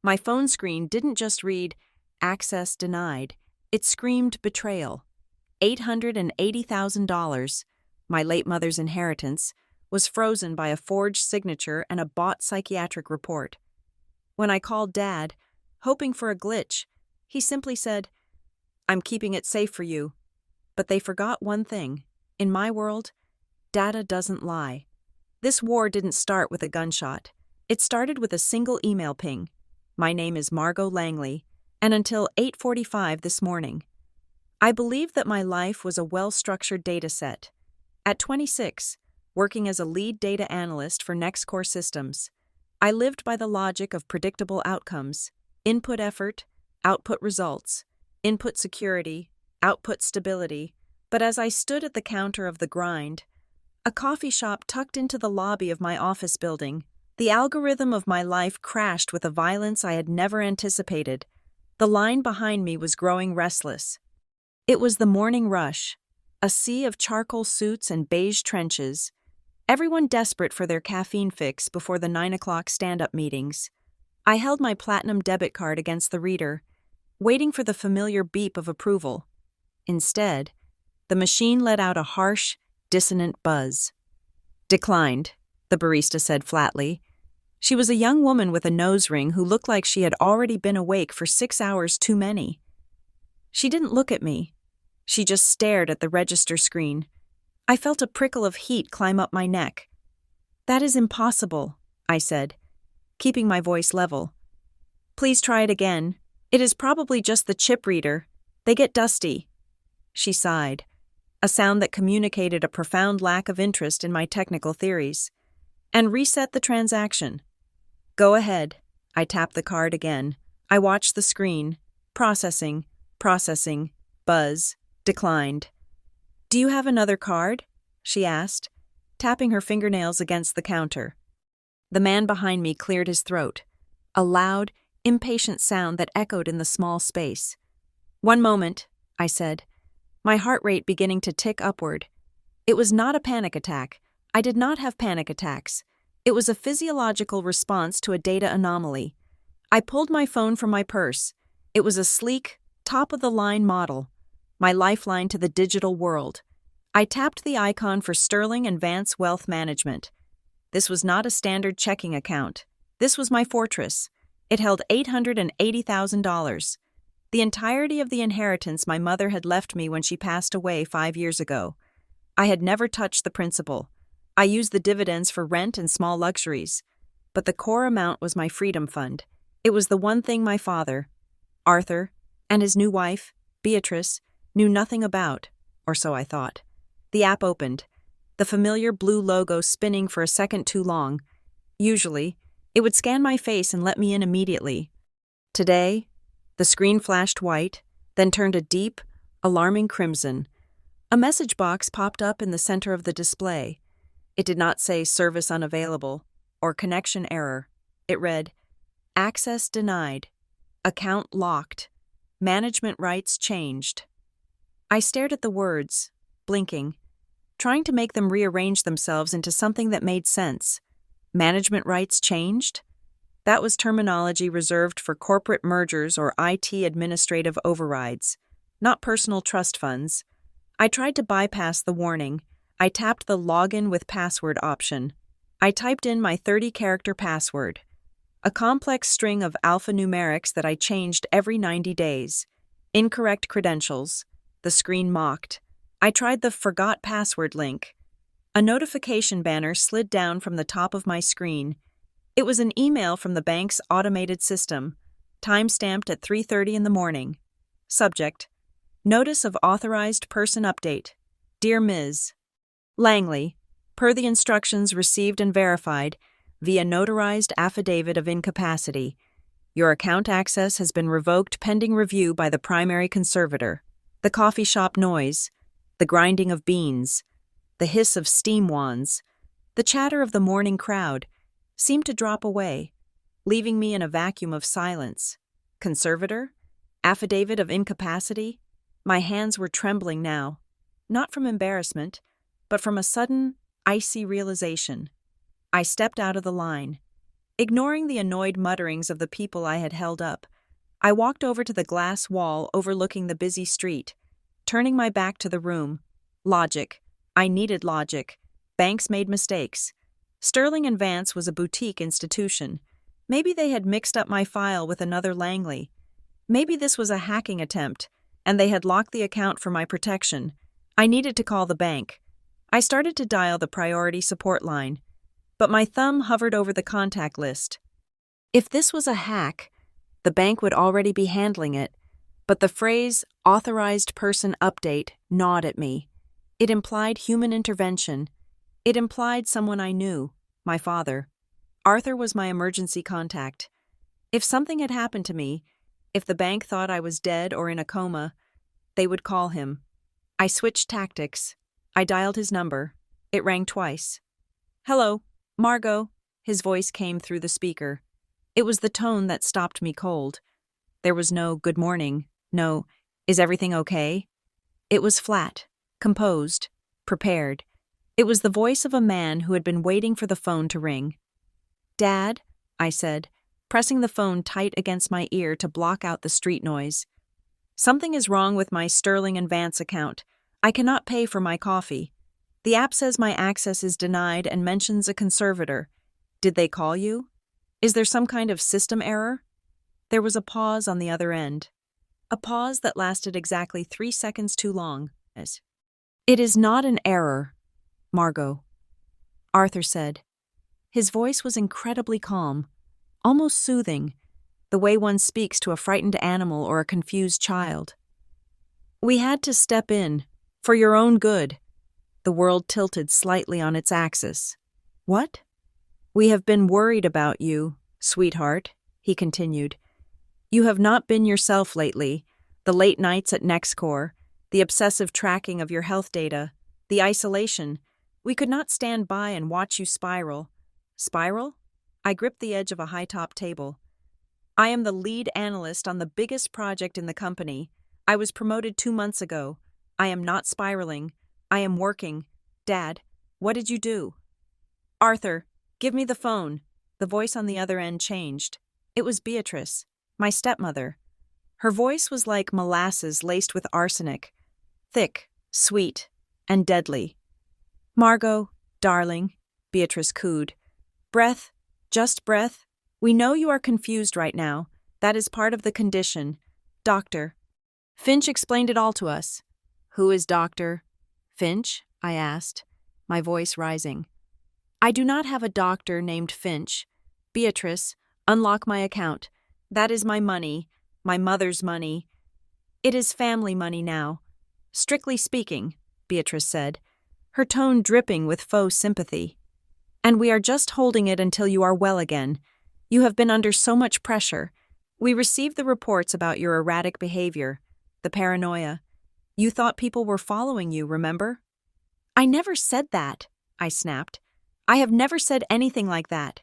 My phone screen didn't just read, "Access denied." It screamed betrayal. $880,000, my late mother's inheritance, was frozen by a forged signature and a bought psychiatric report. When I called Dad, hoping for a glitch, he simply said, "I'm keeping it safe for you." But they forgot one thing. In my world, data doesn't lie. This war didn't start with a gunshot. It started with a single email ping. "My name is Margot Langley," and until 8:45 this morning. I believed that my life was a well-structured data set. At 26, working as a lead data analyst for NextCore Systems, I lived by the logic of predictable outcomes: input effort, output results, input security, output stability. But as I stood at the counter of the grind, a coffee shop tucked into the lobby of my office building, the algorithm of my life crashed with a violence I had never anticipated. The line behind me was growing restless. It was the morning rush, a sea of charcoal suits and beige trenches, everyone desperate for their caffeine fix before the 9 o'clock stand-up meetings. I held my platinum debit card against the reader, waiting for the familiar beep of approval. Instead, the machine let out a harsh, dissonant buzz. "Declined," the barista said flatly. She was a young woman with a nose ring who looked like she had already been awake for 6 hours too many. She didn't look at me. She just stared at the register screen. I felt a prickle of heat climb up my neck. "That is impossible," I said, keeping my voice level. "Please try it again. It is probably just the chip reader. They get dusty." She sighed, a sound that communicated a profound lack of interest in my technical theories, and reset the transaction. "Go ahead." I tapped the card again. I watched the screen. Processing, buzz, declined. "Do you have another card?" she asked, tapping her fingernails against the counter. The man behind me cleared his throat, a loud, impatient sound that echoed in the small space. "One moment," I said, my heart rate beginning to tick upward. It was not a panic attack. I did not have panic attacks. It was a physiological response to a data anomaly. I pulled my phone from my purse. It was a sleek, top-of-the-line model, my lifeline to the digital world. I tapped the icon for Sterling and Vance Wealth Management. This was not a standard checking account. This was my fortress. It held $880,000. The entirety of the inheritance my mother had left me when she passed away 5 years ago. I had never touched the principal. I used the dividends for rent and small luxuries. But the core amount was my freedom fund. It was the one thing my father, Arthur, and his new wife, Beatrice, knew nothing about, or so I thought. The app opened, the familiar blue logo spinning for a second too long. Usually, it would scan my face and let me in immediately. Today, the screen flashed white, then turned a deep, alarming crimson. A message box popped up in the center of the display. It did not say "service unavailable" or "connection error." It read, "Access denied. Account locked. Management rights changed." I stared at the words, blinking, trying to make them rearrange themselves into something that made sense. Management rights changed? That was terminology reserved for corporate mergers or IT administrative overrides, not personal trust funds. I tried to bypass the warning. I tapped the login with password option. I typed in my 30-character password, a complex string of alphanumerics that I changed every 90 days. Incorrect credentials. The screen mocked. I tried the forgot password link. A notification banner slid down from the top of my screen. It was an email from the bank's automated system, time-stamped at 3:30 in the morning. Subject: Notice of Authorized Person Update. Dear Ms. Langley, per the instructions received and verified via notarized affidavit of incapacity, your account access has been revoked pending review by the primary conservator. The coffee shop noise, the grinding of beans, the hiss of steam wands, the chatter of the morning crowd seemed to drop away, leaving me in a vacuum of silence. Conservator? Affidavit of incapacity? My hands were trembling now, not from embarrassment, but from a sudden, icy realization. I stepped out of the line. Ignoring the annoyed mutterings of the people I had held up, I walked over to the glass wall overlooking the busy street, turning my back to the room. Logic. I needed logic. Banks made mistakes. Sterling and Vance was a boutique institution. Maybe they had mixed up my file with another Langley. Maybe this was a hacking attempt, and they had locked the account for my protection. I needed to call the bank. I started to dial the priority support line, but my thumb hovered over the contact list. If this was a hack, the bank would already be handling it, but the phrase authorized person update gnawed at me. It implied human intervention. It implied someone I knew, my father. Arthur was my emergency contact. If something had happened to me, if the bank thought I was dead or in a coma, they would call him. I switched tactics. I dialed his number. It rang twice. "Hello, Margot," his voice came through the speaker. It was the tone that stopped me cold. There was no "good morning," no "is everything okay?" It was flat, composed, prepared. It was the voice of a man who had been waiting for the phone to ring. "Dad," I said, pressing the phone tight against my ear to block out the street noise. "Something is wrong with my Sterling and Vance account. I cannot pay for my coffee. The app says my access is denied and mentions a conservator. Did they call you? Is there some kind of system error?" There was a pause on the other end. A pause that lasted exactly 3 seconds too long. "It is not an error, Margot," Arthur said. His voice was incredibly calm, almost soothing, the way one speaks to a frightened animal or a confused child. "We had to step in, for your own good." The world tilted slightly on its axis. "What?" "We have been worried about you, sweetheart," he continued. "You have not been yourself lately. The late nights at NextCore, the obsessive tracking of your health data, the isolation. We could not stand by and watch you spiral." "Spiral?" I gripped the edge of a high-top table. "I am the lead analyst on the biggest project in the company. I was promoted 2 months ago. I am not spiraling. I am working. Dad, what did you do?" "Arthur, give me the phone." The voice on the other end changed. It was Beatrice, my stepmother. Her voice was like molasses laced with arsenic, thick, sweet, and deadly. "Margot, darling," Beatrice cooed. "Breath, just breath. We know you are confused right now. That is part of the condition. Doctor." Finch explained it all to us. "Who is Dr. Finch?" I asked, my voice rising. "I do not have a doctor named Finch. Beatrice, unlock my account. That is my money, my mother's money. It is family money now. Strictly speaking," Beatrice said, her tone dripping with faux sympathy. "And we are just holding it until you are well again. You have been under so much pressure. We received the reports about your erratic behavior, the paranoia. You thought people were following you, remember?" "I never said that," I snapped. "I have never said anything like that."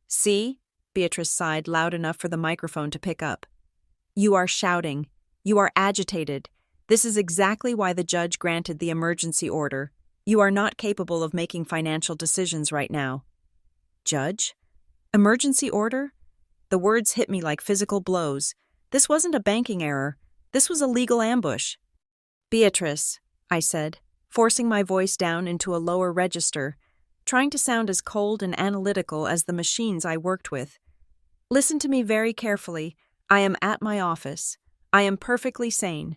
"See?" Beatrice sighed loud enough for the microphone to pick up. "You are shouting. You are agitated. This is exactly why the judge granted the emergency order. You are not capable of making financial decisions right now." "Judge? Emergency order?" The words hit me like physical blows. This wasn't a banking error. This was a legal ambush. "Beatrice," I said, forcing my voice down into a lower register, trying to sound as cold and analytical as the machines I worked with. "Listen to me very carefully. I am at my office. I am perfectly sane.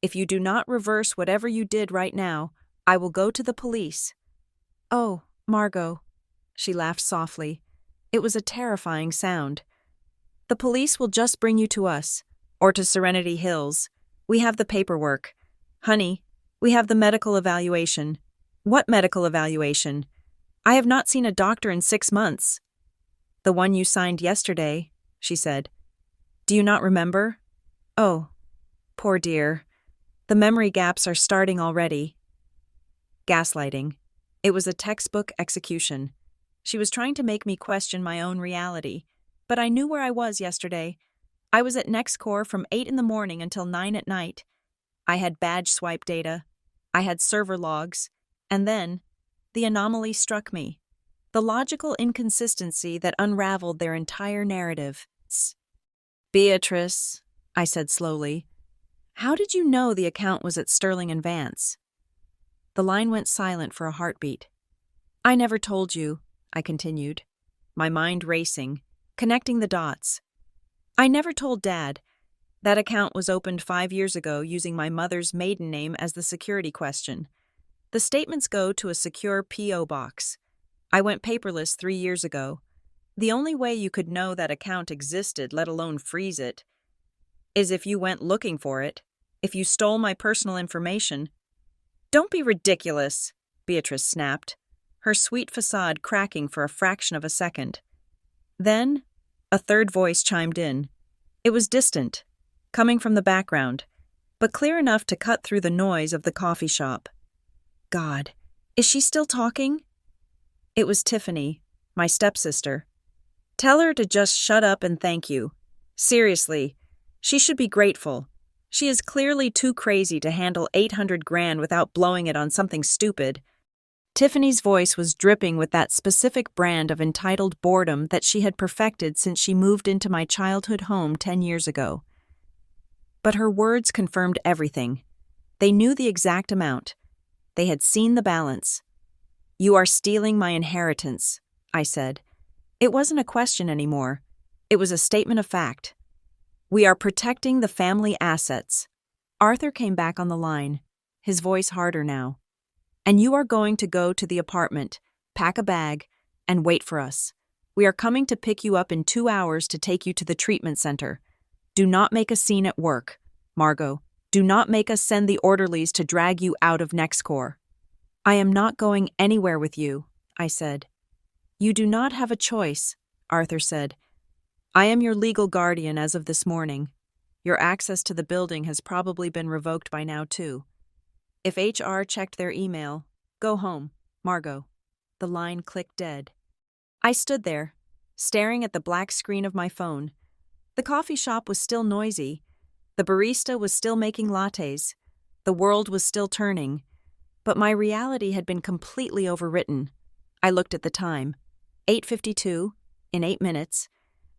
If you do not reverse whatever you did right now, I will go to the police." "Oh, Margot," she laughed softly. It was a terrifying sound. "The police will just bring you to us, or to Serenity Hills. We have the paperwork. Honey, we have the medical evaluation." "What medical evaluation? I have not seen a doctor in 6 months." "The one you signed yesterday," she said. "Do you not remember?" "Oh, poor dear. The memory gaps are starting already." Gaslighting. It was a textbook execution. She was trying to make me question my own reality, but I knew where I was yesterday. I was at NextCore from 8 in the morning until 9 at night. I had badge swipe data. I had server logs. And then, the anomaly struck me. The logical inconsistency that unraveled their entire narrative. Beatrice, I said slowly, how did you know the account was at Sterling and Vance? The line went silent for a heartbeat. I never told you, I continued, my mind racing, connecting the dots. I never told Dad. That account was opened 5 years ago using my mother's maiden name as the security question. The statements go to a secure P.O. box. I went paperless 3 years ago. The only way you could know that account existed, let alone freeze it, is if you went looking for it, if you stole my personal information. Don't be ridiculous, Beatrice snapped, her sweet facade cracking for a fraction of a second. Then, a third voice chimed in. It was distant, coming from the background, but clear enough to cut through the noise of the coffee shop. God, is she still talking? It was Tiffany, my stepsister. Tell her to just shut up and thank you. Seriously, she should be grateful. She is clearly too crazy to handle 800 grand without blowing it on something stupid. Tiffany's voice was dripping with that specific brand of entitled boredom that she had perfected since she moved into my childhood home 10 years ago. But her words confirmed everything. They knew the exact amount. They had seen the balance. You are stealing my inheritance, I said. It wasn't a question anymore. It was a statement of fact. We are protecting the family assets. Arthur came back on the line, his voice harder now. And you are going to go to the apartment, pack a bag, and wait for us. We are coming to pick you up in 2 hours to take you to the treatment center. Do not make a scene at work, Margot. Do not make us send the orderlies to drag you out of NextCore. I am not going anywhere with you, I said. You do not have a choice, Arthur said. I am your legal guardian as of this morning. Your access to the building has probably been revoked by now, too. If HR checked their email, go home, Margot. The line clicked dead. I stood there, staring at the black screen of my phone. The coffee shop was still noisy. The barista was still making lattes. The world was still turning. But my reality had been completely overwritten. I looked at the time. 8:52, in 8 minutes.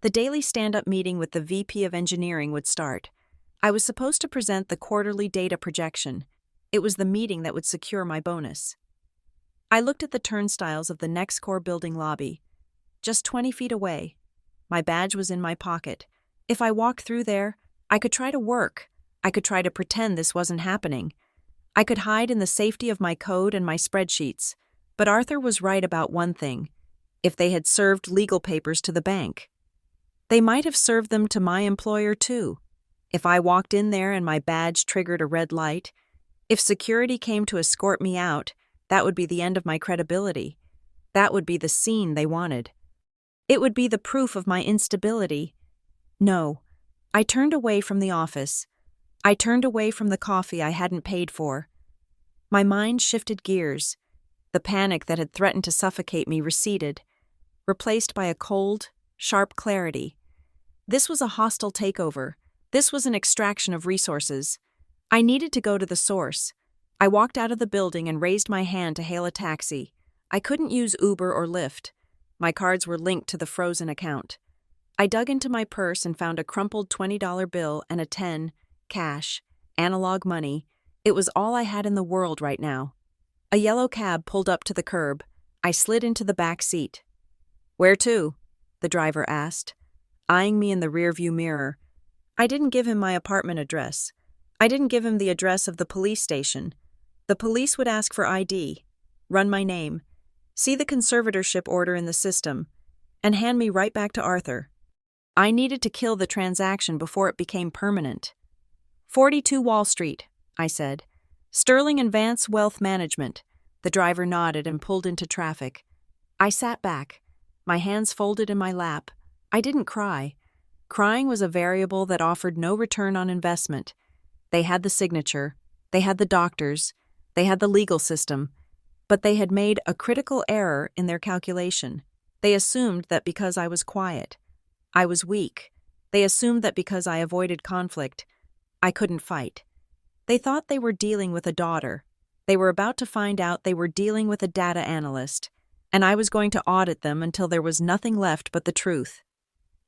The daily stand-up meeting with the VP of Engineering would start. I was supposed to present the quarterly data projection. It was the meeting that would secure my bonus. I looked at the turnstiles of the NextCore building lobby. Just 20 feet away. My badge was in my pocket. If I walked through there, I could try to work. I could try to pretend this wasn't happening. I could hide in the safety of my code and my spreadsheets. But Arthur was right about one thing. If they had served legal papers to the bank, they might have served them to my employer too. If I walked in there and my badge triggered a red light, if security came to escort me out, that would be the end of my credibility. That would be the scene they wanted. It would be the proof of my instability. No, I turned away from the office. I turned away from the coffee I hadn't paid for. My mind shifted gears. The panic that had threatened to suffocate me receded, replaced by a cold, sharp clarity. This was a hostile takeover. This was an extraction of resources. I needed to go to the source. I walked out of the building and raised my hand to hail a taxi. I couldn't use Uber or Lyft. My cards were linked to the frozen account. I dug into my purse and found a crumpled $20 bill and a 10, cash, analog money. It was all I had in the world right now. A yellow cab pulled up to the curb. I slid into the back seat. Where to? The driver asked, eyeing me in the rearview mirror. I didn't give him my apartment address. I didn't give him the address of the police station. The police would ask for ID, run my name, see the conservatorship order in the system, and hand me right back to Arthur. I needed to kill the transaction before it became permanent. 42 Wall Street, I said. Sterling and Vance Wealth Management. The driver nodded and pulled into traffic. I sat back, my hands folded in my lap. I didn't cry. Crying was a variable that offered no return on investment. They had the signature, they had the doctors, they had the legal system, but they had made a critical error in their calculation. They assumed that because I was quiet, I was weak. They assumed that because I avoided conflict, I couldn't fight. They thought they were dealing with a daughter. They were about to find out they were dealing with a data analyst. and I was going to audit them until there was nothing left but the truth.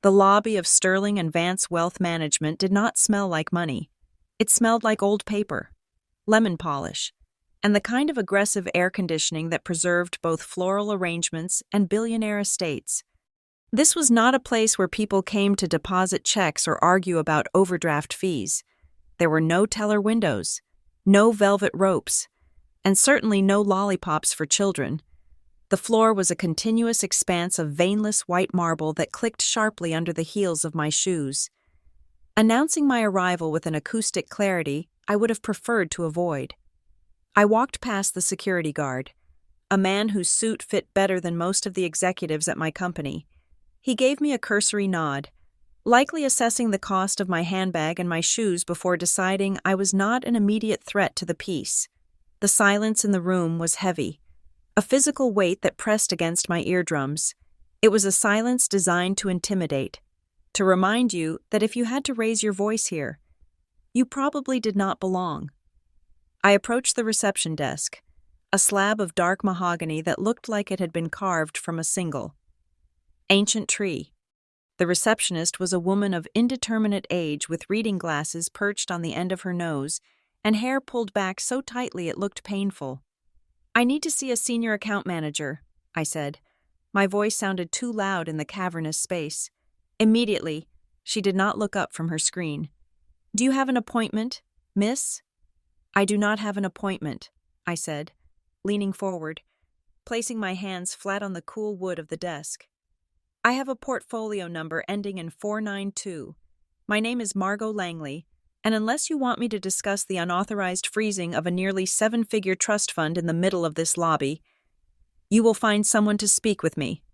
The lobby of Sterling and Vance Wealth Management did not smell like money. It smelled like old paper, lemon polish, and the kind of aggressive air conditioning that preserved both floral arrangements and billionaire estates. This was not a place where people came to deposit checks or argue about overdraft fees. There were no teller windows, no velvet ropes, and certainly no lollipops for children. The floor was a continuous expanse of veinless white marble that clicked sharply under the heels of my shoes. Announcing my arrival with an acoustic clarity I would have preferred to avoid. I walked past the security guard, a man whose suit fit better than most of the executives at my company. He gave me a cursory nod, likely assessing the cost of my handbag and my shoes before deciding I was not an immediate threat to the peace. The silence in the room was heavy, a physical weight that pressed against my eardrums. It was a silence designed to intimidate, to remind you that if you had to raise your voice here, you probably did not belong. I approached the reception desk, a slab of dark mahogany that looked like it had been carved from a single ancient tree. The receptionist was a woman of indeterminate age with reading glasses perched on the end of her nose and hair pulled back so tightly it looked painful. "I need to see a senior account manager," I said. My voice sounded too loud in the cavernous space. Immediately, she did not look up from her screen. "Do you have an appointment, miss?" "I do not have an appointment," I said, leaning forward, placing my hands flat on the cool wood of the desk. "I have a portfolio number ending in 492. My name is Margot Langley, and unless you want me to discuss the unauthorized freezing of a nearly 7-figure trust fund in the middle of this lobby, you will find someone to speak with me."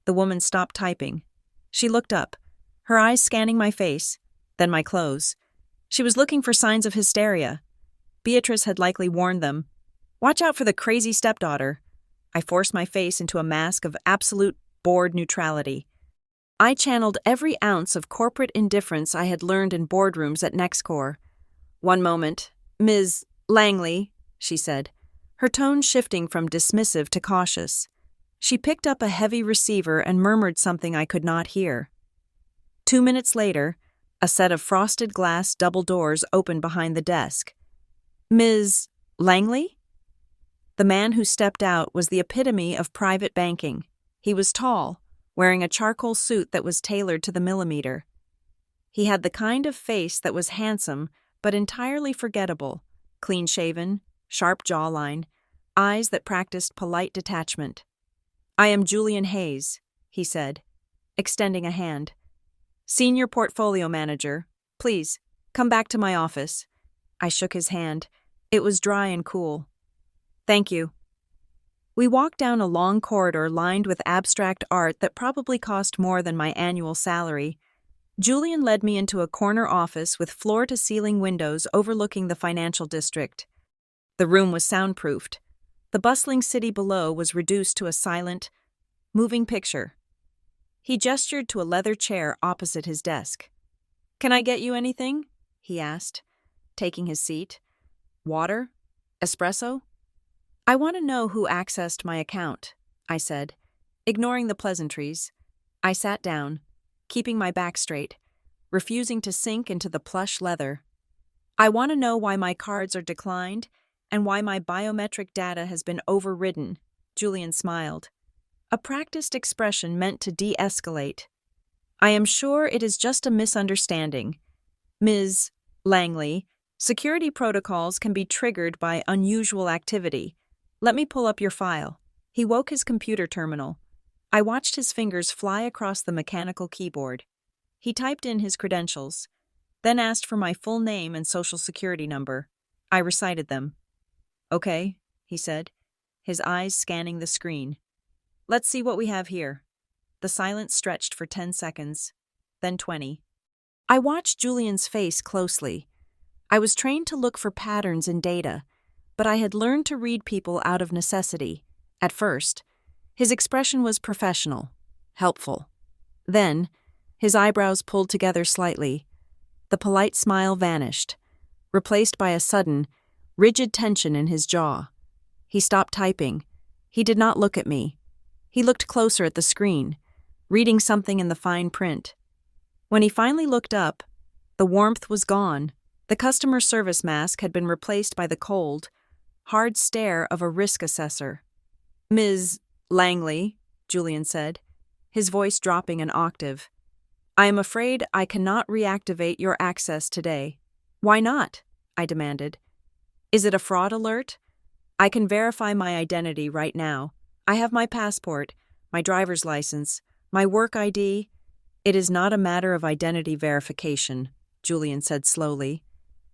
The woman stopped typing. She looked up, her eyes scanning my face, then my clothes. She was looking for signs of hysteria. Beatrice had likely warned them. "Watch out for the crazy stepdaughter." I forced my face into a mask of absolute bored neutrality. I channeled every ounce of corporate indifference I had learned in boardrooms at Nextcore. "One moment, Ms. Langley," she said, her tone shifting from dismissive to cautious. She picked up a heavy receiver and murmured something I could not hear. 2 minutes later, a set of frosted glass double doors opened behind the desk. "Ms. Langley?" The man who stepped out was the epitome of private banking. He was tall, wearing a charcoal suit that was tailored to the millimeter. He had the kind of face that was handsome but entirely forgettable, clean-shaven, sharp jawline, eyes that practiced polite detachment. "I am Julian Hayes," he said, extending a hand. "Senior portfolio manager. Please, come back to my office." I shook his hand. It was dry and cool. "Thank you." We walked down a long corridor lined with abstract art that probably cost more than my annual salary. Julian led me into a corner office with floor-to-ceiling windows overlooking the financial district. The room was soundproofed. The bustling city below was reduced to a silent, moving picture. He gestured to a leather chair opposite his desk. "Can I get you anything?" he asked, taking his seat. "Water? Espresso?" "I want to know who accessed my account," I said, ignoring the pleasantries. I sat down, keeping my back straight, refusing to sink into the plush leather. "I want to know why my cards are declined and why my biometric data has been overridden," Julian smiled, a practiced expression meant to de-escalate. "I am sure it is just a misunderstanding. Ms. Langley, security protocols can be triggered by unusual activity. Let me pull up your file." He woke his computer terminal. I watched his fingers fly across the mechanical keyboard. He typed in his credentials, then asked for my full name and social security number. I recited them. "Okay," he said, his eyes scanning the screen. "Let's see what we have here." The silence stretched for 10 seconds, then 20. I watched Julian's face closely. I was trained to look for patterns in data, but I had learned to read people out of necessity. At first, his expression was professional, helpful. Then, his eyebrows pulled together slightly. The polite smile vanished, replaced by a sudden, rigid tension in his jaw. He stopped typing. He did not look at me. He looked closer at the screen, reading something in the fine print. When he finally looked up, the warmth was gone. The customer service mask had been replaced by the cold, hard stare of a risk assessor. "Ms. Langley," Julian said, his voice dropping an octave, "I am afraid I cannot reactivate your access today." "Why not?" I demanded. "Is it a fraud alert? I can verify my identity right now. I have my passport, my driver's license, my work ID." "It is not a matter of identity verification," Julian said slowly.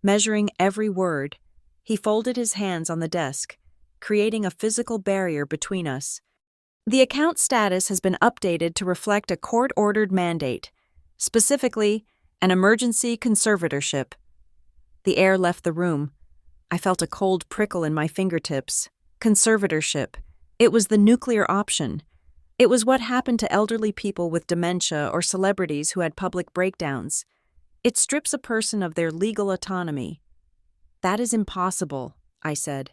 Measuring every word, he folded his hands on the desk, creating a physical barrier between us. "The account status has been updated to reflect a court-ordered mandate, specifically an emergency conservatorship." The air left the room. I felt a cold prickle in my fingertips. Conservatorship. It was the nuclear option. It was what happened to elderly people with dementia or celebrities who had public breakdowns. It strips a person of their legal autonomy. "That is impossible," I said.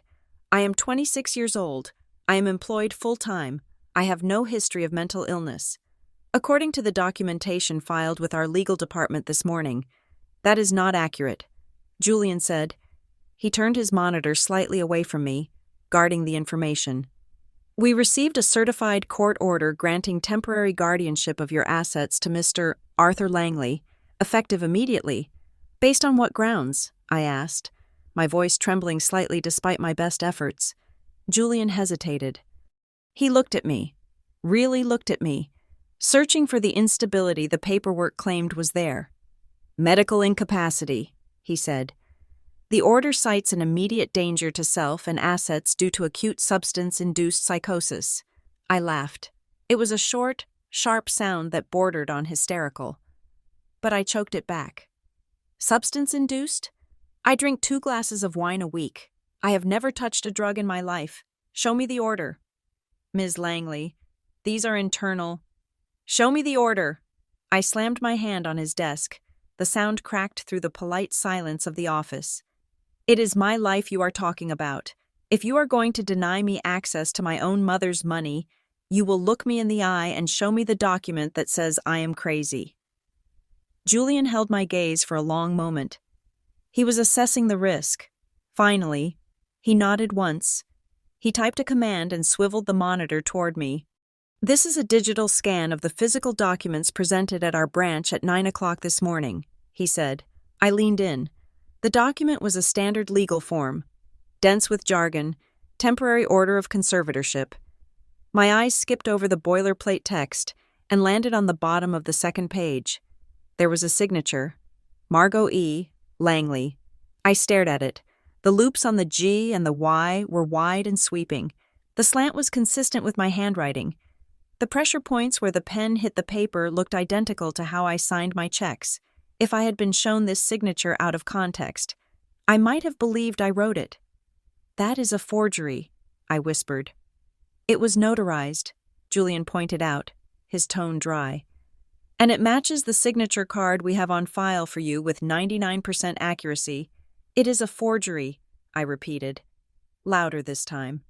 "I am 26 years old. I am employed full-time. I have no history of mental illness. According to the documentation filed with our legal department this morning, that is not accurate," Julian said. He turned his monitor slightly away from me, guarding the information. "We received a certified court order granting temporary guardianship of your assets to Mr. Arthur Langley, effective immediately. Based on what grounds?" I asked, my voice trembling slightly despite my best efforts. Julian hesitated. He looked at me, really looked at me, searching for the instability the paperwork claimed was there. "Medical incapacity," he said. "The order cites an immediate danger to self and assets due to acute substance-induced psychosis." I laughed. It was a short, sharp sound that bordered on hysterical. But I choked it back. "Substance-induced? I drink 2 glasses of wine a week. I have never touched a drug in my life. Show me the order." "Ms. Langley, these are internal." "Show me the order." I slammed my hand on his desk. The sound cracked through the polite silence of the office. "It is my life you are talking about. If you are going to deny me access to my own mother's money, you will look me in the eye and show me the document that says I am crazy." Julian held my gaze for a long moment. He was assessing the risk. Finally, he nodded once. He typed a command and swiveled the monitor toward me. "This is a digital scan of the physical documents presented at our branch at 9 o'clock this morning," he said. I leaned in. The document was a standard legal form, dense with jargon, temporary order of conservatorship. My eyes skipped over the boilerplate text and landed on the bottom of the second page. There was a signature, Margot E. Langley. I stared at it. The loops on the G and the Y were wide and sweeping. The slant was consistent with my handwriting. The pressure points where the pen hit the paper looked identical to how I signed my checks. If I had been shown this signature out of context, I might have believed I wrote it. "That is a forgery," I whispered. "It was notarized," Julian pointed out, his tone dry. "And it matches the signature card we have on file for you with 99% accuracy. It is a forgery," I repeated, louder this time.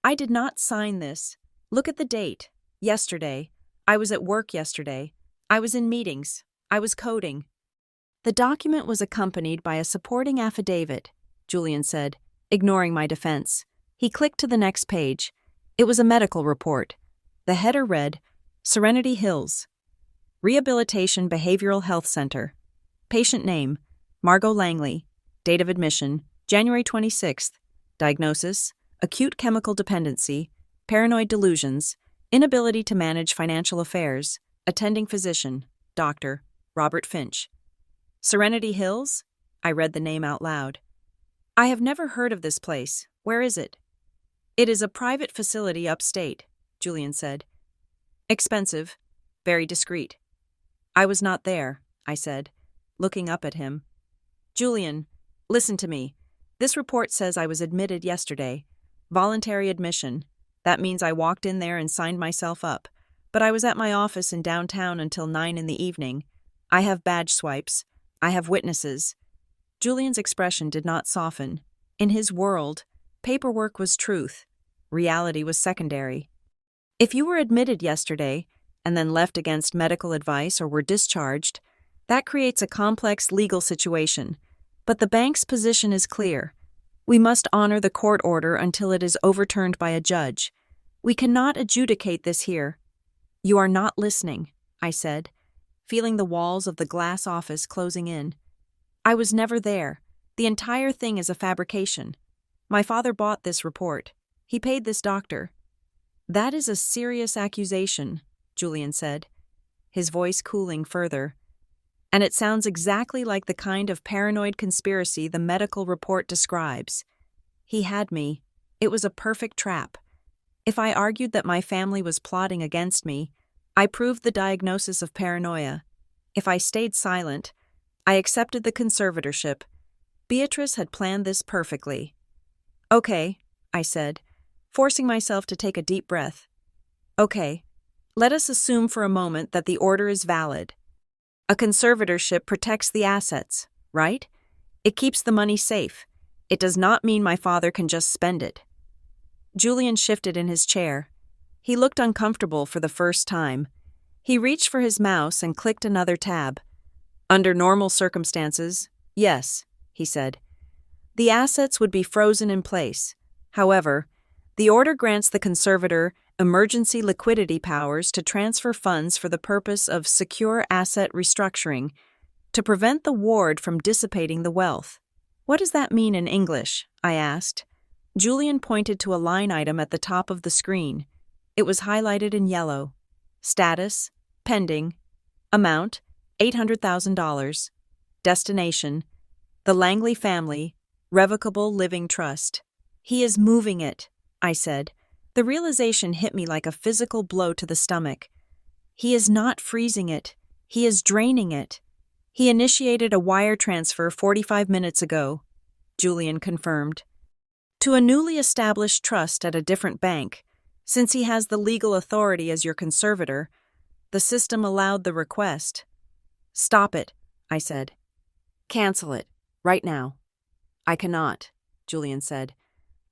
"I did not sign this. Look at the date. Yesterday. I was at work yesterday. I was in meetings. I was coding." "The document was accompanied by a supporting affidavit," Julian said, ignoring my defense. He clicked to the next page. It was a medical report. The header read, "Serenity Hills, Rehabilitation Behavioral Health Center. Patient name, Margot Langley. Date of admission, January 26th. Diagnosis, acute chemical dependency, paranoid delusions, inability to manage financial affairs. Attending physician, Dr. Robert Finch." "Serenity Hills?" I read the name out loud. "I have never heard of this place. Where is it?" "It is a private facility upstate," Julian said. "Expensive, very discreet." "I was not there," I said, looking up at him. "Julian, listen to me. This report says I was admitted yesterday. Voluntary admission. That means I walked in there and signed myself up. But I was at my office in downtown until 9 in the evening. I have badge swipes. I have witnesses." Julian's expression did not soften. In his world, paperwork was truth. Reality was secondary. If you were admitted yesterday and then left against medical advice or were discharged, that creates a complex legal situation. But the bank's position is clear. We must honor the court order until it is overturned by a judge. We cannot adjudicate this here. You are not listening, I said, feeling the walls of the glass office closing in. I was never there. The entire thing is a fabrication. My father bought this report. He paid this doctor. That is a serious accusation, Julian said, his voice cooling further. And it sounds exactly like the kind of paranoid conspiracy the medical report describes. He had me. It was a perfect trap. If I argued that my family was plotting against me, I proved the diagnosis of paranoia. If I stayed silent, I accepted the conservatorship. Beatrice had planned this perfectly. Okay, I said, forcing myself to take a deep breath. Okay, let us assume for a moment that the order is valid. A conservatorship protects the assets, right? It keeps the money safe. It does not mean my father can just spend it. Julian shifted in his chair. He looked uncomfortable for the first time. He reached for his mouse and clicked another tab. Under normal circumstances, yes, he said. The assets would be frozen in place. However, the order grants the conservator emergency liquidity powers to transfer funds for the purpose of secure asset restructuring to prevent the ward from dissipating the wealth. What does that mean in English? I asked. Julian pointed to a line item at the top of the screen. It was highlighted in yellow. Status, pending. Amount, $800,000. Destination, the Langley family, Revocable Living Trust. He is moving it, I said. The realization hit me like a physical blow to the stomach. He is not freezing it. He is draining it. He initiated a wire transfer 45 minutes ago, Julian confirmed, to a newly established trust at a different bank. Since he has the legal authority as your conservator, the system allowed the request. Stop it, I said. Cancel it, right now. I cannot, Julian said.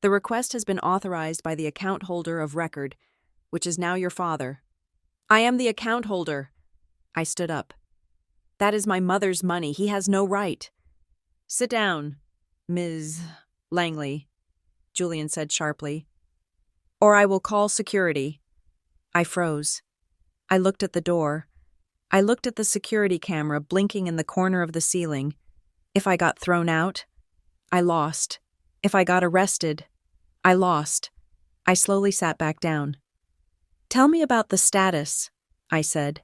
The request has been authorized by the account holder of record, which is now your father. I am the account holder. I stood up. That is my mother's money. He has no right. Sit down, Ms. Langley, Julian said sharply. Or I will call security. I froze. I looked at the door. I looked at the security camera blinking in the corner of the ceiling. If I got thrown out, I lost. If I got arrested, I lost. I slowly sat back down. Tell me about the status, I said,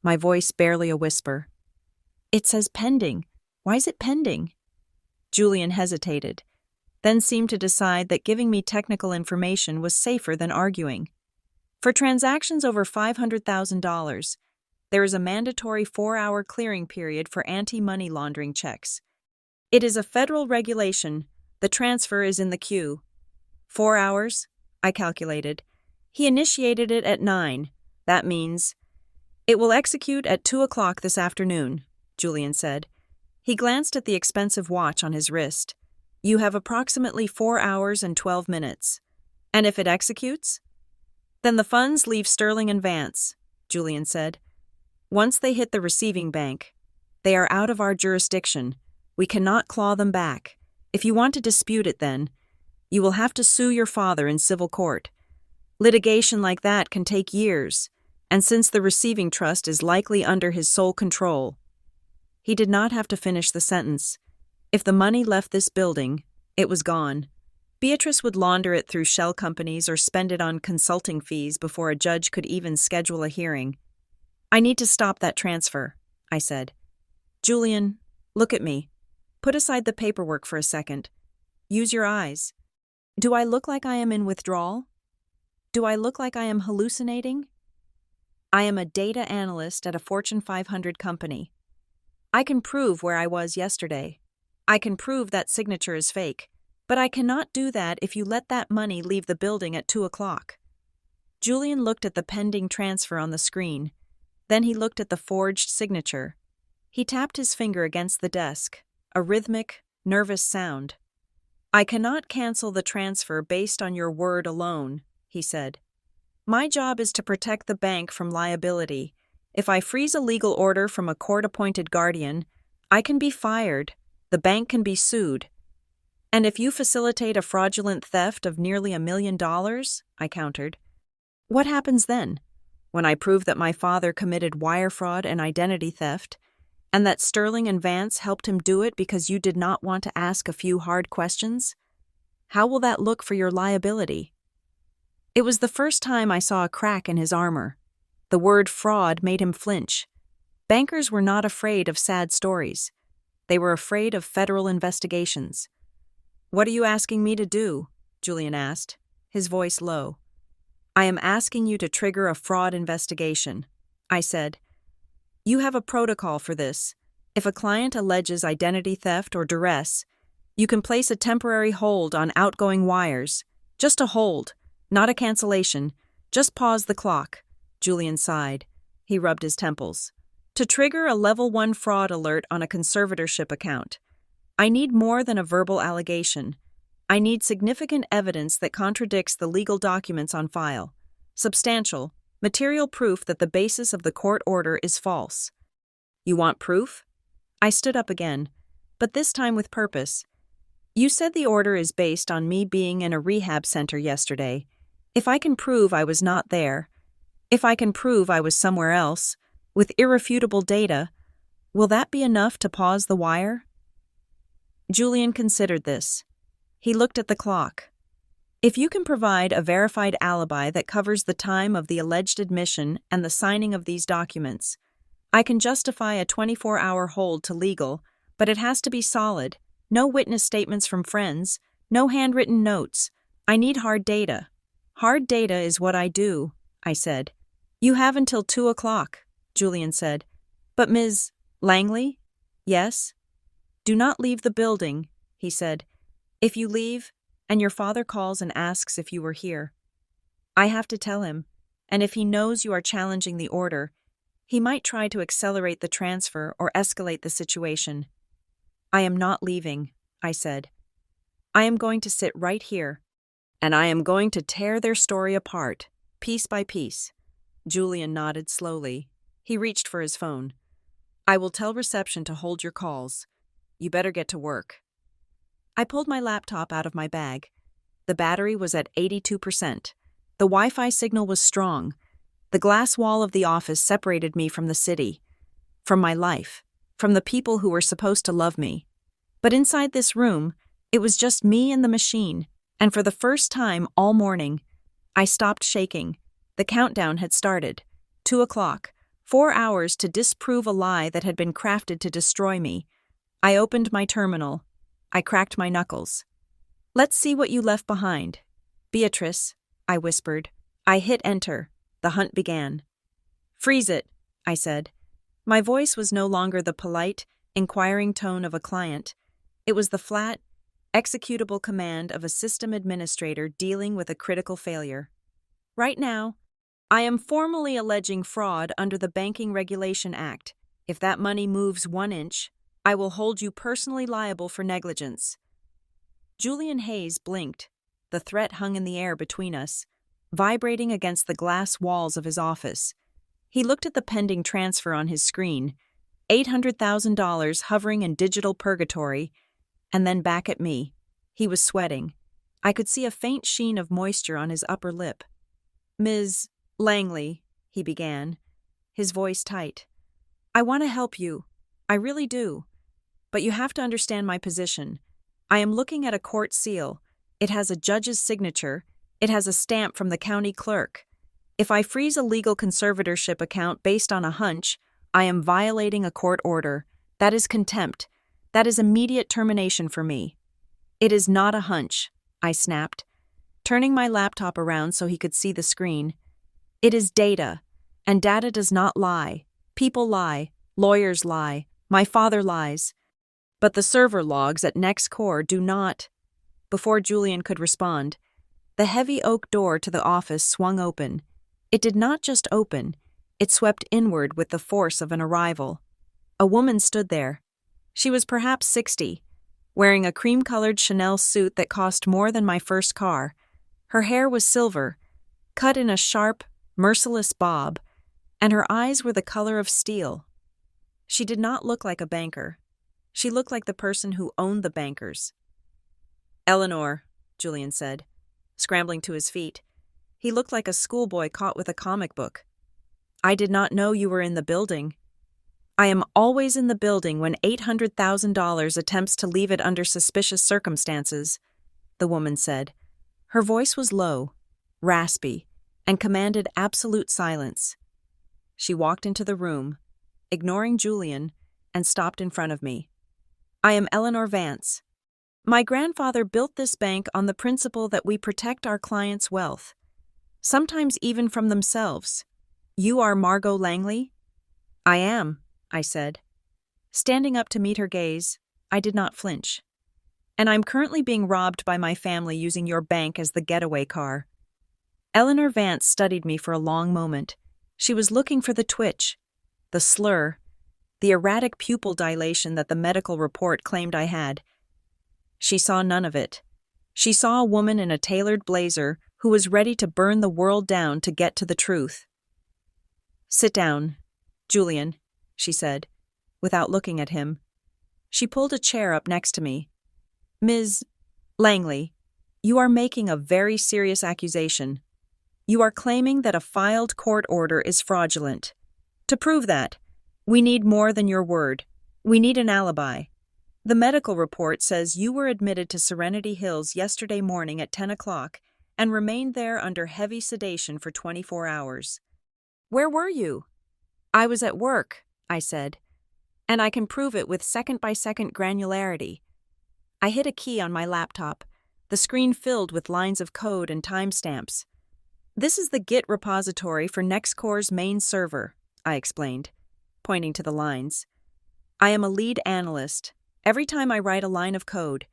my voice barely a whisper. It says pending. Why is it pending? Julian hesitated, then seemed to decide that giving me technical information was safer than arguing. For transactions over $500,000, there is a mandatory 4-hour clearing period for anti-money laundering checks. It is a federal regulation. The transfer is in the queue. 4 hours? I calculated. He initiated it at 9. That means it will execute at 2 o'clock this afternoon, Julian said. He glanced at the expensive watch on his wrist. You have approximately 4 hours and 12 minutes. And if it executes? Then the funds leave Sterling and Vance, Julian said. Once they hit the receiving bank, they are out of our jurisdiction. We cannot claw them back. If you want to dispute it then, you will have to sue your father in civil court. Litigation like that can take years, and since the receiving trust is likely under his sole control. He did not have to finish the sentence. If the money left this building, it was gone. Beatrice would launder it through shell companies or spend it on consulting fees before a judge could even schedule a hearing. I need to stop that transfer, I said. Julian, look at me. Put aside the paperwork for a second. Use your eyes. Do I look like I am in withdrawal? Do I look like I am hallucinating? I am a data analyst at a Fortune 500 company. I can prove where I was yesterday. I can prove that signature is fake, but I cannot do that if you let that money leave the building at 2 o'clock. Julian looked at the pending transfer on the screen. Then he looked at the forged signature. He tapped his finger against the desk, a rhythmic, nervous sound. I cannot cancel the transfer based on your word alone, he said. My job is to protect the bank from liability. If I freeze a legal order from a court-appointed guardian, I can be fired, the bank can be sued. And if you facilitate a fraudulent theft of nearly $1 million, I countered, what happens then? When I prove that my father committed wire fraud and identity theft, and that Sterling and Vance helped him do it because you did not want to ask a few hard questions? How will that look for your liability? It was the first time I saw a crack in his armor. The word fraud made him flinch. Bankers were not afraid of sad stories. They were afraid of federal investigations. "What are you asking me to do?" Julian asked, his voice low. "I am asking you to trigger a fraud investigation," I said. "You have a protocol for this. If a client alleges identity theft or duress, you can place a temporary hold on outgoing wires. Just a hold, not a cancellation. Just pause the clock." Julian sighed. He rubbed his temples. "To trigger a level 1 fraud alert on a conservatorship account, I need more than a verbal allegation. I need significant evidence that contradicts the legal documents on file. Substantial, material proof that the basis of the court order is false." "You want proof?" I stood up again, but this time with purpose. "You said the order is based on me being in a rehab center yesterday. If I can prove I was not there, if I can prove I was somewhere else, with irrefutable data, will that be enough to pause the wire?" Julian considered this. He looked at the clock. "If you can provide a verified alibi that covers the time of the alleged admission and the signing of these documents, I can justify a 24-hour hold to legal, but it has to be solid. No witness statements from friends, no handwritten notes. I need hard data." "Hard data is what I do," I said. "You have until 2 o'clock, Julian said. "But Ms. Langley?" "Yes?" "Do not leave the building," he said. "If you leave, and your father calls and asks if you were here, I have to tell him, and if he knows you are challenging the order, he might try to accelerate the transfer or escalate the situation." "I am not leaving," I said. "I am going to sit right here, and I am going to tear their story apart, piece by piece." Julian nodded slowly. He reached for his phone. "I will tell reception to hold your calls. You better get to work." I pulled my laptop out of my bag. The battery was at 82%. The Wi-Fi signal was strong. The glass wall of the office separated me from the city, from my life, from the people who were supposed to love me. But inside this room, it was just me and the machine, and for the first time all morning, I stopped shaking. The countdown had started. 2 o'clock. 4 hours to disprove a lie that had been crafted to destroy me. I opened my terminal. I cracked my knuckles. "Let's see what you left behind." "Beatrice," I whispered. I hit enter. The hunt began. "Freeze it," I said. My voice was no longer the polite, inquiring tone of a client. It was the flat, executable command of a system administrator dealing with a critical failure. "Right now, I am formally alleging fraud under the Banking Regulation Act. If that money moves 1 inch, I will hold you personally liable for negligence." Julian Hayes blinked. The threat hung in the air between us, vibrating against the glass walls of his office. He looked at the pending transfer on his screen, $800,000 hovering in digital purgatory, and then back at me. He was sweating. I could see a faint sheen of moisture on his upper lip. "Ms. Langley," he began, his voice tight. "I want to help you. I really do. But you have to understand my position. I am looking at a court seal. It has a judge's signature. It has a stamp from the county clerk. If I freeze a legal conservatorship account based on a hunch, I am violating a court order. That is contempt. That is immediate termination for me." "It is not a hunch," I snapped, turning my laptop around so he could see the screen. "It is data, and data does not lie. People lie, lawyers lie, my father lies. But the server logs at NextCore do not." Before Julian could respond, the heavy oak door to the office swung open. It did not just open, it swept inward with the force of an arrival. A woman stood there. She was perhaps 60, wearing a cream-colored Chanel suit that cost more than my first car. Her hair was silver, cut in a sharp, merciless bob, and her eyes were the color of steel. She did not look like a banker. She looked like the person who owned the bankers. "Eleanor," Julian said, scrambling to his feet. He looked like a schoolboy caught with a comic book. "I did not know you were in the building." "I am always in the building when $800,000 attempts to leave it under suspicious circumstances," the woman said. Her voice was low, raspy, and commanded absolute silence. She walked into the room, ignoring Julian, and stopped in front of me. "I am Eleanor Vance. My grandfather built this bank on the principle that we protect our clients' wealth, sometimes even from themselves. You are Margot Langley?" "I am," I said. Standing up to meet her gaze, I did not flinch. "And I'm currently being robbed by my family using your bank as the getaway car." Eleanor Vance studied me for a long moment. She was looking for the twitch, the slur, the erratic pupil dilation that the medical report claimed I had. She saw none of it. She saw a woman in a tailored blazer who was ready to burn the world down to get to the truth. "Sit down, Julian," she said, without looking at him. She pulled a chair up next to me. "Ms. Langley, you are making a very serious accusation. You are claiming that a filed court order is fraudulent. To prove that, we need more than your word. We need an alibi. The medical report says you were admitted to Serenity Hills yesterday morning at 10 o'clock and remained there under heavy sedation for 24 hours. Where were you?" "I was at work," I said, "and I can prove it with second-by-second granularity." I hit a key on my laptop, the screen filled with lines of code and timestamps. "This is the Git repository for NextCore's main server," I explained, pointing to the lines. "I am a lead analyst. Every time I write a line of code,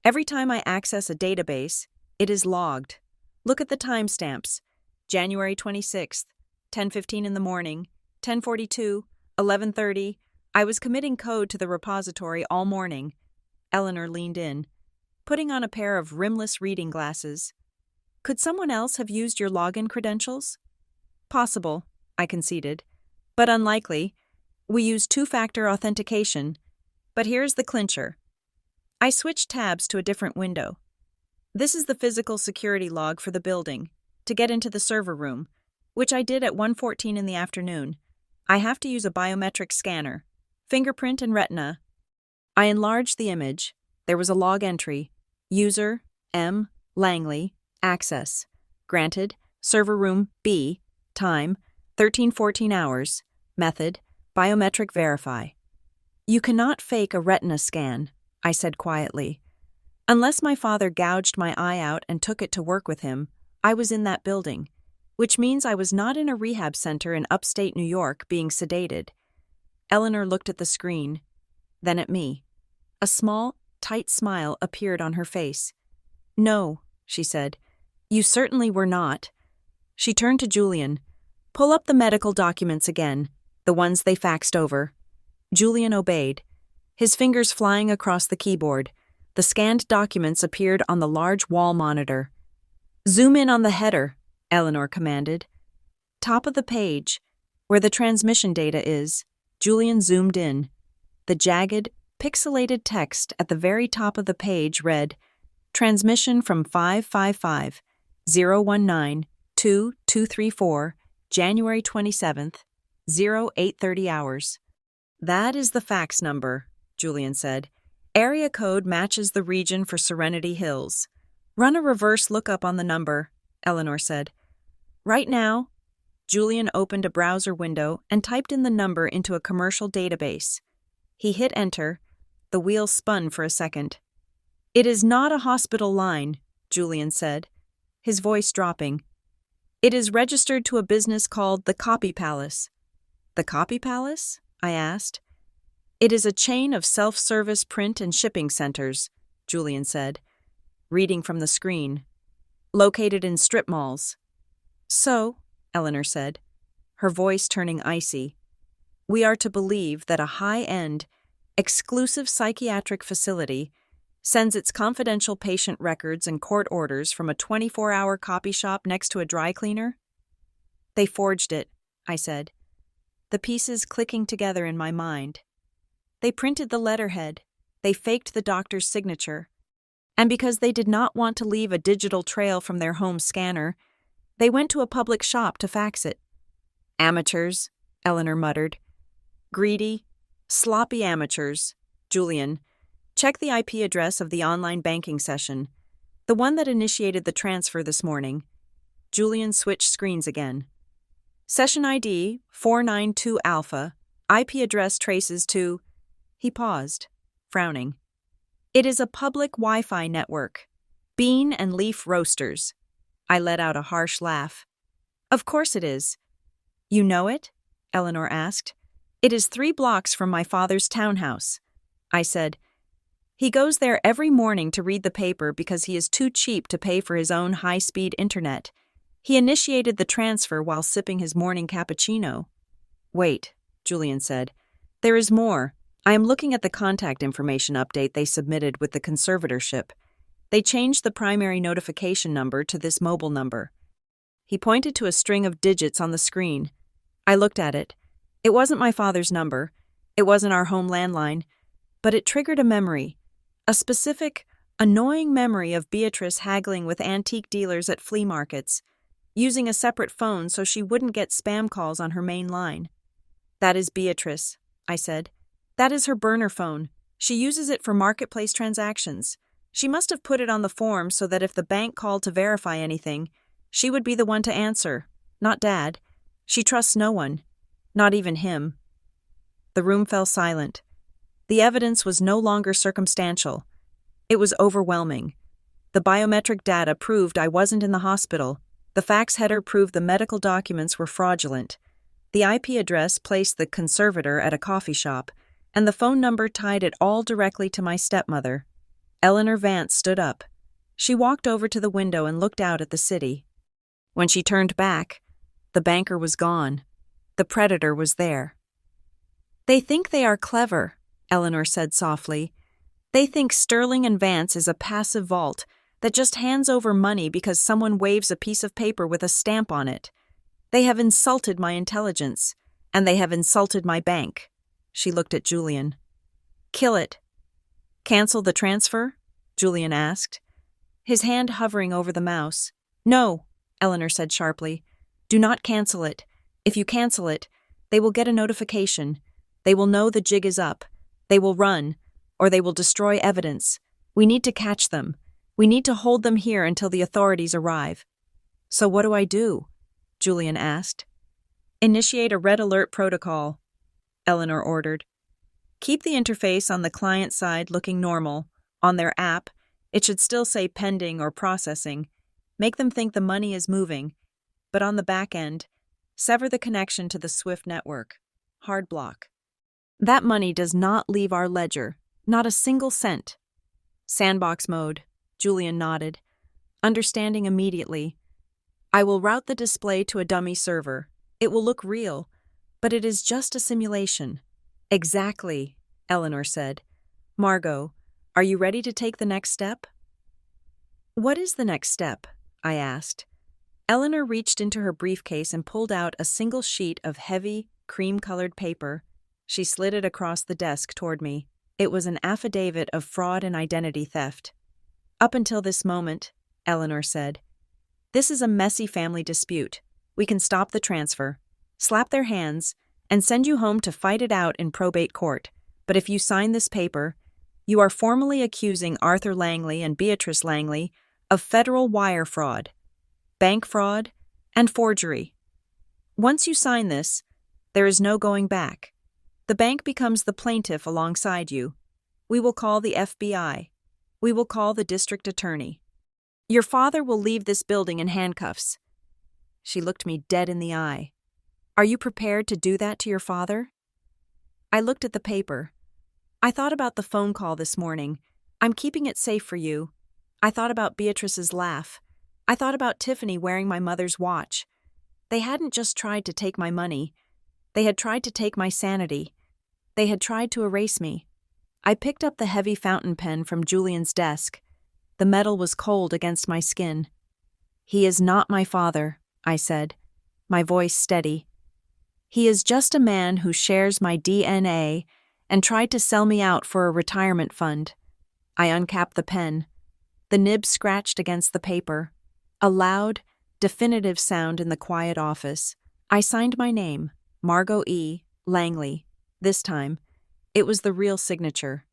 every time I access a database, it is logged. Look at the timestamps. January 26th, 10:15 in the morning, 10:42, 11:30. I was committing code to the repository all morning." Eleanor leaned in, putting on a pair of rimless reading glasses. "Could someone else have used your login credentials?" "Possible," I conceded, "but unlikely. We use two-factor authentication. But here's the clincher." I switched tabs to a different window. "This is the physical security log for the building, to get into the server room, which I did at 1:14 in the afternoon. I have to use a biometric scanner, fingerprint and retina." I enlarged the image. There was a log entry. User, M. Langley, access. Granted, server room B, time, 13:14 hours. Method, biometric verify. "You cannot fake a retina scan," I said quietly. "Unless my father gouged my eye out and took it to work with him, I was in that building, which means I was not in a rehab center in upstate New York being sedated." Eleanor looked at the screen, then at me. A small, tight smile appeared on her face. "No," she said, "you certainly were not." She turned to Julian. "Pull up the medical documents again, the ones they faxed over." Julian obeyed, his fingers flying across the keyboard. The scanned documents appeared on the large wall monitor. "Zoom in on the header," Eleanor commanded. "Top of the page, where the transmission data is." Julian zoomed in. The jagged, pixelated text at the very top of the page read, "Transmission from 555-019-2234, January 27th, 0830 hours. "That is the fax number," Julian said. "Area code matches the region for Serenity Hills. Run a reverse lookup on the number," Eleanor said. "Right now." Julian opened a browser window and typed in the number into a commercial database. He hit enter. The wheel spun for a second. "It is not a hospital line," Julian said, his voice dropping. "It is registered to a business called the Copy Palace." "The Copy Palace?" I asked. "It is a chain of self-service print and shipping centers," Julian said, reading from the screen. "Located in strip malls." "So," Eleanor said, her voice turning icy, "we are to believe that a high-end, exclusive psychiatric facility Sends its confidential patient records and court orders from a 24-hour copy shop next to a dry cleaner? They forged it, I said, the pieces clicking together in my mind. They printed the letterhead, they faked the doctor's signature, and because they did not want to leave a digital trail from their home scanner, they went to a public shop to fax it. Amateurs, Eleanor muttered. Greedy, sloppy amateurs. Julian, check the IP address of the online banking session, the one that initiated the transfer this morning. Julian switched screens again. Session ID 492 Alpha, IP address traces to... He paused, frowning. It is a public Wi-Fi network. Bean and Leaf Roasters. I let out a harsh laugh. Of course it is. You know it? Eleanor asked. It is 3 blocks from my father's townhouse. I said. He goes there every morning to read the paper because he is too cheap to pay for his own high-speed internet. He initiated the transfer while sipping his morning cappuccino. Wait, Julian said. There is more. I am looking at the contact information update they submitted with the conservatorship. They changed the primary notification number to this mobile number. He pointed to a string of digits on the screen. I looked at it. It wasn't my father's number. It wasn't our home landline. But it triggered a memory. A specific, annoying memory of Beatrice haggling with antique dealers at flea markets, using a separate phone so she wouldn't get spam calls on her main line. That is Beatrice, I said. That is her burner phone. She uses it for marketplace transactions. She must have put it on the form so that if the bank called to verify anything, she would be the one to answer, not Dad. She trusts no one, not even him. The room fell silent. The evidence was no longer circumstantial. It was overwhelming. The biometric data proved I wasn't in the hospital. The fax header proved the medical documents were fraudulent. The IP address placed the conservator at a coffee shop, and the phone number tied it all directly to my stepmother. Eleanor Vance stood up. She walked over to the window and looked out at the city. When she turned back, the banker was gone. The predator was there. They think they are clever, Eleanor said softly. They think Sterling and Vance is a passive vault that just hands over money because someone waves a piece of paper with a stamp on it. They have insulted my intelligence, and they have insulted my bank. She looked at Julian. Kill it. Cancel the transfer? Julian asked, his hand hovering over the mouse. No, Eleanor said sharply. Do not cancel it. If you cancel it, they will get a notification. They will know the jig is up. They will run, or they will destroy evidence. We need to catch them. We need to hold them here until the authorities arrive. So what do I do? Julian asked. Initiate a red alert protocol, Eleanor ordered. Keep the interface on the client side looking normal. On their app, it should still say pending or processing. Make them think the money is moving. But on the back end, sever the connection to the SWIFT network. Hard block. That money does not leave our ledger, not a single cent. Sandbox mode, Julian nodded, understanding immediately. I will route the display to a dummy server. It will look real, but it is just a simulation. Exactly, Eleanor said. Margot, are you ready to take the next step? What is the next step? I asked. Eleanor reached into her briefcase and pulled out a single sheet of heavy, cream-colored paper. She slid it across the desk toward me. It was an affidavit of fraud and identity theft. Up until this moment, Eleanor said, this is a messy family dispute. We can stop the transfer, slap their hands, and send you home to fight it out in probate court. But if you sign this paper, you are formally accusing Arthur Langley and Beatrice Langley of federal wire fraud, bank fraud, and forgery. Once you sign this, there is no going back. The bank becomes the plaintiff alongside you. We will call the FBI. We will call the district attorney. Your father will leave this building in handcuffs. She looked me dead in the eye. Are you prepared to do that to your father? I looked at the paper. I thought about the phone call this morning. I'm keeping it safe for you. I thought about Beatrice's laugh. I thought about Tiffany wearing my mother's watch. They hadn't just tried to take my money. They had tried to take my sanity. They had tried to erase me. I picked up the heavy fountain pen from Julian's desk. The metal was cold against my skin. "He is not my father," I said, my voice steady. "He is just a man who shares my DNA and tried to sell me out for a retirement fund." I uncapped the pen. The nib scratched against the paper. A loud, definitive sound in the quiet office. I signed my name, Margot E. Langley. This time, it was the real signature.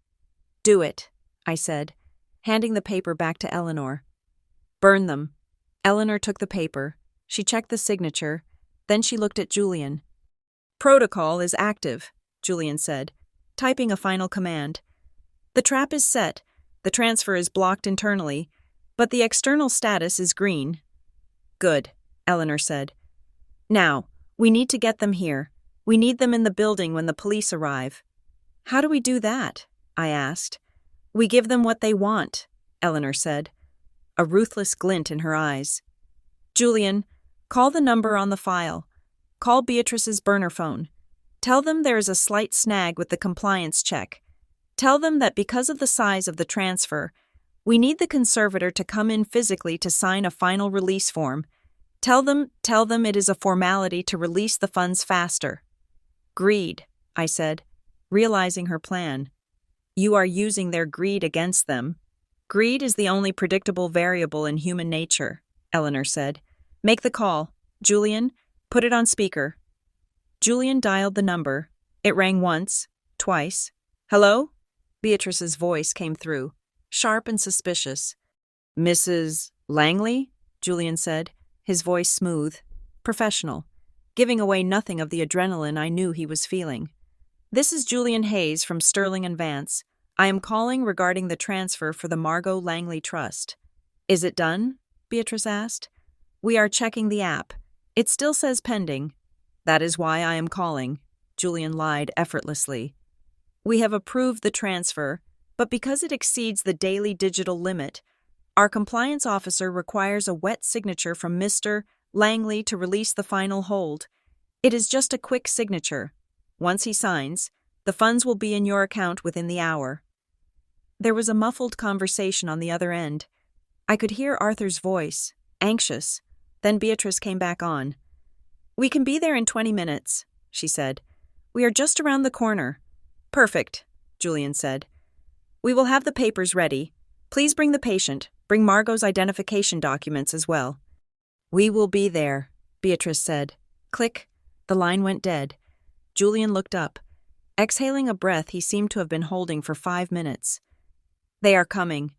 "Do it," I said, handing the paper back to Eleanor. "Burn them." Eleanor took the paper. She checked the signature. Then she looked at Julian. "Protocol is active," Julian said, typing a final command. "The trap is set. The transfer is blocked internally, but the external status is green." "Good," Eleanor said. "Now, we need to get them here. We need them in the building when the police arrive." "How do we do that?" I asked. "We give them what they want," Eleanor said, a ruthless glint in her eyes. "Julian, call the number on the file. Call Beatrice's burner phone. Tell them there is a slight snag with the compliance check. Tell them that because of the size of the transfer, we need the conservator to come in physically to sign a final release form. Tell them it is a formality to release the funds faster." "Greed," I said, realizing her plan. "You are using their greed against them." "Greed is the only predictable variable in human nature," Eleanor said. "Make the call. Julian, put it on speaker." Julian dialed the number. It rang once, twice. "Hello?" Beatrice's voice came through, sharp and suspicious. "Mrs. Langley?" Julian said, his voice smooth, professional, giving away nothing of the adrenaline I knew he was feeling. "This is Julian Hayes from Sterling and Vance. I am calling regarding the transfer for the Margot Langley Trust." "Is it done?" Beatrice asked. "We are checking the app. It still says pending." "That is why I am calling," Julian lied effortlessly. "We have approved the transfer, but because it exceeds the daily digital limit, our compliance officer requires a wet signature from Mr. Langley to release the final hold. It is just a quick signature. Once he signs, the funds will be in your account within the hour." There was a muffled conversation on the other end. I could hear Arthur's voice, anxious. Then Beatrice came back on. "We can be there in 20 minutes, she said. "We are just around the corner." "Perfect," Julian said. "We will have the papers ready. Please bring the patient. Bring Margot's identification documents as well." "We will be there," Beatrice said. Click. The line went dead. Julian looked up. Exhaling a breath he seemed to have been holding for 5 minutes. "They are coming."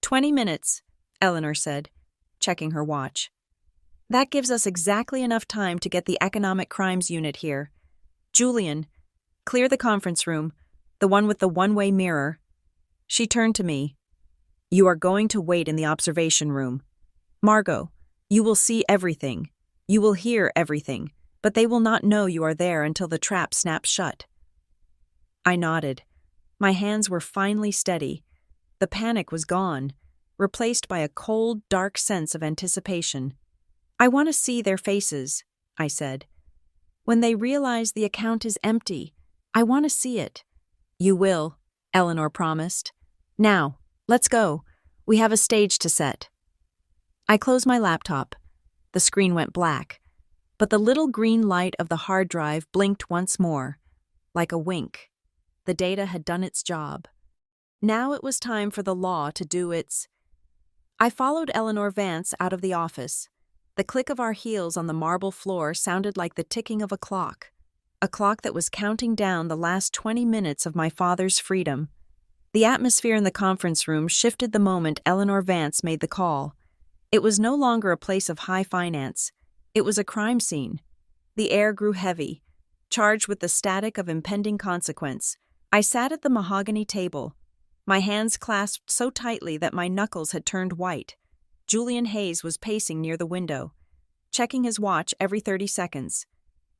20 minutes, Eleanor said, checking her watch. "That gives us exactly enough time to get the Economic Crimes Unit here. Julian, clear the conference room, the one with the one-way mirror." She turned to me. "You are going to wait in the observation room. Margot, you will see everything. You will hear everything, but they will not know you are there until the trap snaps shut." I nodded. My hands were finally steady. The panic was gone, replaced by a cold, dark sense of anticipation. "I want to see their faces," I said. "When they realize the account is empty, I want to see it." "You will," Eleanor promised. "Now, let's go. We have a stage to set." I closed my laptop. The screen went black, but the little green light of the hard drive blinked once more, like a wink. The data had done its job. Now it was time for the law to do its. I followed Eleanor Vance out of the office. The click of our heels on the marble floor sounded like the ticking of a clock that was counting down the last 20 minutes of my father's freedom. The atmosphere in the conference room shifted the moment Eleanor Vance made the call. It was no longer a place of high finance. It was a crime scene. The air grew heavy, charged with the static of impending consequence. I sat at the mahogany table, my hands clasped so tightly that my knuckles had turned white. Julian Hayes was pacing near the window, checking his watch every 30 seconds.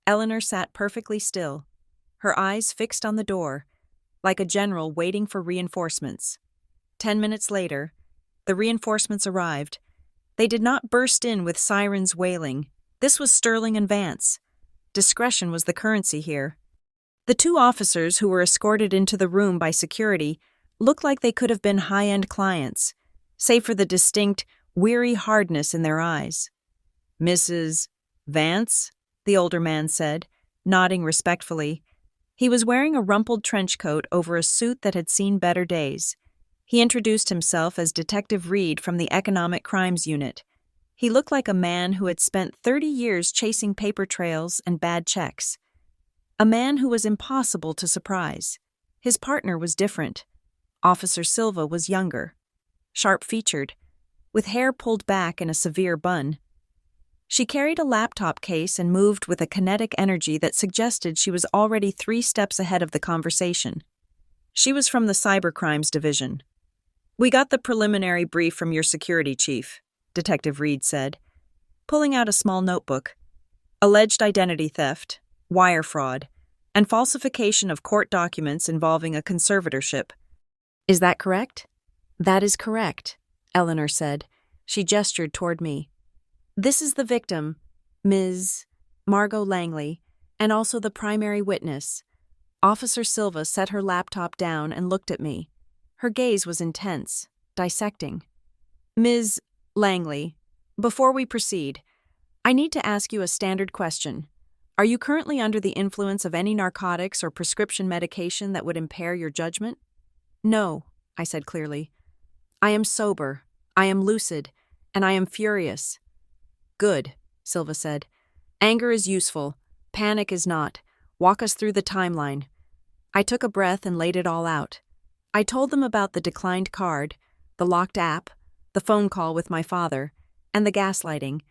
Eleanor sat perfectly still, her eyes fixed on the door, like a general waiting for reinforcements. 10 minutes later, the reinforcements arrived. They did not burst in with sirens wailing. This was Sterling and Vance. Discretion was the currency here. The two officers who were escorted into the room by security looked like they could have been high-end clients, save for the distinct, weary hardness in their eyes. "Mrs. Vance?" the older man said, nodding respectfully. He was wearing a rumpled trench coat over a suit that had seen better days. He introduced himself as Detective Reed from the Economic Crimes Unit. He looked like a man who had spent 30 years chasing paper trails and bad checks. A man who was impossible to surprise. His partner was different. Officer Silva was younger, sharp-featured, with hair pulled back in a severe bun. She carried a laptop case and moved with a kinetic energy that suggested she was already 3 steps ahead of the conversation. She was from the Cybercrimes Division. "We got the preliminary brief from your security chief," Detective Reed said, pulling out a small notebook. "Alleged identity theft, wire fraud, and falsification of court documents involving a conservatorship. Is that correct?" "That is correct," Eleanor said. She gestured toward me. "This is the victim, Ms. Margot Langley, and also the primary witness." Officer Silva set her laptop down and looked at me. Her gaze was intense, dissecting. "Ms. Langley, before we proceed, I need to ask you a standard question. Are you currently under the influence of any narcotics or prescription medication that would impair your judgment?" "No," I said clearly. "I am sober, I am lucid, and I am furious." "Good," Silva said. "Anger is useful, panic is not. Walk us through the timeline." I took a breath and laid it all out. I told them about the declined card, the locked app, the phone call with my father, and the gaslighting.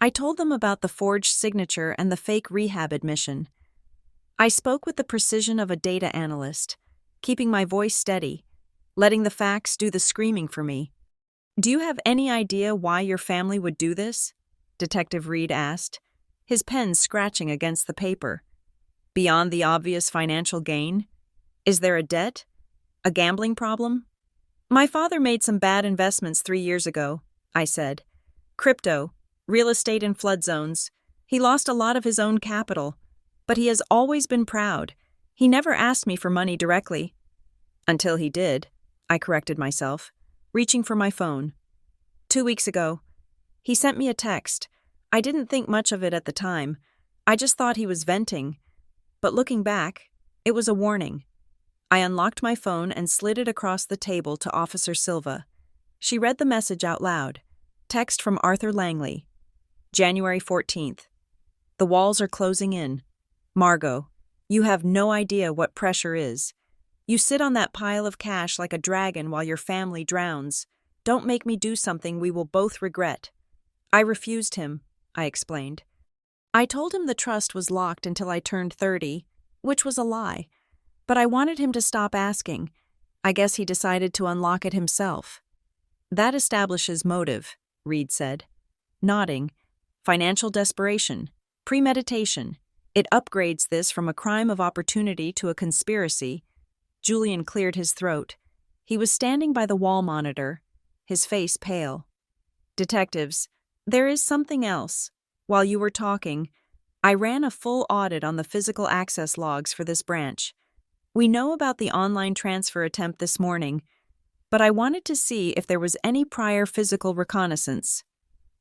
I told them about the forged signature and the fake rehab admission. I spoke with the precision of a data analyst, keeping my voice steady, letting the facts do the screaming for me. "Do you have any idea why your family would do this?" Detective Reed asked, his pen scratching against the paper. "Beyond the obvious financial gain? Is there a debt? A gambling problem?" "My father made some bad investments 3 years ago," I said. "Crypto, real estate in flood zones. He lost a lot of his own capital, but he has always been proud. He never asked me for money directly." "Until he did," I corrected myself, reaching for my phone. 2 weeks ago. He sent me a text. I didn't think much of it at the time. I just thought he was venting. But looking back, it was a warning. I unlocked my phone and slid it across the table to Officer Silva. She read the message out loud. Text from Arthur Langley. January 14th. "The walls are closing in. Margot, you have no idea what pressure is. You sit on that pile of cash like a dragon while your family drowns. Don't make me do something we will both regret." I refused him, I explained. I told him the trust was locked until I turned 30, which was a lie. But I wanted him to stop asking. I guess he decided to unlock it himself. "That establishes motive," Reed said. Nodding. "Financial desperation. Premeditation. It upgrades this from a crime of opportunity to a conspiracy." Julian cleared his throat. He was standing by the wall monitor, his face pale. "Detectives, there is something else. While you were talking, I ran a full audit on the physical access logs for this branch. We know about the online transfer attempt this morning, but I wanted to see if there was any prior physical reconnaissance."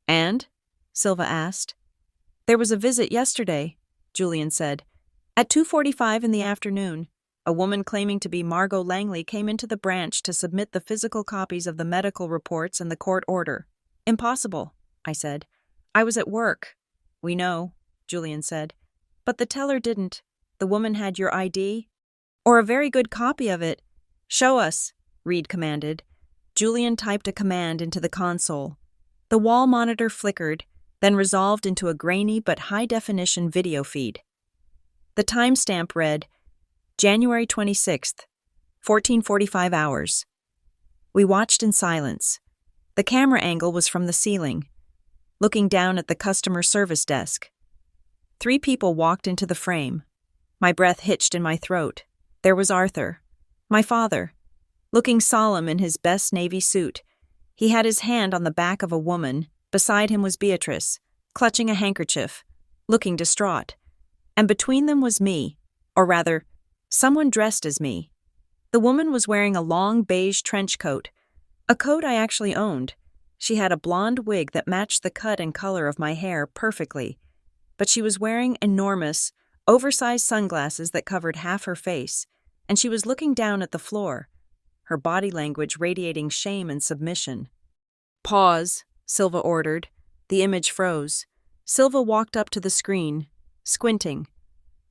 "And?" Silva asked. "There was a visit yesterday," Julian said. "At 2:45 in the afternoon, a woman claiming to be Margot Langley came into the branch to submit the physical copies of the medical reports and the court order." "Impossible," I said. "I was at work." "We know," Julian said. "But the teller didn't. The woman had your ID? Or a very good copy of it." "Show us," Reed commanded. Julian typed a command into the console. The wall monitor flickered, then resolved into a grainy but high-definition video feed. The timestamp read, January 26th, 14:45 hours. We watched in silence. The camera angle was from the ceiling, looking down at the customer service desk. 3 people walked into the frame. My breath hitched in my throat. There was Arthur, my father, looking solemn in his best navy suit. He had his hand on the back of a woman. Beside him was Beatrice, clutching a handkerchief, looking distraught. And between them was me, or rather, Someone dressed as me. The woman was wearing a long beige trench coat, a coat I actually owned. She had a blonde wig that matched the cut and color of my hair perfectly, but she was wearing enormous, oversized sunglasses that covered half her face, and she was looking down at the floor, her body language radiating shame and submission. "Pause," Silva ordered. The image froze. Silva walked up to the screen, squinting.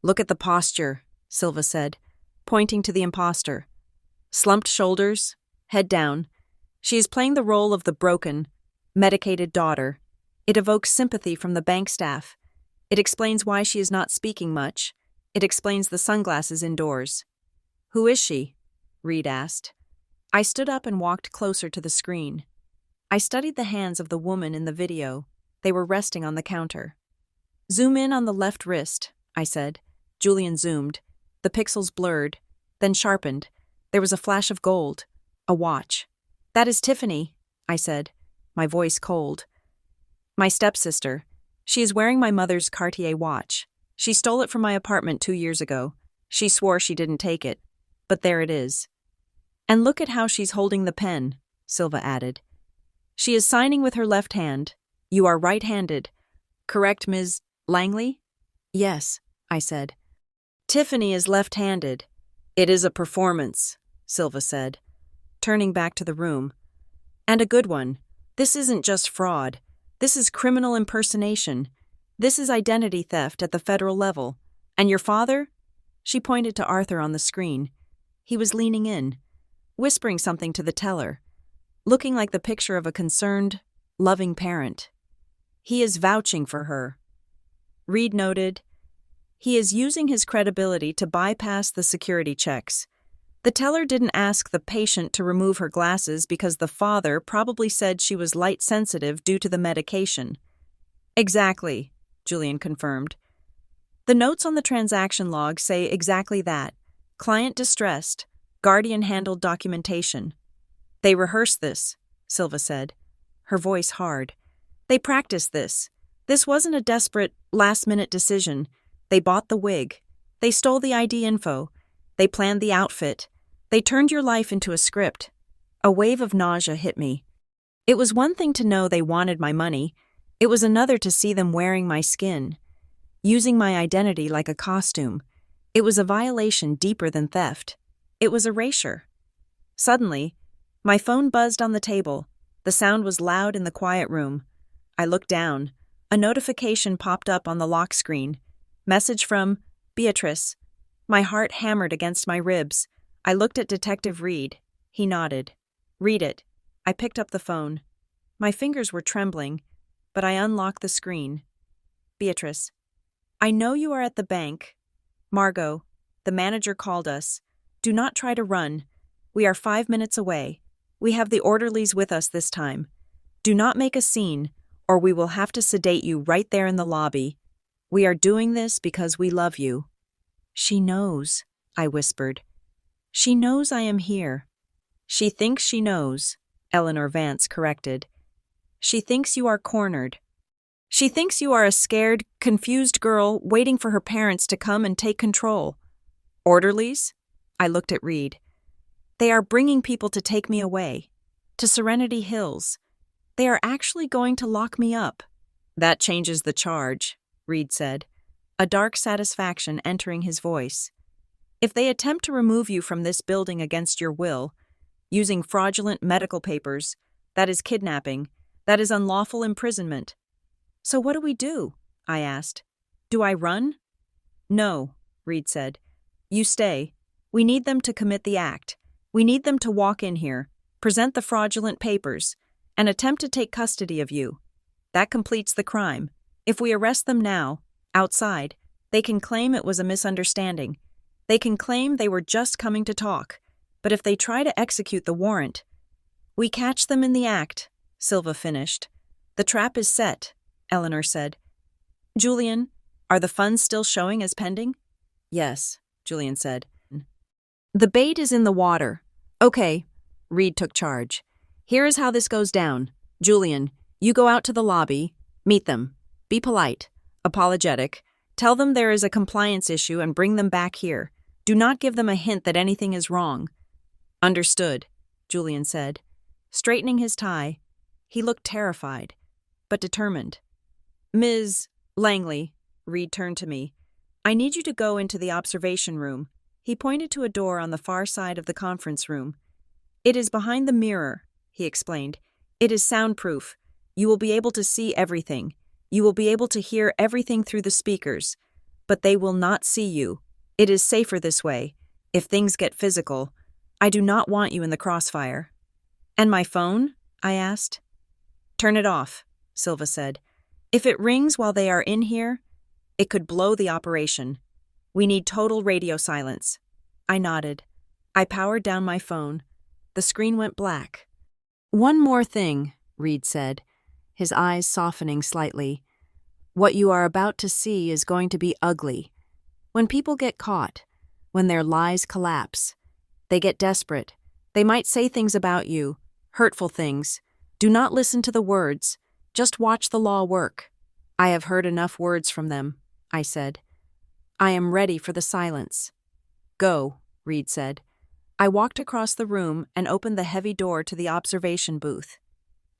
"Look at the posture," Silva said, pointing to the imposter. Slumped shoulders, head down. She is playing the role of the broken, medicated daughter. It evokes sympathy from the bank staff. It explains why she is not speaking much. It explains the sunglasses indoors. "Who is she?" Reed asked. I stood up and walked closer to the screen. I studied the hands of the woman in the video. They were resting on the counter. "Zoom in on the left wrist," I said. Julian zoomed. The pixels blurred, then sharpened. There was a flash of gold. A watch. "That is Tiffany," I said, my voice cold. "My stepsister. She is wearing my mother's Cartier watch. She stole it from my apartment 2 years ago. She swore she didn't take it. But there it is. And look at how she's holding the pen," Silva added. "She is signing with her left hand. You are right-handed. Correct, Ms. Langley?" "Yes," I said. "Tiffany is left-handed." "It is a performance," Silva said, turning back to the room. "And a good one. This isn't just fraud. This is criminal impersonation. This is identity theft at the federal level. And your father?" She pointed to Arthur on the screen. He was leaning in, whispering something to the teller, looking like the picture of a concerned, loving parent. "He is vouching for her." Reed noted, "He is using his credibility to bypass the security checks. The teller didn't ask the patient to remove her glasses because the father probably said she was light-sensitive due to the medication." "Exactly," Julian confirmed. "The notes on the transaction log say exactly that. Client distressed, guardian-handled documentation." "They rehearsed this," Silva said, her voice hard. "They practiced this. This wasn't a desperate, last-minute decision. They bought the wig. They stole the ID info. They planned the outfit. They turned your life into a script." A wave of nausea hit me. It was one thing to know they wanted my money. It was another to see them wearing my skin, using my identity like a costume. It was a violation deeper than theft. It was erasure. Suddenly, my phone buzzed on the table. The sound was loud in the quiet room. I looked down. A notification popped up on the lock screen. Message from Beatrice. My heart hammered against my ribs. I looked at Detective Reed. He nodded. "Read it." I picked up the phone. My fingers were trembling, but I unlocked the screen. "Beatrice, I know you are at the bank. Margot, the manager called us. Do not try to run. We are 5 minutes away. We have the orderlies with us this time. Do not make a scene, or we will have to sedate you right there in the lobby. We are doing this because we love you." "She knows," I whispered. "She knows I am here." "She thinks she knows," Eleanor Vance corrected. "She thinks you are cornered. She thinks you are a scared, confused girl waiting for her parents to come and take control." "Orderlies?" I looked at Reed. "They are bringing people to take me away. To Serenity Hills. They are actually going to lock me up." "That changes the charge," Reed said, a dark satisfaction entering his voice. "If they attempt to remove you from this building against your will, using fraudulent medical papers, that is kidnapping, that is unlawful imprisonment." "So what do we do?" I asked. "Do I run?" "No," Reed said. "You stay. We need them to commit the act. We need them to walk in here, present the fraudulent papers, and attempt to take custody of you. That completes the crime. If we arrest them now, outside, they can claim it was a misunderstanding. They can claim they were just coming to talk. But if they try to execute the warrant—" "We catch them in the act," Silva finished. "The trap is set," Eleanor said. "Julian, are the funds still showing as pending?" "Yes," Julian said. "The bait is in the water." "Okay," Reed took charge. "Here is how this goes down. Julian, you go out to the lobby, meet them. Be polite, apologetic. Tell them there is a compliance issue and bring them back here. Do not give them a hint that anything is wrong. Understood, Julian said. Straightening his tie, he looked terrified, but determined. Ms. Langley, Reed turned to me. I need you to go into the observation room. He pointed to a door on the far side of the conference room. It is behind the mirror, he explained. It is soundproof. You will be able to see everything. You will be able to hear everything through the speakers, but they will not see you. It is safer this way. If things get physical, I do not want you in the crossfire. And my phone? I asked. Turn it off, Silva said. If it rings while they are in here, it could blow the operation. We need total radio silence. I nodded. I powered down my phone. The screen went black. One more thing, Reed said, his eyes softening slightly. What you are about to see is going to be ugly. When people get caught, when their lies collapse, they get desperate. They might say things about you, hurtful things. Do not listen to the words. Just watch the law work. I have heard enough words from them, I said. I am ready for the silence. Go, Reed said. I walked across the room and opened the heavy door to the observation booth.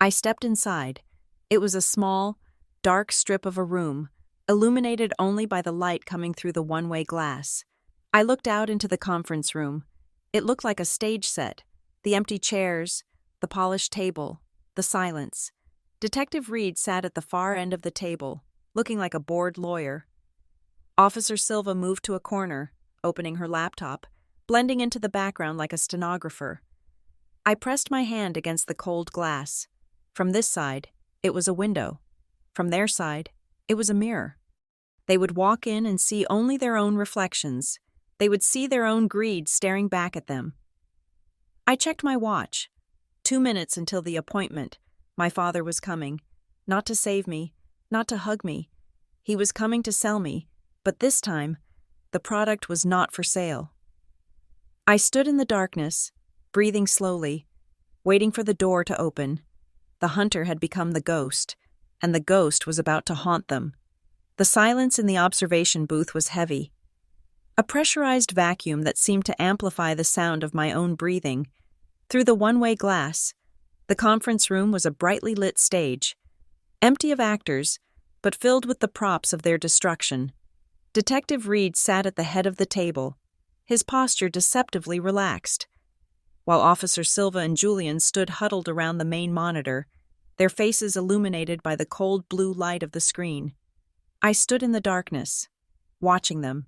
I stepped inside. It was a small, dark strip of a room, illuminated only by the light coming through the one-way glass. I looked out into the conference room. It looked like a stage set. The empty chairs, the polished table, the silence. Detective Reed sat at the far end of the table, looking like a bored lawyer. Officer Silva moved to a corner, opening her laptop, blending into the background like a stenographer. I pressed my hand against the cold glass. From this side, it was a window. From their side, it was a mirror. They would walk in and see only their own reflections. They would see their own greed staring back at them. I checked my watch. 2 minutes until the appointment. My father was coming. Not to save me, not to hug me. He was coming to sell me, but this time, the product was not for sale. I stood in the darkness, breathing slowly, waiting for the door to open. The hunter had become the ghost, and the ghost was about to haunt them. The silence in the observation booth was heavy. A pressurized vacuum that seemed to amplify the sound of my own breathing. Through the one-way glass, the conference room was a brightly lit stage, empty of actors, but filled with the props of their destruction. Detective Reed sat at the head of the table, his posture deceptively relaxed, while Officer Silva and Julian stood huddled around the main monitor, their faces illuminated by the cold blue light of the screen. I stood in the darkness, watching them.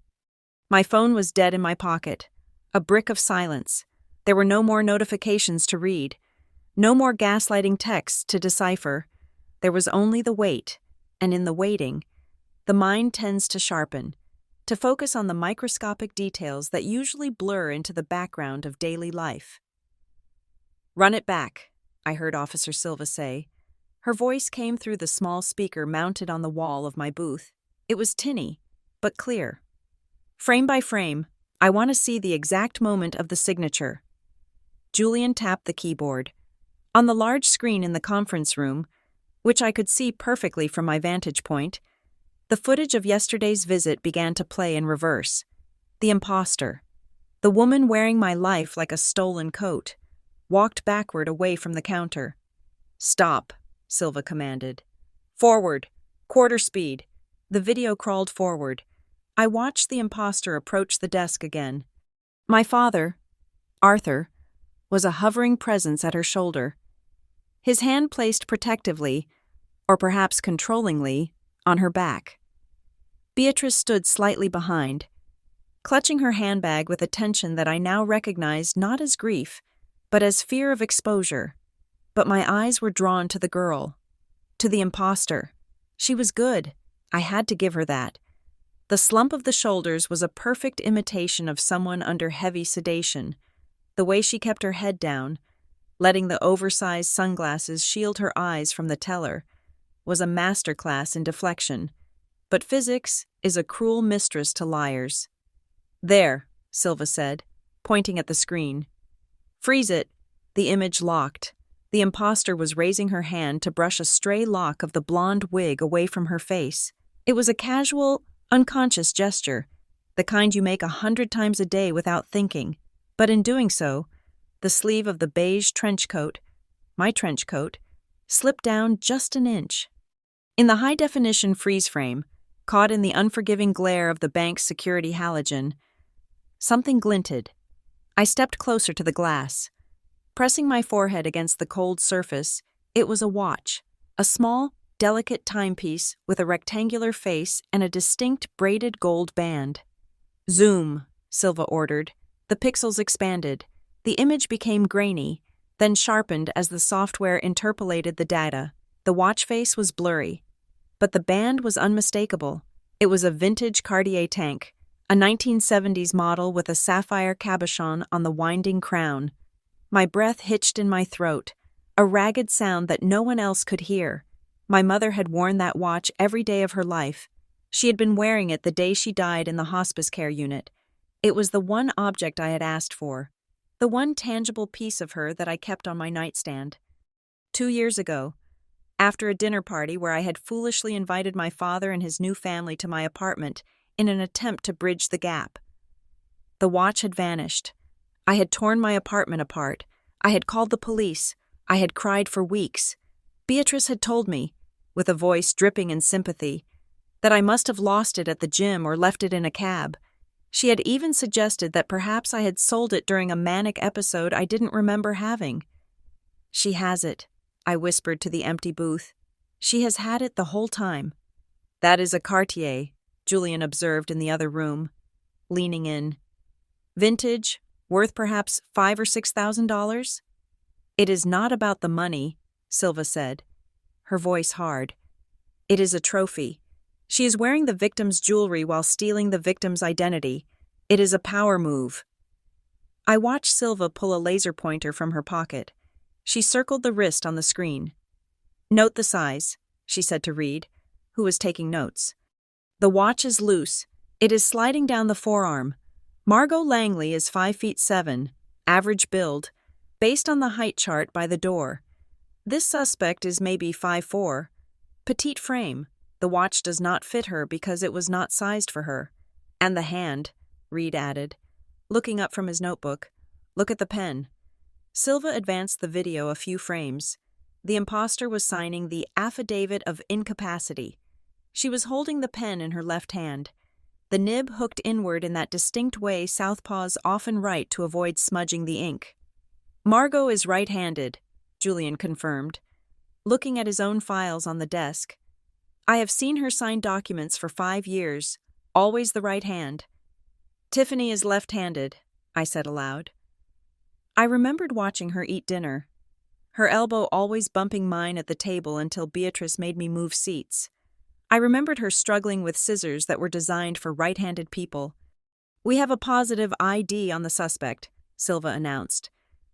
My phone was dead in my pocket, a brick of silence. There were no more notifications to read, no more gaslighting texts to decipher. There was only the wait, and in the waiting, the mind tends to sharpen, to focus on the microscopic details that usually blur into the background of daily life. Run it back, I heard Officer Silva say. Her voice came through the small speaker mounted on the wall of my booth. It was tinny, but clear. Frame by frame, I want to see the exact moment of the signature. Julian tapped the keyboard. On the large screen in the conference room, which I could see perfectly from my vantage point, the footage of yesterday's visit began to play in reverse. The imposter, the woman wearing my life like a stolen coat, walked backward away from the counter. Stop, Silva commanded. Forward, quarter speed. The video crawled forward. I watched the imposter approach the desk again. My father, Arthur, was a hovering presence at her shoulder, his hand placed protectively, or perhaps controllingly, on her back. Beatrice stood slightly behind, clutching her handbag with a tension that I now recognized not as grief, but as fear of exposure. But my eyes were drawn to the girl, to the imposter. She was good. I had to give her that. The slump of the shoulders was a perfect imitation of someone under heavy sedation. The way she kept her head down, letting the oversized sunglasses shield her eyes from the teller, was a masterclass in deflection. But physics is a cruel mistress to liars. There, Silva said, pointing at the screen. Freeze it. The image locked. The imposter was raising her hand to brush a stray lock of the blonde wig away from her face. It was a casual, unconscious gesture. the kind you make 100 times a day without thinking. But in doing so, the sleeve of the beige trench coat, my trench coat, slipped down just an inch. In the high-definition freeze frame, caught in the unforgiving glare of the bank's security halogen, something glinted. I stepped closer to the glass. Pressing my forehead against the cold surface, it was a watch, a small, delicate timepiece with a rectangular face and a distinct braided gold band. "Zoom," Silva ordered. The pixels expanded. The image became grainy, then sharpened as the software interpolated the data. The watch face was blurry, but the band was unmistakable. It was a vintage Cartier tank, a 1970s model with a sapphire cabochon on the winding crown. My breath hitched in my throat, a ragged sound that no one else could hear. My mother had worn that watch every day of her life. She had been wearing it the day she died in the hospice care unit. It was the one object I had asked for, the one tangible piece of her that I kept on my nightstand. 2 years ago, after a dinner party where I had foolishly invited my father and his new family to my apartment in an attempt to bridge the gap. The watch had vanished. I had torn my apartment apart. I had called the police. I had cried for weeks. Beatrice had told me, with a voice dripping in sympathy, that I must have lost it at the gym or left it in a cab. She had even suggested that perhaps I had sold it during a manic episode I didn't remember having. "She has it," I whispered to the empty booth. "She has had it the whole time." "That is a Cartier," Julian observed in the other room, leaning in. "Vintage, worth perhaps $5,000 or $6,000? "It is not about the money," Silva said, her voice hard. "It is a trophy. She is wearing the victim's jewelry while stealing the victim's identity. It is a power move." I watched Silva pull a laser pointer from her pocket. She circled the wrist on the screen. "Note the size," she said to Reed, who was taking notes. "The watch is loose. It is sliding down the forearm. Margot Langley is 5'7", average build, based on the height chart by the door. This suspect is maybe 5'4", petite frame. The watch does not fit her because it was not sized for her. And the hand," Reed added, looking up from his notebook. "Look at the pen." Silva advanced the video a few frames. The imposter was signing the affidavit of incapacity. She was holding the pen in her left hand, the nib hooked inward in that distinct way southpaws often write to avoid smudging the ink. "Margot is right-handed," Julian confirmed, looking at his own files on the desk. "I have seen her sign documents for 5 years, always the right hand." "Tiffany is left-handed," I said aloud. I remembered watching her eat dinner, her elbow always bumping mine at the table until Beatrice made me move seats. I remembered her struggling with scissors that were designed for right-handed people. "We have a positive ID on the suspect," Silva announced.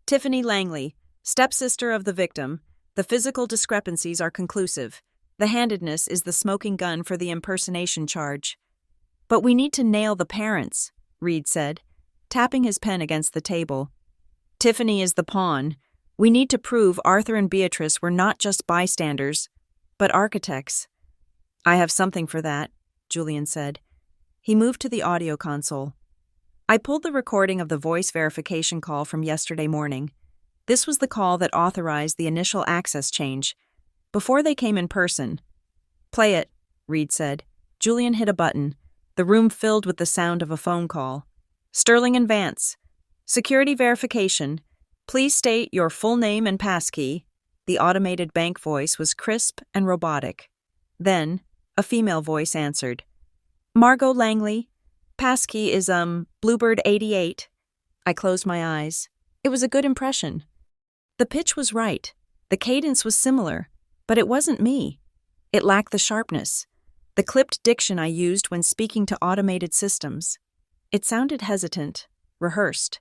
"Tiffany Langley, stepsister of the victim. The physical discrepancies are conclusive. The handedness is the smoking gun for the impersonation charge." "But we need to nail the parents," Reed said, tapping his pen against the table. "Tiffany is the pawn. We need to prove Arthur and Beatrice were not just bystanders, but architects." "I have something for that," Julian said. He moved to the audio console. I pulled the recording of the voice verification call from yesterday morning. This was the call that authorized the initial access change, before they came in person. "Play it," Reed said. Julian hit a button. The room filled with the sound of a phone call. "Sterling and Vance. Security verification. Please state your full name and passkey." The automated bank voice was crisp and robotic. Then, a female voice answered. "Margot Langley. Passkey is, Bluebird 88. I closed my eyes. It was a good impression. The pitch was right. The cadence was similar. But it wasn't me. It lacked the sharpness, the clipped diction I used when speaking to automated systems. It sounded hesitant, rehearsed.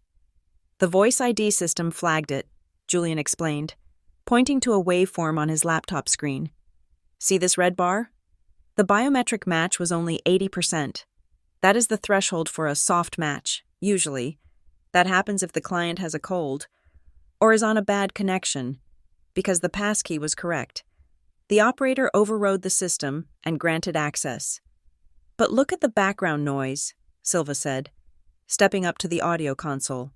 "The voice ID system flagged it," Julian explained, pointing to a waveform on his laptop screen. "See this red bar? The biometric match was only 80%. That is the threshold for a soft match, usually. That happens if the client has a cold, or is on a bad connection, because the passkey was correct. The operator overrode the system and granted access. But look at the background noise," Silva said, stepping up to the audio console.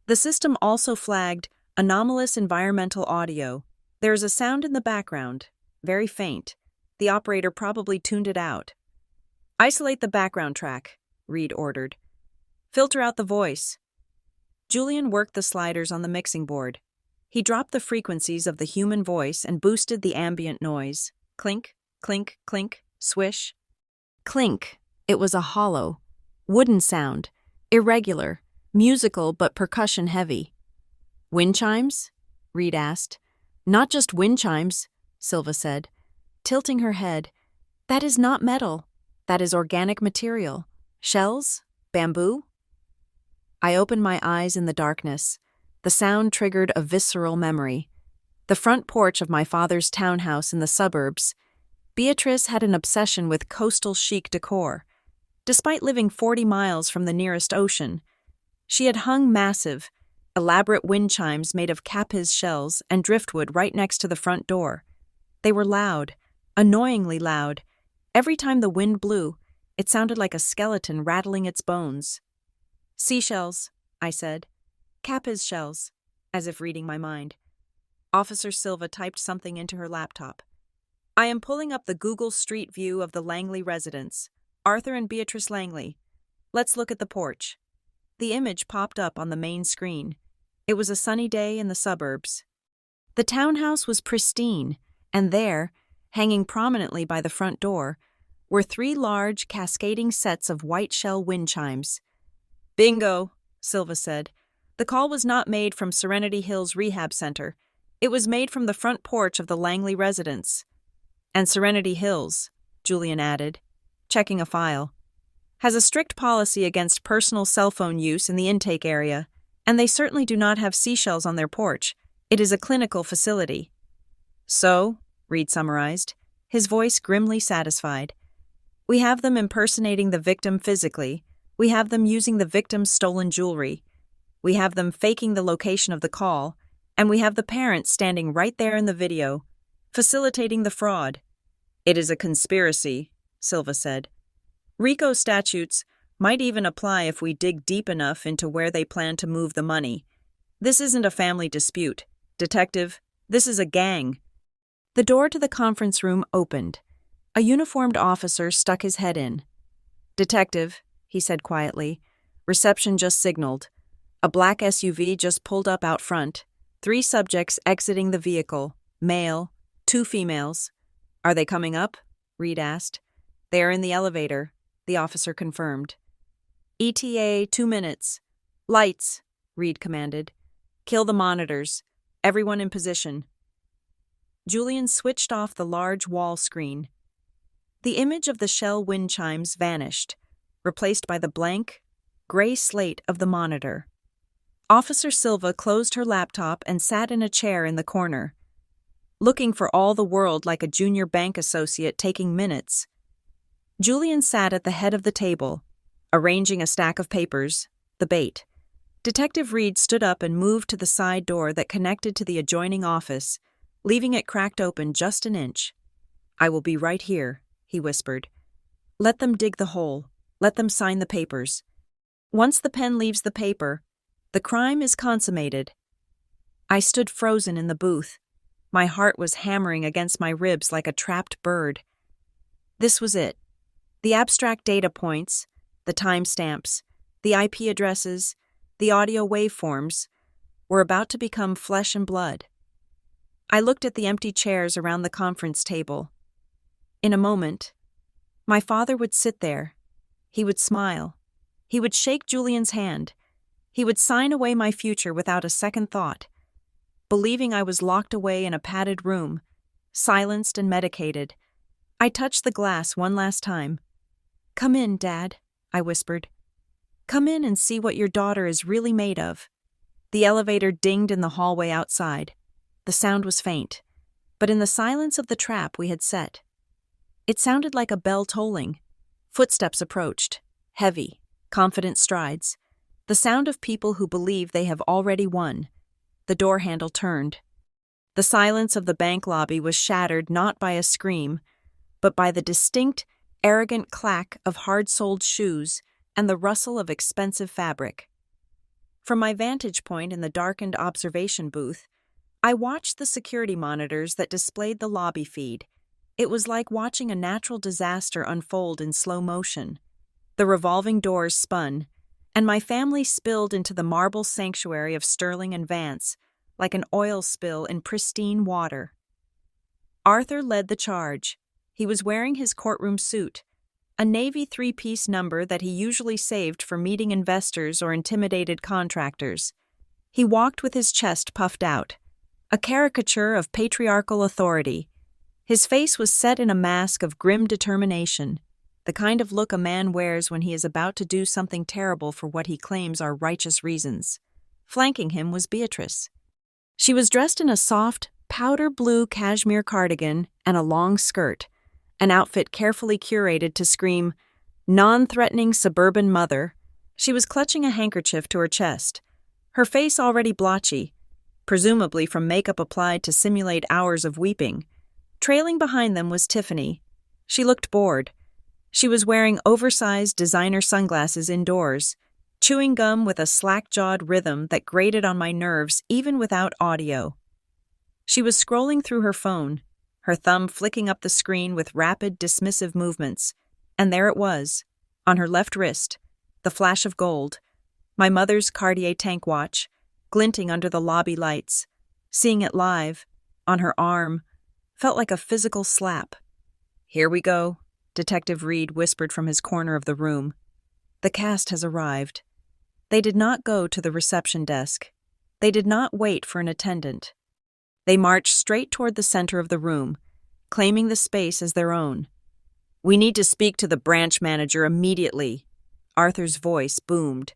The system also flagged anomalous environmental audio. There is a sound in the background, very faint. The operator probably tuned it out. Isolate the background track, Reed ordered. Filter out the voice. Julian worked the sliders on the mixing board. He dropped the frequencies of the human voice and boosted the ambient noise. Clink, clink, clink, swish. Clink. It was a hollow, wooden sound, irregular, musical but percussion-heavy. Wind chimes? Reed asked. Not just wind chimes, Silva said, tilting her head. That is not metal. That is organic material. Shells? Bamboo? I opened my eyes in the darkness. The sound triggered a visceral memory. The front porch of my father's townhouse in the suburbs. Beatrice had an obsession with coastal chic decor. Despite living 40 miles from the nearest ocean, she had hung massive, elaborate wind chimes made of Capiz shells and driftwood right next to the front door. They were loud, annoyingly loud. Every time the wind blew, it sounded like a skeleton rattling its bones. Seashells, I said. Capiz shells, as if reading my mind. Officer Silva typed something into her laptop. I am pulling up the Google Street View of the Langley residence. Arthur and Beatrice Langley. Let's look at the porch. The image popped up on the main screen. It was a sunny day in the suburbs. The townhouse was pristine, and there, hanging prominently by the front door, were 3 large, cascading sets of white shell wind chimes. Bingo, Silva said. The call was not made from Serenity Hills Rehab Center. It was made from the front porch of the Langley residence. And Serenity Hills, Julian added, checking a file, has a strict policy against personal cell phone use in the intake area, and they certainly do not have seashells on their porch. It is a clinical facility. So, Reed summarized, his voice grimly satisfied, we have them impersonating the victim physically. We have them using the victim's stolen jewelry. We have them faking the location of the call, and we have the parents standing right there in the video, facilitating the fraud. It is a conspiracy, Silva said. RICO statutes might even apply if we dig deep enough into where they plan to move the money. This isn't a family dispute. Detective, this is a gang. The door to the conference room opened. A uniformed officer stuck his head in. Detective, he said quietly. Reception just signaled. A black SUV just pulled up out front. 3 subjects exiting the vehicle. Male, 2 females. Are they coming up? Reed asked. They are in the elevator, the officer confirmed. ETA 2 minutes. Lights, Reed commanded. Kill the monitors. Everyone in position. Julian switched off the large wall screen. The image of the shell wind chimes vanished, replaced by the blank, gray slate of the monitor. Officer Silva closed her laptop and sat in a chair in the corner, looking for all the world like a junior bank associate taking minutes. Julian sat at the head of the table, arranging a stack of papers, the bait. Detective Reed stood up and moved to the side door that connected to the adjoining office, leaving it cracked open just an inch. I will be right here, he whispered. Let them dig the hole. Let them sign the papers. Once the pen leaves the paper, the crime is consummated. I stood frozen in the booth. My heart was hammering against my ribs like a trapped bird. This was it. The abstract data points, the timestamps, the IP addresses, the audio waveforms were about to become flesh and blood. I looked at the empty chairs around the conference table. In a moment, my father would sit there. He would smile. He would shake Julian's hand. He would sign away my future without a second thought. Believing I was locked away in a padded room, silenced and medicated, I touched the glass one last time. Come in, Dad, I whispered. Come in and see what your daughter is really made of. The elevator dinged in the hallway outside. The sound was faint, but in the silence of the trap we had set, it sounded like a bell tolling. Footsteps approached, heavy, confident strides, the sound of people who believe they have already won. The door handle turned. The silence of the bank lobby was shattered not by a scream, but by the distinct, arrogant clack of hard-soled shoes and the rustle of expensive fabric. From my vantage point in the darkened observation booth, I watched the security monitors that displayed the lobby feed. It was like watching a natural disaster unfold in slow motion. The revolving doors spun, and my family spilled into the marble sanctuary of Sterling and Vance, like an oil spill in pristine water. Arthur led the charge. He was wearing his courtroom suit, a navy three-piece number that he usually saved for meeting investors or intimidated contractors. He walked with his chest puffed out, a caricature of patriarchal authority. His face was set in a mask of grim determination, the kind of look a man wears when he is about to do something terrible for what he claims are righteous reasons. Flanking him was Beatrice. She was dressed in a soft, powder blue cashmere cardigan and a long skirt, an outfit carefully curated to scream, non-threatening suburban mother. She was clutching a handkerchief to her chest, her face already blotchy, presumably from makeup applied to simulate hours of weeping. Trailing behind them was Tiffany. She looked bored. She was wearing oversized designer sunglasses indoors, chewing gum with a slack-jawed rhythm that grated on my nerves even without audio. She was scrolling through her phone, her thumb flicking up the screen with rapid, dismissive movements, and there it was, on her left wrist, the flash of gold, my mother's Cartier tank watch, glinting under the lobby lights. Seeing it live, on her arm, felt like a physical slap. "Here we go," Detective Reed whispered from his corner of the room. "The cast has arrived." They did not go to the reception desk. They did not wait for an attendant. They marched straight toward the center of the room, claiming the space as their own. "We need to speak to the branch manager immediately," Arthur's voice boomed.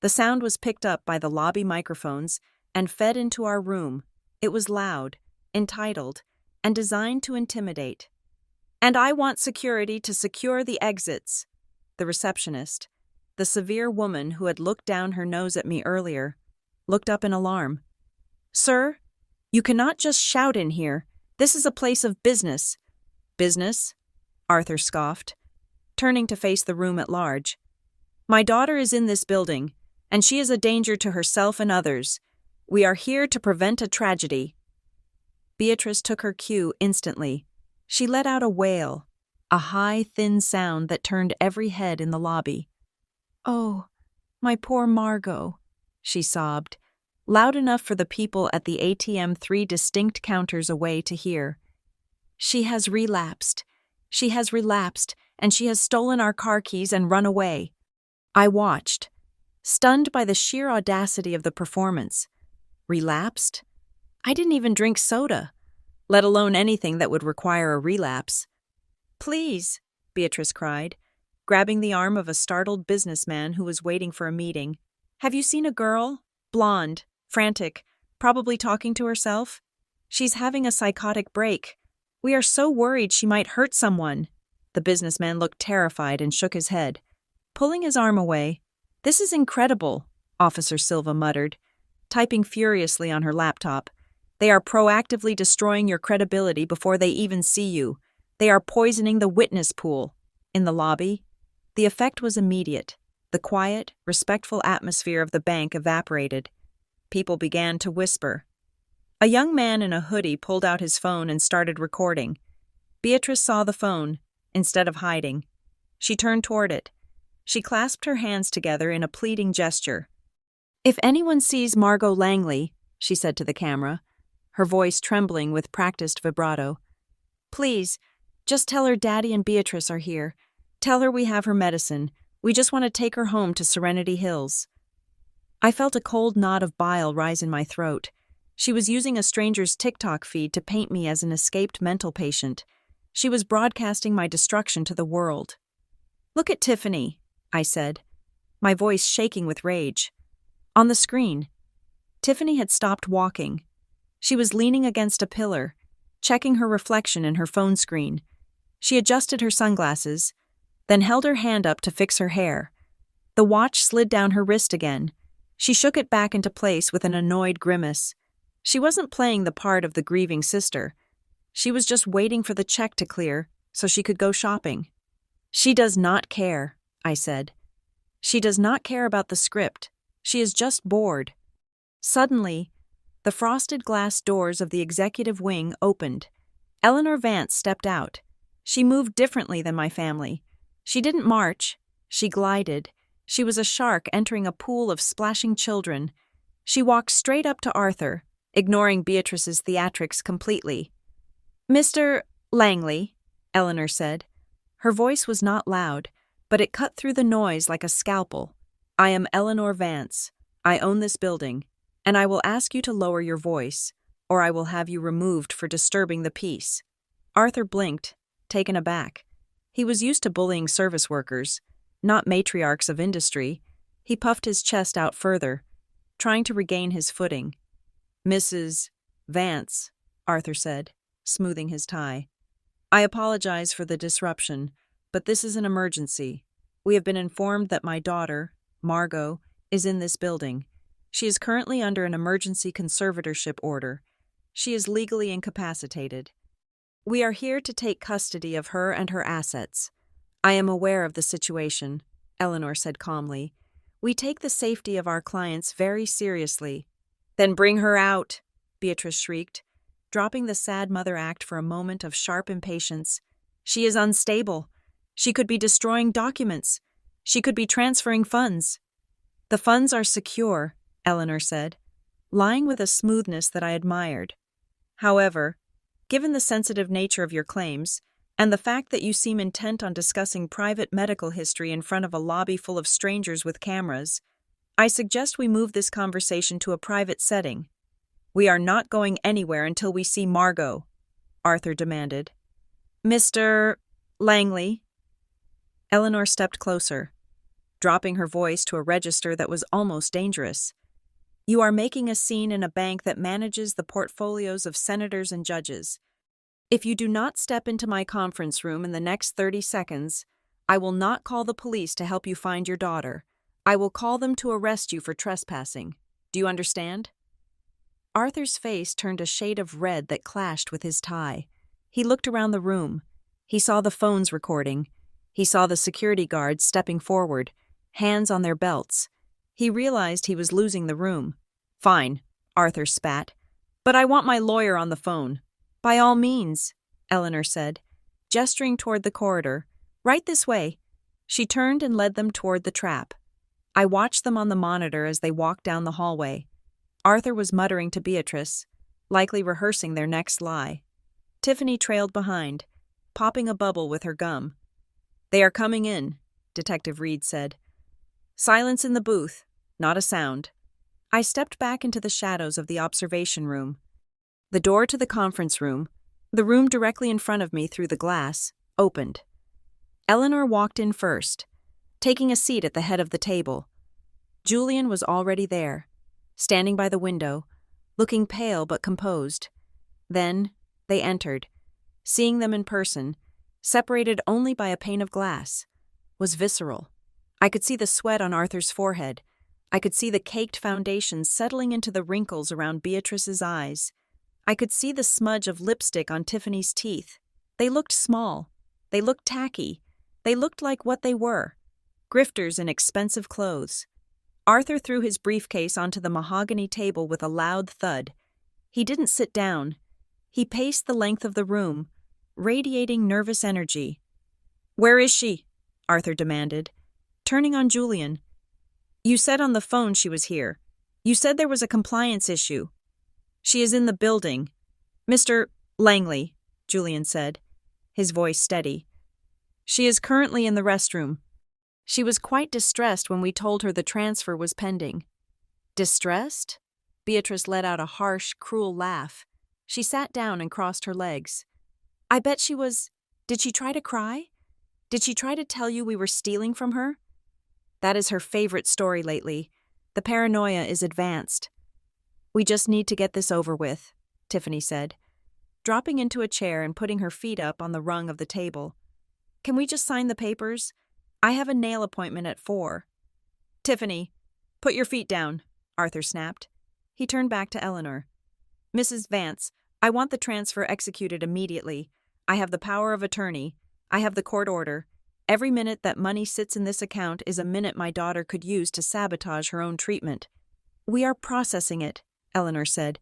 The sound was picked up by the lobby microphones and fed into our room. It was loud, entitled, and designed to intimidate. "And I want security to secure the exits." The receptionist, the severe woman who had looked down her nose at me earlier, looked up in alarm. "Sir, you cannot just shout in here. This is a place of business." "Business?" Arthur scoffed, turning to face the room at large. "My daughter is in this building, and she is a danger to herself and others. We are here to prevent a tragedy." Beatrice took her cue instantly. She let out a wail, a high, thin sound that turned every head in the lobby. "Oh, my poor Margot," she sobbed, loud enough for the people at the ATM 3 distinct counters away to hear. She has relapsed, and she has stolen our car keys and run away." I watched, stunned by the sheer audacity of the performance. Relapsed? I didn't even drink soda, let alone anything that would require a relapse. "Please," Beatrice cried, grabbing the arm of a startled businessman who was waiting for a meeting. "Have you seen a girl? Blonde, frantic, probably talking to herself? She's having a psychotic break. We are so worried she might hurt someone." The businessman looked terrified and shook his head, pulling his arm away. "This is incredible," Officer Silva muttered, typing furiously on her laptop. "They are proactively destroying your credibility before they even see you. They are poisoning the witness pool." In the lobby, the effect was immediate. The quiet, respectful atmosphere of the bank evaporated. People began to whisper. A young man in a hoodie pulled out his phone and started recording. Beatrice saw the phone, instead of hiding. She turned toward it. She clasped her hands together in a pleading gesture. "If anyone sees Margot Langley," she said to the camera, her voice trembling with practiced vibrato, "please, just tell her Daddy and Beatrice are here. Tell her we have her medicine. We just want to take her home to Serenity Hills." I felt a cold knot of bile rise in my throat. She was using a stranger's TikTok feed to paint me as an escaped mental patient. She was broadcasting my destruction to the world. "Look at Tiffany," I said, my voice shaking with rage. On the screen, Tiffany had stopped walking. She was leaning against a pillar, checking her reflection in her phone screen. She adjusted her sunglasses, then held her hand up to fix her hair. The watch slid down her wrist again. She shook it back into place with an annoyed grimace. She wasn't playing the part of the grieving sister. She was just waiting for the check to clear so she could go shopping. "She does not care," I said. She does not care about the script. She is just bored. Suddenly, the frosted glass doors of the executive wing opened. Eleanor Vance stepped out. She moved differently than my family. She didn't march. She glided. She was a shark entering a pool of splashing children. She walked straight up to Arthur, ignoring Beatrice's theatrics completely. "Mr. Langley," Eleanor said. Her voice was not loud, but it cut through the noise like a scalpel. "I am Eleanor Vance. I own this building, and I will ask you to lower your voice, or I will have you removed for disturbing the peace." Arthur blinked, taken aback. He was used to bullying service workers, not matriarchs of industry. He puffed his chest out further, trying to regain his footing. "Mrs. Vance," Arthur said, smoothing his tie. "I apologize for the disruption, but this is an emergency. We have been informed that my daughter, Margot, is in this building. She is currently under an emergency conservatorship order. She is legally incapacitated. We are here to take custody of her and her assets." "I am aware of the situation," Eleanor said calmly. "We take the safety of our clients very seriously." "Then bring her out," Beatrice shrieked, dropping the sad mother act for a moment of sharp impatience. "She is unstable. She could be destroying documents. She could be transferring funds." "The funds are secure," Eleanor said, lying with a smoothness that I admired. "However, given the sensitive nature of your claims, and the fact that you seem intent on discussing private medical history in front of a lobby full of strangers with cameras, I suggest we move this conversation to a private setting." "We are not going anywhere until we see Margot," Arthur demanded. "Mr. Langley." Eleanor stepped closer, dropping her voice to a register that was almost dangerous. "You are making a scene in a bank that manages the portfolios of senators and judges. If you do not step into my conference room in the next 30 seconds, I will not call the police to help you find your daughter. I will call them to arrest you for trespassing. Do you understand?" Arthur's face turned a shade of red that clashed with his tie. He looked around the room. He saw the phones recording. He saw the security guards stepping forward, hands on their belts. He realized he was losing the room. "Fine," Arthur spat. "But I want my lawyer on the phone." "By all means," Eleanor said, gesturing toward the corridor. "Right this way." She turned and led them toward the trap. I watched them on the monitor as they walked down the hallway. Arthur was muttering to Beatrice, likely rehearsing their next lie. Tiffany trailed behind, popping a bubble with her gum. "They are coming in," Detective Reed said. "Silence in the booth, not a sound." I stepped back into the shadows of the observation room. The door to the conference room, the room directly in front of me through the glass, opened. Eleanor walked in first, taking a seat at the head of the table. Julian was already there, standing by the window, looking pale but composed. Then they entered. Seeing them in person, separated only by a pane of glass, was visceral. I could see the sweat on Arthur's forehead. I could see the caked foundation settling into the wrinkles around Beatrice's eyes. I could see the smudge of lipstick on Tiffany's teeth. They looked small. They looked tacky. They looked like what they were, grifters in expensive clothes. Arthur threw his briefcase onto the mahogany table with a loud thud. He didn't sit down. He paced the length of the room, radiating nervous energy. "Where is she?" Arthur demanded, turning on Julian. "You said on the phone she was here. You said there was a compliance issue." "She is in the building." "Mr. Langley," Julian said, his voice steady. "She is currently in the restroom. She was quite distressed when we told her the transfer was pending." "Distressed?" Beatrice let out a harsh, cruel laugh. She sat down and crossed her legs. "I bet she was— Did she try to cry? Did she try to tell you we were stealing from her?" "That is her favorite story lately. The paranoia is advanced." "We just need to get this over with," Tiffany said, dropping into a chair and putting her feet up on the rung of the table. "Can we just sign the papers? I have a nail appointment at 4. "Tiffany, put your feet down," Arthur snapped. He turned back to Eleanor. "Mrs. Vance, I want the transfer executed immediately. I have the power of attorney. I have the court order. Every minute that money sits in this account is a minute my daughter could use to sabotage her own treatment. We are processing it, Eleanor said.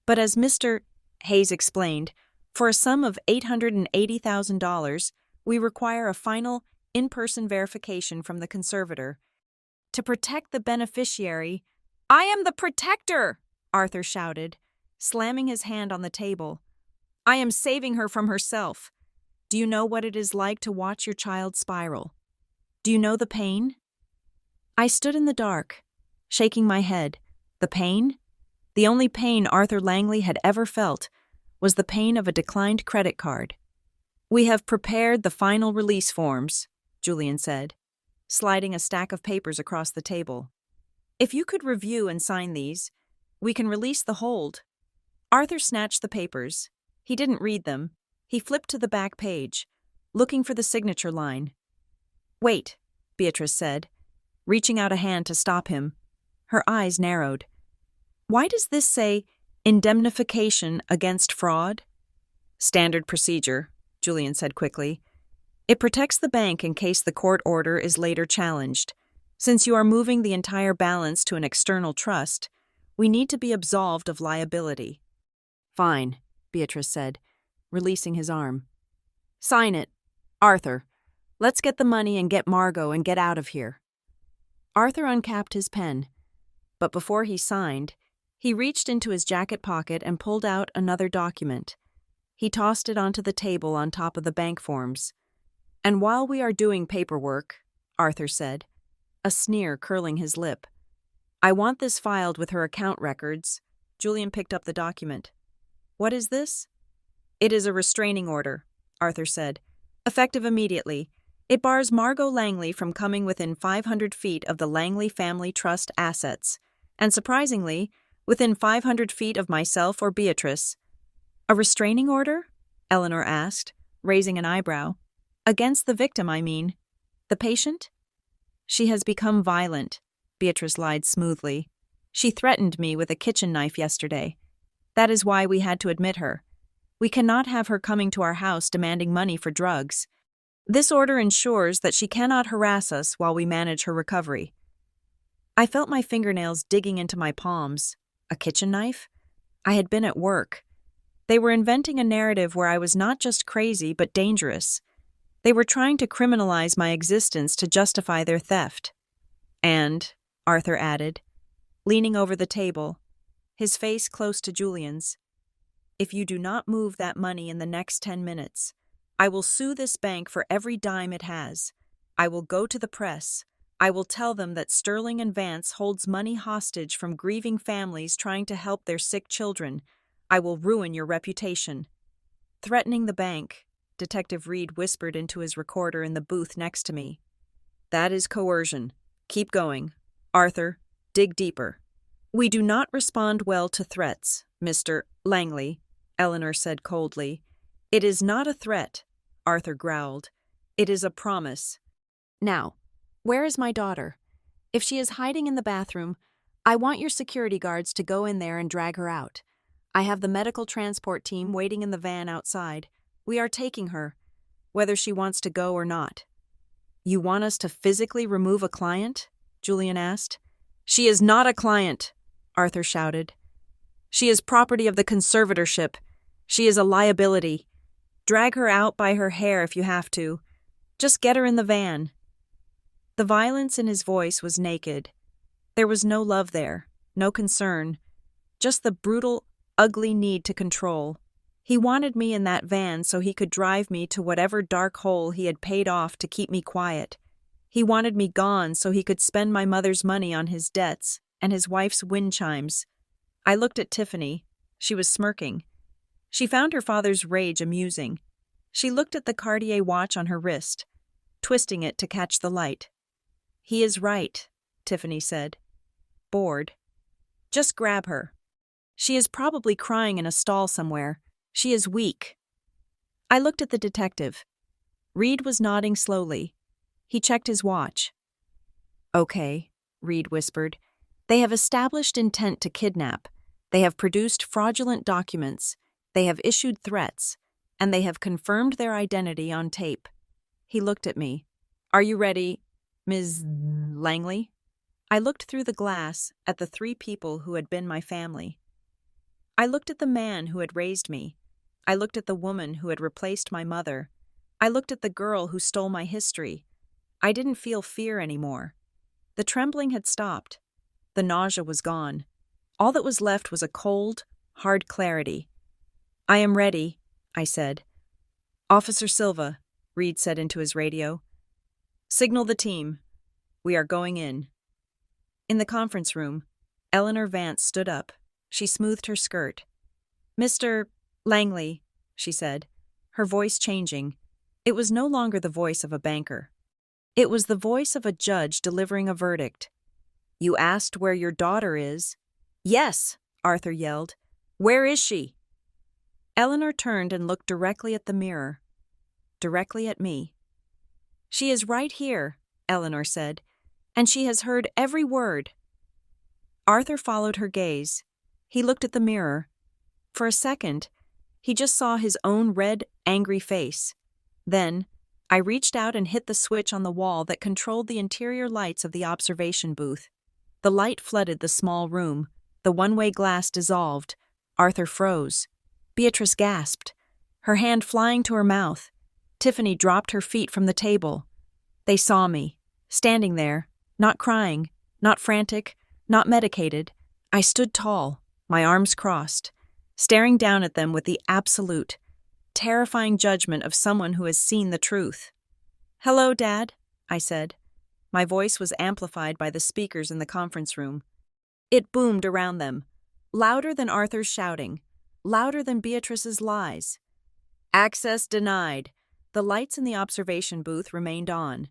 But as Mr. Hayes explained, for a sum of $880,000, we require a final, in-person verification from the conservator. To protect the beneficiary, I am the protector, Arthur shouted, slamming his hand on the table. I am saving her from herself. Do you know what it is like to watch your child spiral? Do you know the pain? I stood in the dark, shaking my head. The pain? The only pain Arthur Langley had ever felt was the pain of a declined credit card. We have prepared the final release forms, Julian said, sliding a stack of papers across the table. If you could review and sign these, we can release the hold. Arthur snatched the papers. He didn't read them. He flipped to the back page, looking for the signature line. Wait, Beatrice said, reaching out a hand to stop him. Her eyes narrowed. Why does this say indemnification against fraud? Standard procedure, Julian said quickly. It protects the bank in case the court order is later challenged. Since you are moving the entire balance to an external trust, we need to be absolved of liability. Fine, Beatrice said, releasing his arm. Sign it. Arthur, let's get the money and get Margot and get out of here. Arthur uncapped his pen, but before he signed, he reached into his jacket pocket and pulled out another document. He tossed it onto the table on top of the bank forms. And while we are doing paperwork, Arthur said, a sneer curling his lip, I want this filed with her account records. Julian picked up the document. What is this? It is a restraining order, Arthur said, effective immediately. It bars Margot Langley from coming within 500 feet of the Langley Family Trust assets, and surprisingly, within 500 feet of myself or Beatrice. A restraining order? Eleanor asked, raising an eyebrow. Against the victim, I mean. The patient? She has become violent, Beatrice lied smoothly. She threatened me with a kitchen knife yesterday. That is why we had to admit her. We cannot have her coming to our house demanding money for drugs. This order ensures that she cannot harass us while we manage her recovery. I felt my fingernails digging into my palms. A kitchen knife? I had been at work. They were inventing a narrative where I was not just crazy but dangerous. They were trying to criminalize my existence to justify their theft. And, Arthur added, leaning over the table, his face close to Julian's, if you do not move that money in the next 10 minutes, I will sue this bank for every dime it has. I will go to the press. I will tell them that Sterling and Vance holds money hostage from grieving families trying to help their sick children. I will ruin your reputation. Threatening the bank, Detective Reed whispered into his recorder in the booth next to me. That is coercion. Keep going. Arthur, dig deeper. We do not respond well to threats, Mr. Langley, Eleanor said coldly. It is not a threat, Arthur growled. It is a promise. Now, where is my daughter? If she is hiding in the bathroom, I want your security guards to go in there and drag her out. I have the medical transport team waiting in the van outside. We are taking her, whether she wants to go or not. You want us to physically remove a client? Julian asked. She is not a client, Arthur shouted. She is property of the conservatorship. She is a liability. Drag her out by her hair if you have to. Just get her in the van. The violence in his voice was naked. There was no love there, no concern, just the brutal, ugly need to control. He wanted me in that van so he could drive me to whatever dark hole he had paid off to keep me quiet. He wanted me gone so he could spend my mother's money on his debts and his wife's wind chimes. I looked at Tiffany. She was smirking. She found her father's rage amusing. She looked at the Cartier watch on her wrist, twisting it to catch the light. He is right, Tiffany said. Bored. Just grab her. She is probably crying in a stall somewhere. She is weak. I looked at the detective. Reed was nodding slowly. He checked his watch. Okay, Reed whispered. They have established intent to kidnap. They have produced fraudulent documents. They have issued threats. And they have confirmed their identity on tape. He looked at me. Are you ready, Ms. Langley? I looked through the glass at the three people who had been my family. I looked at the man who had raised me. I looked at the woman who had replaced my mother. I looked at the girl who stole my history. I didn't feel fear anymore. The trembling had stopped. The nausea was gone. All that was left was a cold, hard clarity. I am ready, I said. Officer Silva, Reed said into his radio. Signal the team. We are going in. In the conference room, Eleanor Vance stood up. She smoothed her skirt. Mr. Langley, she said, her voice changing. It was no longer the voice of a banker. It was the voice of a judge delivering a verdict. You asked where your daughter is. Yes, Arthur yelled. Where is she? Eleanor turned and looked directly at the mirror. Directly at me. She is right here, Eleanor said, and she has heard every word. Arthur followed her gaze. He looked at the mirror. For a second, he just saw his own red, angry face. Then, I reached out and hit the switch on the wall that controlled the interior lights of the observation booth. The light flooded the small room. The one-way glass dissolved. Arthur froze. Beatrice gasped, her hand flying to her mouth. Tiffany dropped her feet from the table. They saw me, standing there, not crying, not frantic, not medicated. I stood tall, my arms crossed, staring down at them with the absolute, terrifying judgment of someone who has seen the truth. Hello, Dad, I said. My voice was amplified by the speakers in the conference room. It boomed around them, louder than Arthur's shouting, louder than Beatrice's lies. Access denied. The lights in the observation booth remained on,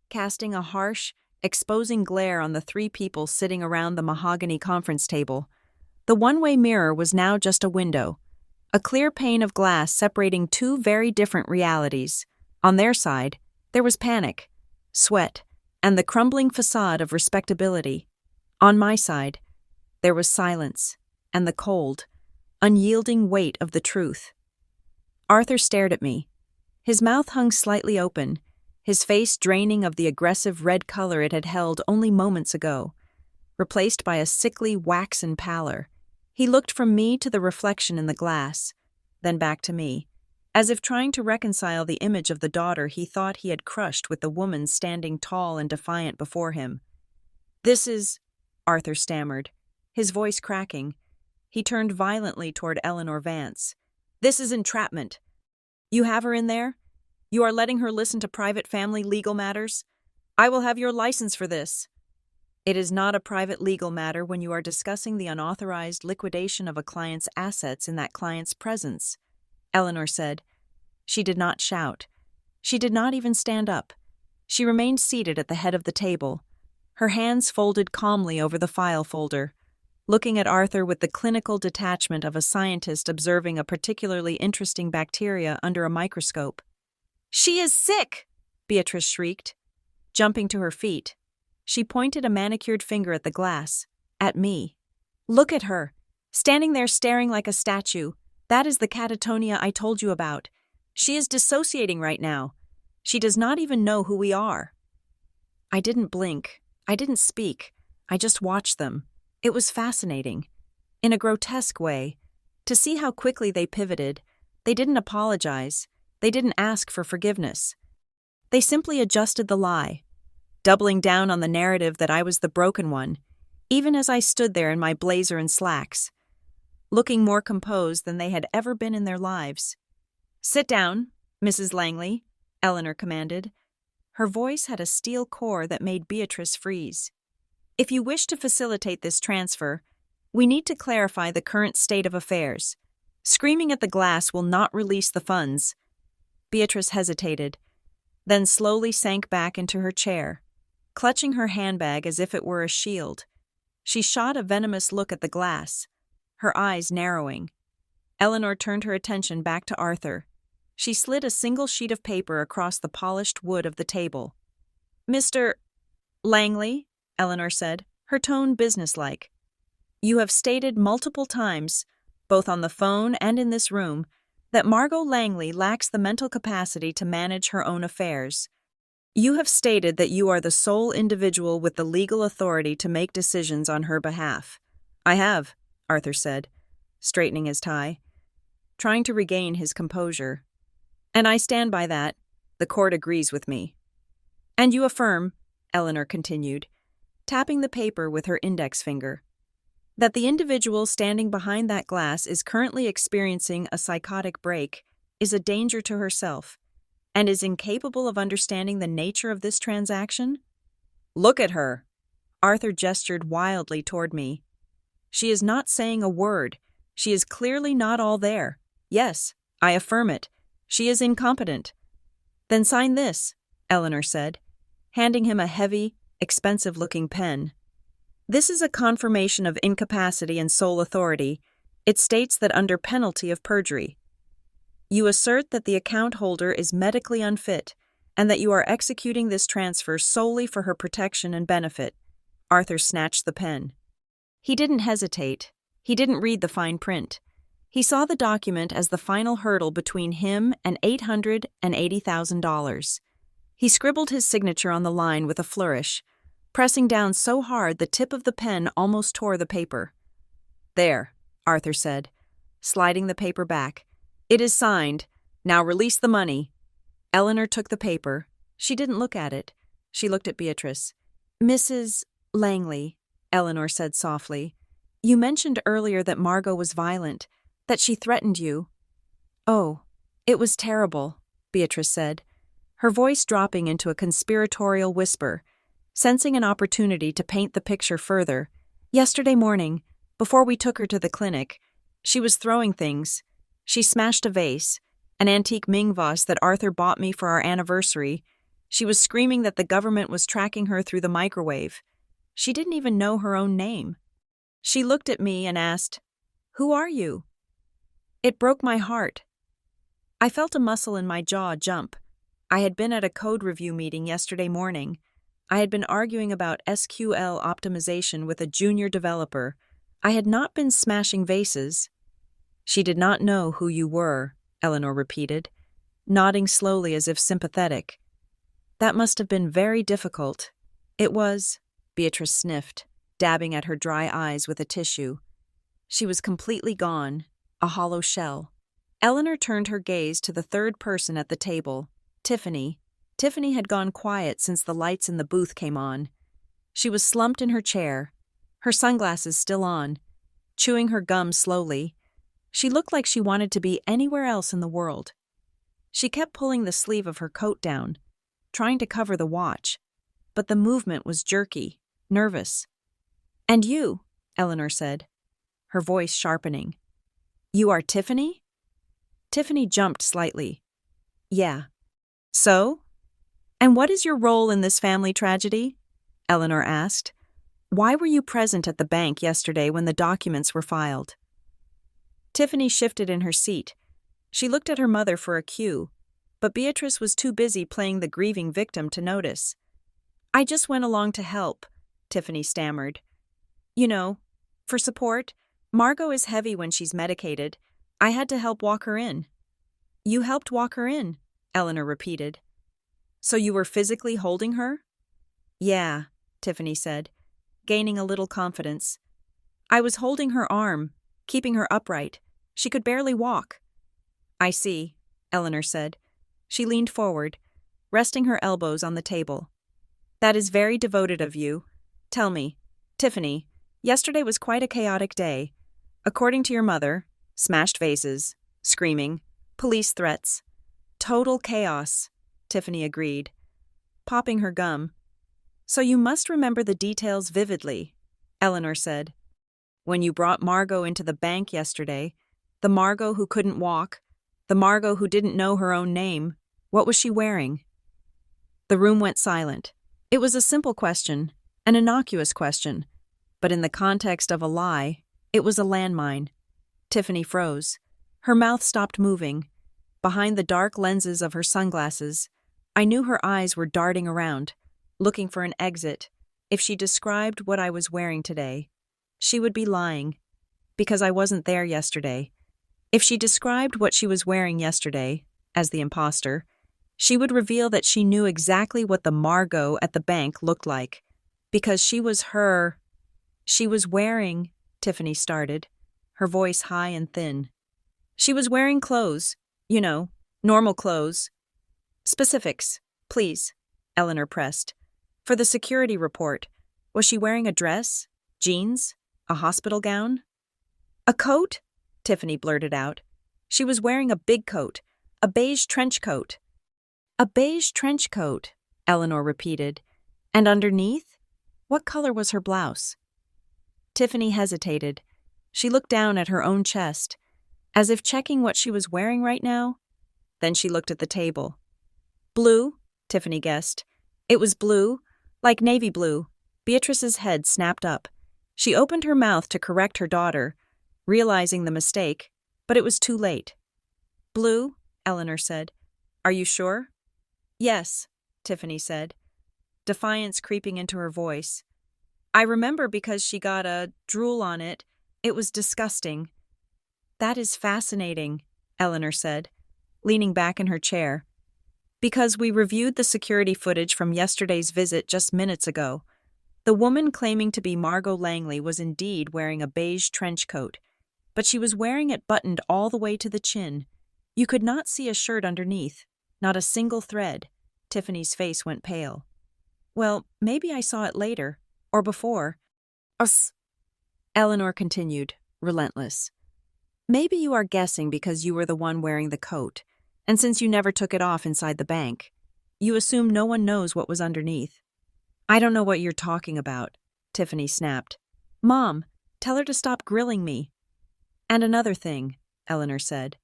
casting a harsh, exposing glare on the three people sitting around the mahogany conference table. The one-way mirror was now just a window, a clear pane of glass separating two very different realities. On their side, there was panic, sweat, and the crumbling facade of respectability. On my side, there was silence and the cold, unyielding weight of the truth. Arthur stared at me. His mouth hung slightly open, his face draining of the aggressive red color it had held only moments ago, replaced by a sickly waxen pallor. He looked from me to the reflection in the glass, then back to me, as if trying to reconcile the image of the daughter he thought he had crushed with the woman standing tall and defiant before him. This is, Arthur stammered, his voice cracking. He turned violently toward Eleanor Vance. This is entrapment. You have her in there? You are letting her listen to private family legal matters? I will have your license for this. It is not a private legal matter when you are discussing the unauthorized liquidation of a client's assets in that client's presence, Eleanor said. She did not shout. She did not even stand up. She remained seated at the head of the table, her hands folded calmly over the file folder, looking at Arthur with the clinical detachment of a scientist observing a particularly interesting bacteria under a microscope. She is sick, Beatrice shrieked. Jumping to her feet, she pointed a manicured finger at the glass, at me. Look at her, standing there staring like a statue. That is the catatonia I told you about. She is dissociating right now. She does not even know who we are. I didn't blink. I didn't speak. I just watched them. It was fascinating. In a grotesque way. To see how quickly they pivoted. They didn't apologize. They didn't ask for forgiveness. They simply adjusted the lie, doubling down on the narrative that I was the broken one, even as I stood there in my blazer and slacks, looking more composed than they had ever been in their lives. Sit down, Mrs. Langley, Eleanor commanded. Her voice had a steel core that made Beatrice freeze. If you wish to facilitate this transfer, we need to clarify the current state of affairs. Screaming at the glass will not release the funds. Beatrice hesitated, then slowly sank back into her chair, clutching her handbag as if it were a shield. She shot a venomous look at the glass, her eyes narrowing. Eleanor turned her attention back to Arthur. She slid a single sheet of paper across the polished wood of the table. Mr. Langley, Eleanor said, her tone businesslike. You have stated multiple times, both on the phone and in this room, that Margot Langley lacks the mental capacity to manage her own affairs. You have stated that you are the sole individual with the legal authority to make decisions on her behalf. I have, Arthur said, straightening his tie, trying to regain his composure. And I stand by that. The court agrees with me. And you affirm, Eleanor continued, tapping the paper with her index finger, that the individual standing behind that glass is currently experiencing a psychotic break, is a danger to herself, and is incapable of understanding the nature of this transaction? Look at her. Arthur gestured wildly toward me. She is not saying a word. She is clearly not all there. Yes, I affirm it. She is incompetent. Then sign this, Eleanor said, handing him a heavy, expensive-looking pen. This is a confirmation of incapacity and sole authority. It states that under penalty of perjury, you assert that the account holder is medically unfit and that you are executing this transfer solely for her protection and benefit. Arthur snatched the pen. He didn't hesitate. He didn't read the fine print. He saw the document as the final hurdle between him and $880,000. He scribbled his signature on the line with a flourish, pressing down so hard the tip of the pen almost tore the paper. There, Arthur said, sliding the paper back. It is signed. Now release the money. Eleanor took the paper. She didn't look at it. She looked at Beatrice. Mrs. Langley, Eleanor said softly, you mentioned earlier that Margot was violent, that she threatened you. Oh, it was terrible, Beatrice said, her voice dropping into a conspiratorial whisper, sensing an opportunity to paint the picture further. Yesterday morning, before we took her to the clinic, she was throwing things. She smashed a vase, an antique Ming vase that Arthur bought me for our anniversary. She was screaming that the government was tracking her through the microwave. She didn't even know her own name. She looked at me and asked, "Who are you?" It broke my heart. I felt a muscle in my jaw jump. I had been at a code review meeting yesterday morning. I had been arguing about SQL optimization with a junior developer. I had not been smashing vases. She did not know who you were, Eleanor repeated, nodding slowly as if sympathetic. That must have been very difficult. It was, Beatrice sniffed, dabbing at her dry eyes with a tissue. She was completely gone, a hollow shell. Eleanor turned her gaze to the third person at the table, Tiffany. Tiffany had gone quiet since the lights in the booth came on. She was slumped in her chair, her sunglasses still on, chewing her gum slowly. She looked like she wanted to be anywhere else in the world. She kept pulling the sleeve of her coat down, trying to cover the watch, but the movement was jerky, nervous. "And you," Eleanor said, her voice sharpening. "You are Tiffany?" Tiffany jumped slightly. "Yeah." "So? And what is your role in this family tragedy?" Eleanor asked. "Why were you present at the bank yesterday when the documents were filed?" Tiffany shifted in her seat. She looked at her mother for a cue, but Beatrice was too busy playing the grieving victim to notice. "I just went along to help," Tiffany stammered. "You know, for support. Margot is heavy when she's medicated. I had to help walk her in." "You helped walk her in," Eleanor repeated. "So you were physically holding her?" "Yeah," Tiffany said, gaining a little confidence. "I was holding her arm, keeping her upright. She could barely walk." "I see," Eleanor said. She leaned forward, resting her elbows on the table. "That is very devoted of you. Tell me, Tiffany, yesterday was quite a chaotic day. According to your mother, smashed vases, screaming, police threats. Total chaos," Tiffany agreed, popping her gum. "So you must remember the details vividly," Eleanor said. "When you brought Margot into the bank yesterday, the Margot who couldn't walk, the Margot who didn't know her own name, what was she wearing?" The room went silent. It was a simple question, an innocuous question, but in the context of a lie, it was a landmine. Tiffany froze. Her mouth stopped moving. Behind the dark lenses of her sunglasses, I knew her eyes were darting around, looking for an exit. If she described what I was wearing today, she would be lying, because I wasn't there yesterday. If she described what she was wearing yesterday, as the imposter, She would reveal that she knew exactly what the Margot at the bank looked like, because she was her. She was wearing, Tiffany started, her voice high and thin. She was wearing clothes, normal clothes. Specifics, please, Eleanor pressed. For the security report, was she wearing a dress, jeans, a hospital gown? A coat? Tiffany blurted out. She was wearing a big coat, a beige trench coat. A beige trench coat, Eleanor repeated. And underneath? What color was her blouse? Tiffany hesitated. She looked down at her own chest, as if checking what she was wearing right now. Then she looked at the table. Blue, Tiffany guessed. It was blue, like navy blue. Beatrice's head snapped up. She opened her mouth to correct her daughter, realizing the mistake, but it was too late. Blue, Eleanor said. Are you sure? Yes, Tiffany said, defiance creeping into her voice. I remember because she got a drool on it. It was disgusting. That is fascinating, Eleanor said, leaning back in her chair. Because we reviewed the security footage from yesterday's visit just minutes ago. The woman claiming to be Margot Langley was indeed wearing a beige trench coat, but she was wearing it buttoned all the way to the chin. You could not see a shirt underneath, not a single thread. Tiffany's face went pale. Well, maybe I saw it later, or before. Eleanor continued, relentless. Maybe you are guessing because you were the one wearing the coat, and since you never took it off inside the bank, you assume no one knows what was underneath. I don't know what you're talking about, Tiffany snapped. Mom, tell her to stop grilling me. And another thing, Eleanor said,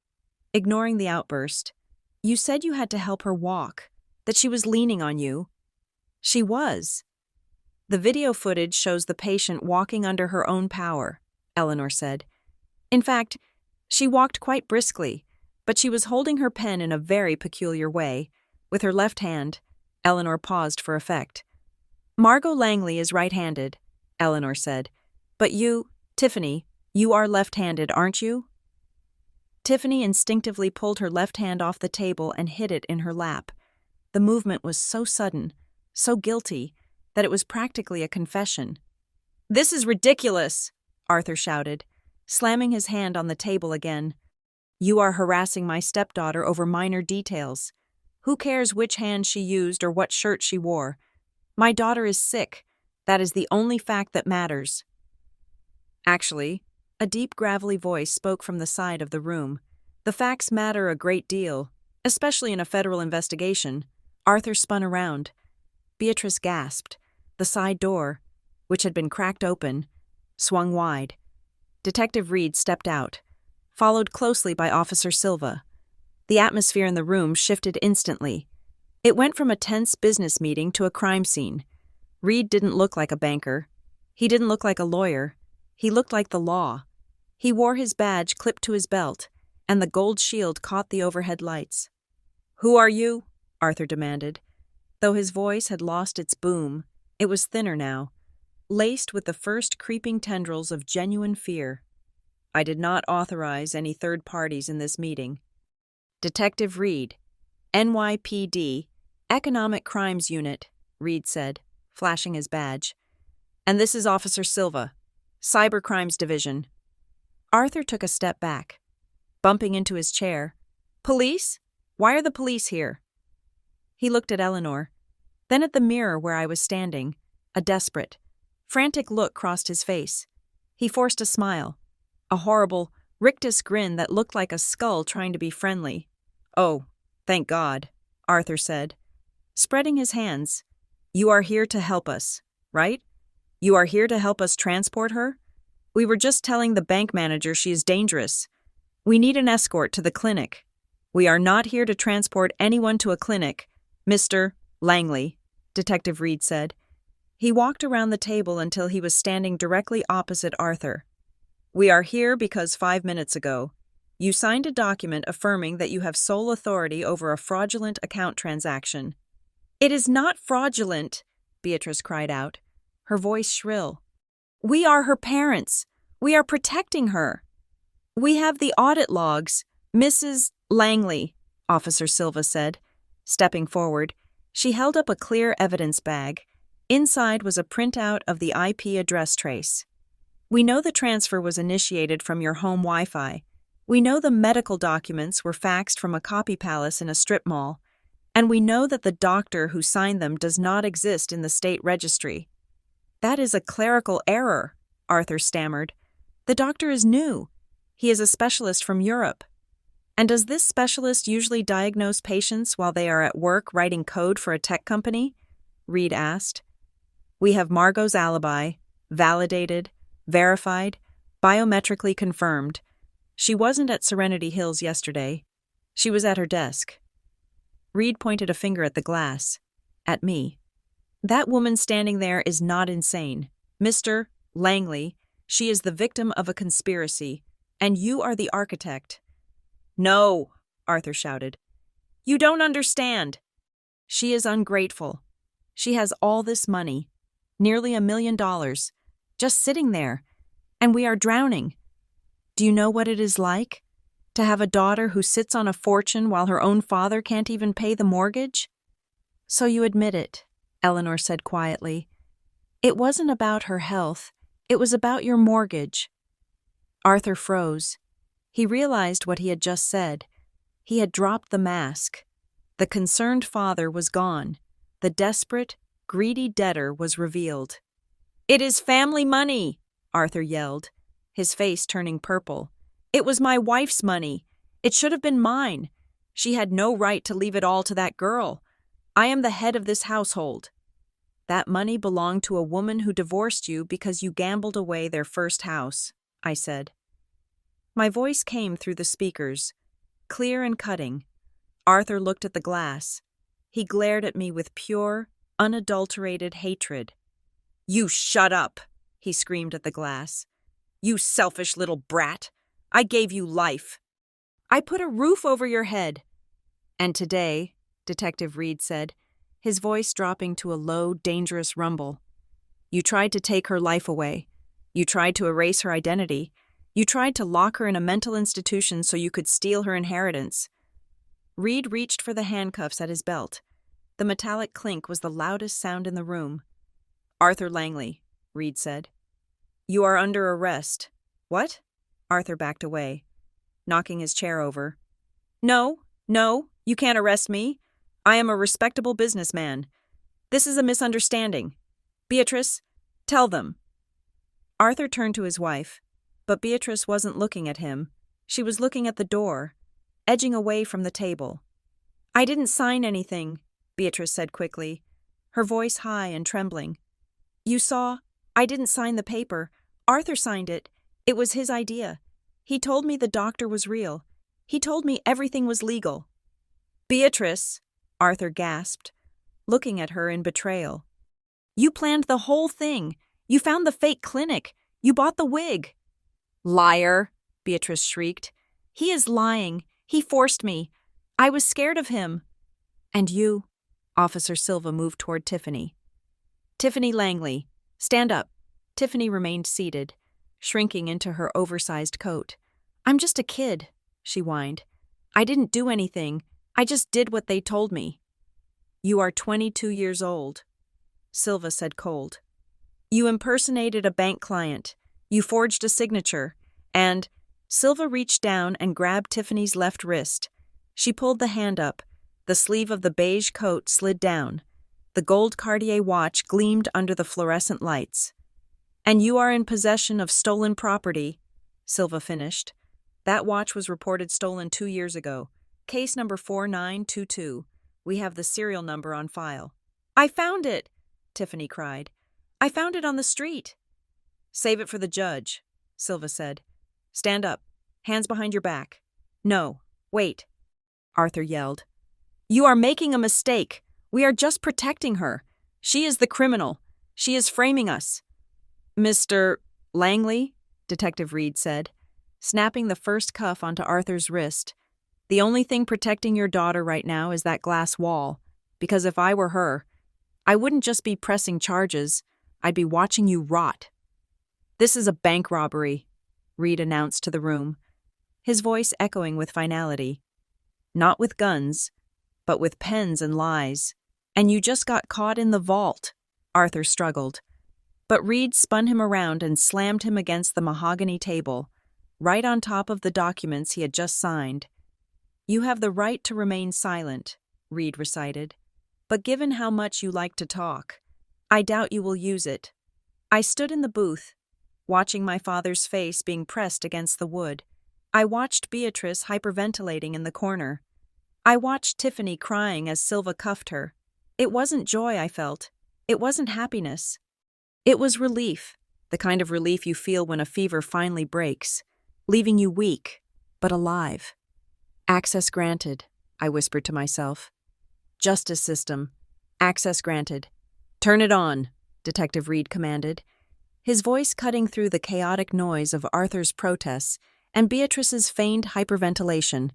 ignoring the outburst. You said you had to help her walk, that she was leaning on you. She was. The video footage shows the patient walking under her own power, Eleanor said. In fact, she walked quite briskly, but she was holding her pen in a very peculiar way, with her left hand. Eleanor paused for effect. Margot Langley is right-handed, Eleanor said. But you, Tiffany, you are left-handed, aren't you? Tiffany instinctively pulled her left hand off the table and hid it in her lap. The movement was so sudden, so guilty, that it was practically a confession. This is ridiculous, Arthur shouted, slamming his hand on the table again. You are harassing my stepdaughter over minor details. Who cares which hand she used or what shirt she wore? My daughter is sick. That is the only fact that matters. Actually, a deep, gravelly voice spoke from the side of the room. The facts matter a great deal, especially in a federal investigation. Arthur spun around. Beatrice gasped. The side door, which had been cracked open, swung wide. Detective Reed stepped out, followed closely by Officer Silva. The atmosphere in the room shifted instantly. It went from a tense business meeting to a crime scene. Reed didn't look like a banker. He didn't look like a lawyer. He looked like the law. He wore his badge clipped to his belt, and the gold shield caught the overhead lights. Who are you? Arthur demanded. Though his voice had lost its boom, it was thinner now, laced with the first creeping tendrils of genuine fear. I did not authorize any third parties in this meeting. Detective Reed, NYPD, Economic Crimes Unit, Reed said, flashing his badge. And this is Officer Silva, Cybercrimes Division. Arthur took a step back, bumping into his chair. Police? Why are the police here? He looked at Eleanor, then at the mirror where I was standing. A desperate, frantic look crossed his face. He forced a smile, a horrible, rictus grin that looked like a skull trying to be friendly. Oh, thank God, Arthur said, spreading his hands. You are here to help us, right? You are here to help us transport her? We were just telling the bank manager she is dangerous. We need an escort to the clinic. We are not here to transport anyone to a clinic, Mr. Langley, Detective Reed said. He walked around the table until he was standing directly opposite Arthur. We are here because 5 minutes ago, you signed a document affirming that you have sole authority over a fraudulent account transaction. It is not fraudulent, Beatrice cried out, her voice shrill. We are her parents. We are protecting her. We have the audit logs, Mrs. Langley, Officer Silva said. Stepping forward, she held up a clear evidence bag. Inside was a printout of the IP address trace. We know the transfer was initiated from your home Wi-Fi. We know the medical documents were faxed from a copy palace in a strip mall. And we know that the doctor who signed them does not exist in the state registry. That is a clerical error, Arthur stammered. The doctor is new. He is a specialist from Europe. And does this specialist usually diagnose patients while they are at work writing code for a tech company? Reed asked. We have Margot's alibi, validated, verified, biometrically confirmed. She wasn't at Serenity Hills yesterday. She was at her desk. Reed pointed a finger at the glass. At me. That woman standing there is not insane. Mr. Langley, she is the victim of a conspiracy, and you are the architect. No, Arthur shouted. You don't understand. She is ungrateful. She has all this money, nearly $1 million, just sitting there, and we are drowning. Do you know what it is like? To have a daughter who sits on a fortune while her own father can't even pay the mortgage? So you admit it, Eleanor said quietly. It wasn't about her health. It was about your mortgage. Arthur froze. He realized what he had just said. He had dropped the mask. The concerned father was gone. The desperate, greedy debtor was revealed. It is family money, Arthur yelled, his face turning purple. It was my wife's money. It should have been mine. She had no right to leave it all to that girl. I am the head of this household. That money belonged to a woman who divorced you because you gambled away their first house, I said. My voice came through the speakers, clear and cutting. Arthur looked at the glass. He glared at me with pure, unadulterated hatred. You shut up, he screamed at the glass. You selfish little brat. I gave you life. I put a roof over your head. And today, Detective Reed said, his voice dropping to a low, dangerous rumble, you tried to take her life away. You tried to erase her identity. You tried to lock her in a mental institution so you could steal her inheritance. Reed reached for the handcuffs at his belt. The metallic clink was the loudest sound in the room. Arthur Langley, Reed said. You are under arrest. What? Arthur backed away, knocking his chair over. No, you can't arrest me. I am a respectable businessman. This is a misunderstanding. Beatrice, tell them. Arthur turned to his wife, but Beatrice wasn't looking at him. She was looking at the door, edging away from the table. I didn't sign anything, Beatrice said quickly, her voice high and trembling. You saw, I didn't sign the paper. Arthur signed it. It was his idea. He told me the doctor was real. He told me everything was legal. Beatrice, Arthur gasped, looking at her in betrayal. You planned the whole thing. You found the fake clinic. You bought the wig. Liar, Beatrice shrieked. He is lying. He forced me. I was scared of him. And you? Officer Silva moved toward Tiffany. Tiffany Langley, stand up. Tiffany remained seated, shrinking into her oversized coat. I'm just a kid, she whined. I didn't do anything. I just did what they told me. You are 22 years old, Silva said cold. You impersonated a bank client. You forged a signature, and Silva reached down and grabbed Tiffany's left wrist. She pulled the hand up. The sleeve of the beige coat slid down. The gold Cartier watch gleamed under the fluorescent lights. And you are in possession of stolen property, Silva finished. That watch was reported stolen 2 years ago. Case number 4922. We have the serial number on file. I found it, Tiffany cried. I found it on the street. Save it for the judge, Silva said. Stand up. Hands behind your back. No, wait, Arthur yelled. You are making a mistake. We are just protecting her. She is the criminal. She is framing us. Mr. Langley, Detective Reed said, snapping the first cuff onto Arthur's wrist. The only thing protecting your daughter right now is that glass wall, because if I were her, I wouldn't just be pressing charges, I'd be watching you rot. This is a bank robbery, Reed announced to the room, his voice echoing with finality. Not with guns, but with pens and lies. And you just got caught in the vault. Arthur struggled. But Reed spun him around and slammed him against the mahogany table, right on top of the documents he had just signed. You have the right to remain silent, Reed recited. But given how much you like to talk, I doubt you will use it. I stood in the booth, watching my father's face being pressed against the wood. I watched Beatrice hyperventilating in the corner. I watched Tiffany crying as Silva cuffed her. It wasn't joy I felt. It wasn't happiness. It was relief, the kind of relief you feel when a fever finally breaks, leaving you weak, but alive. Access granted, I whispered to myself. Justice system. Access granted. Turn it on, Detective Reed commanded, his voice cutting through the chaotic noise of Arthur's protests and Beatrice's feigned hyperventilation.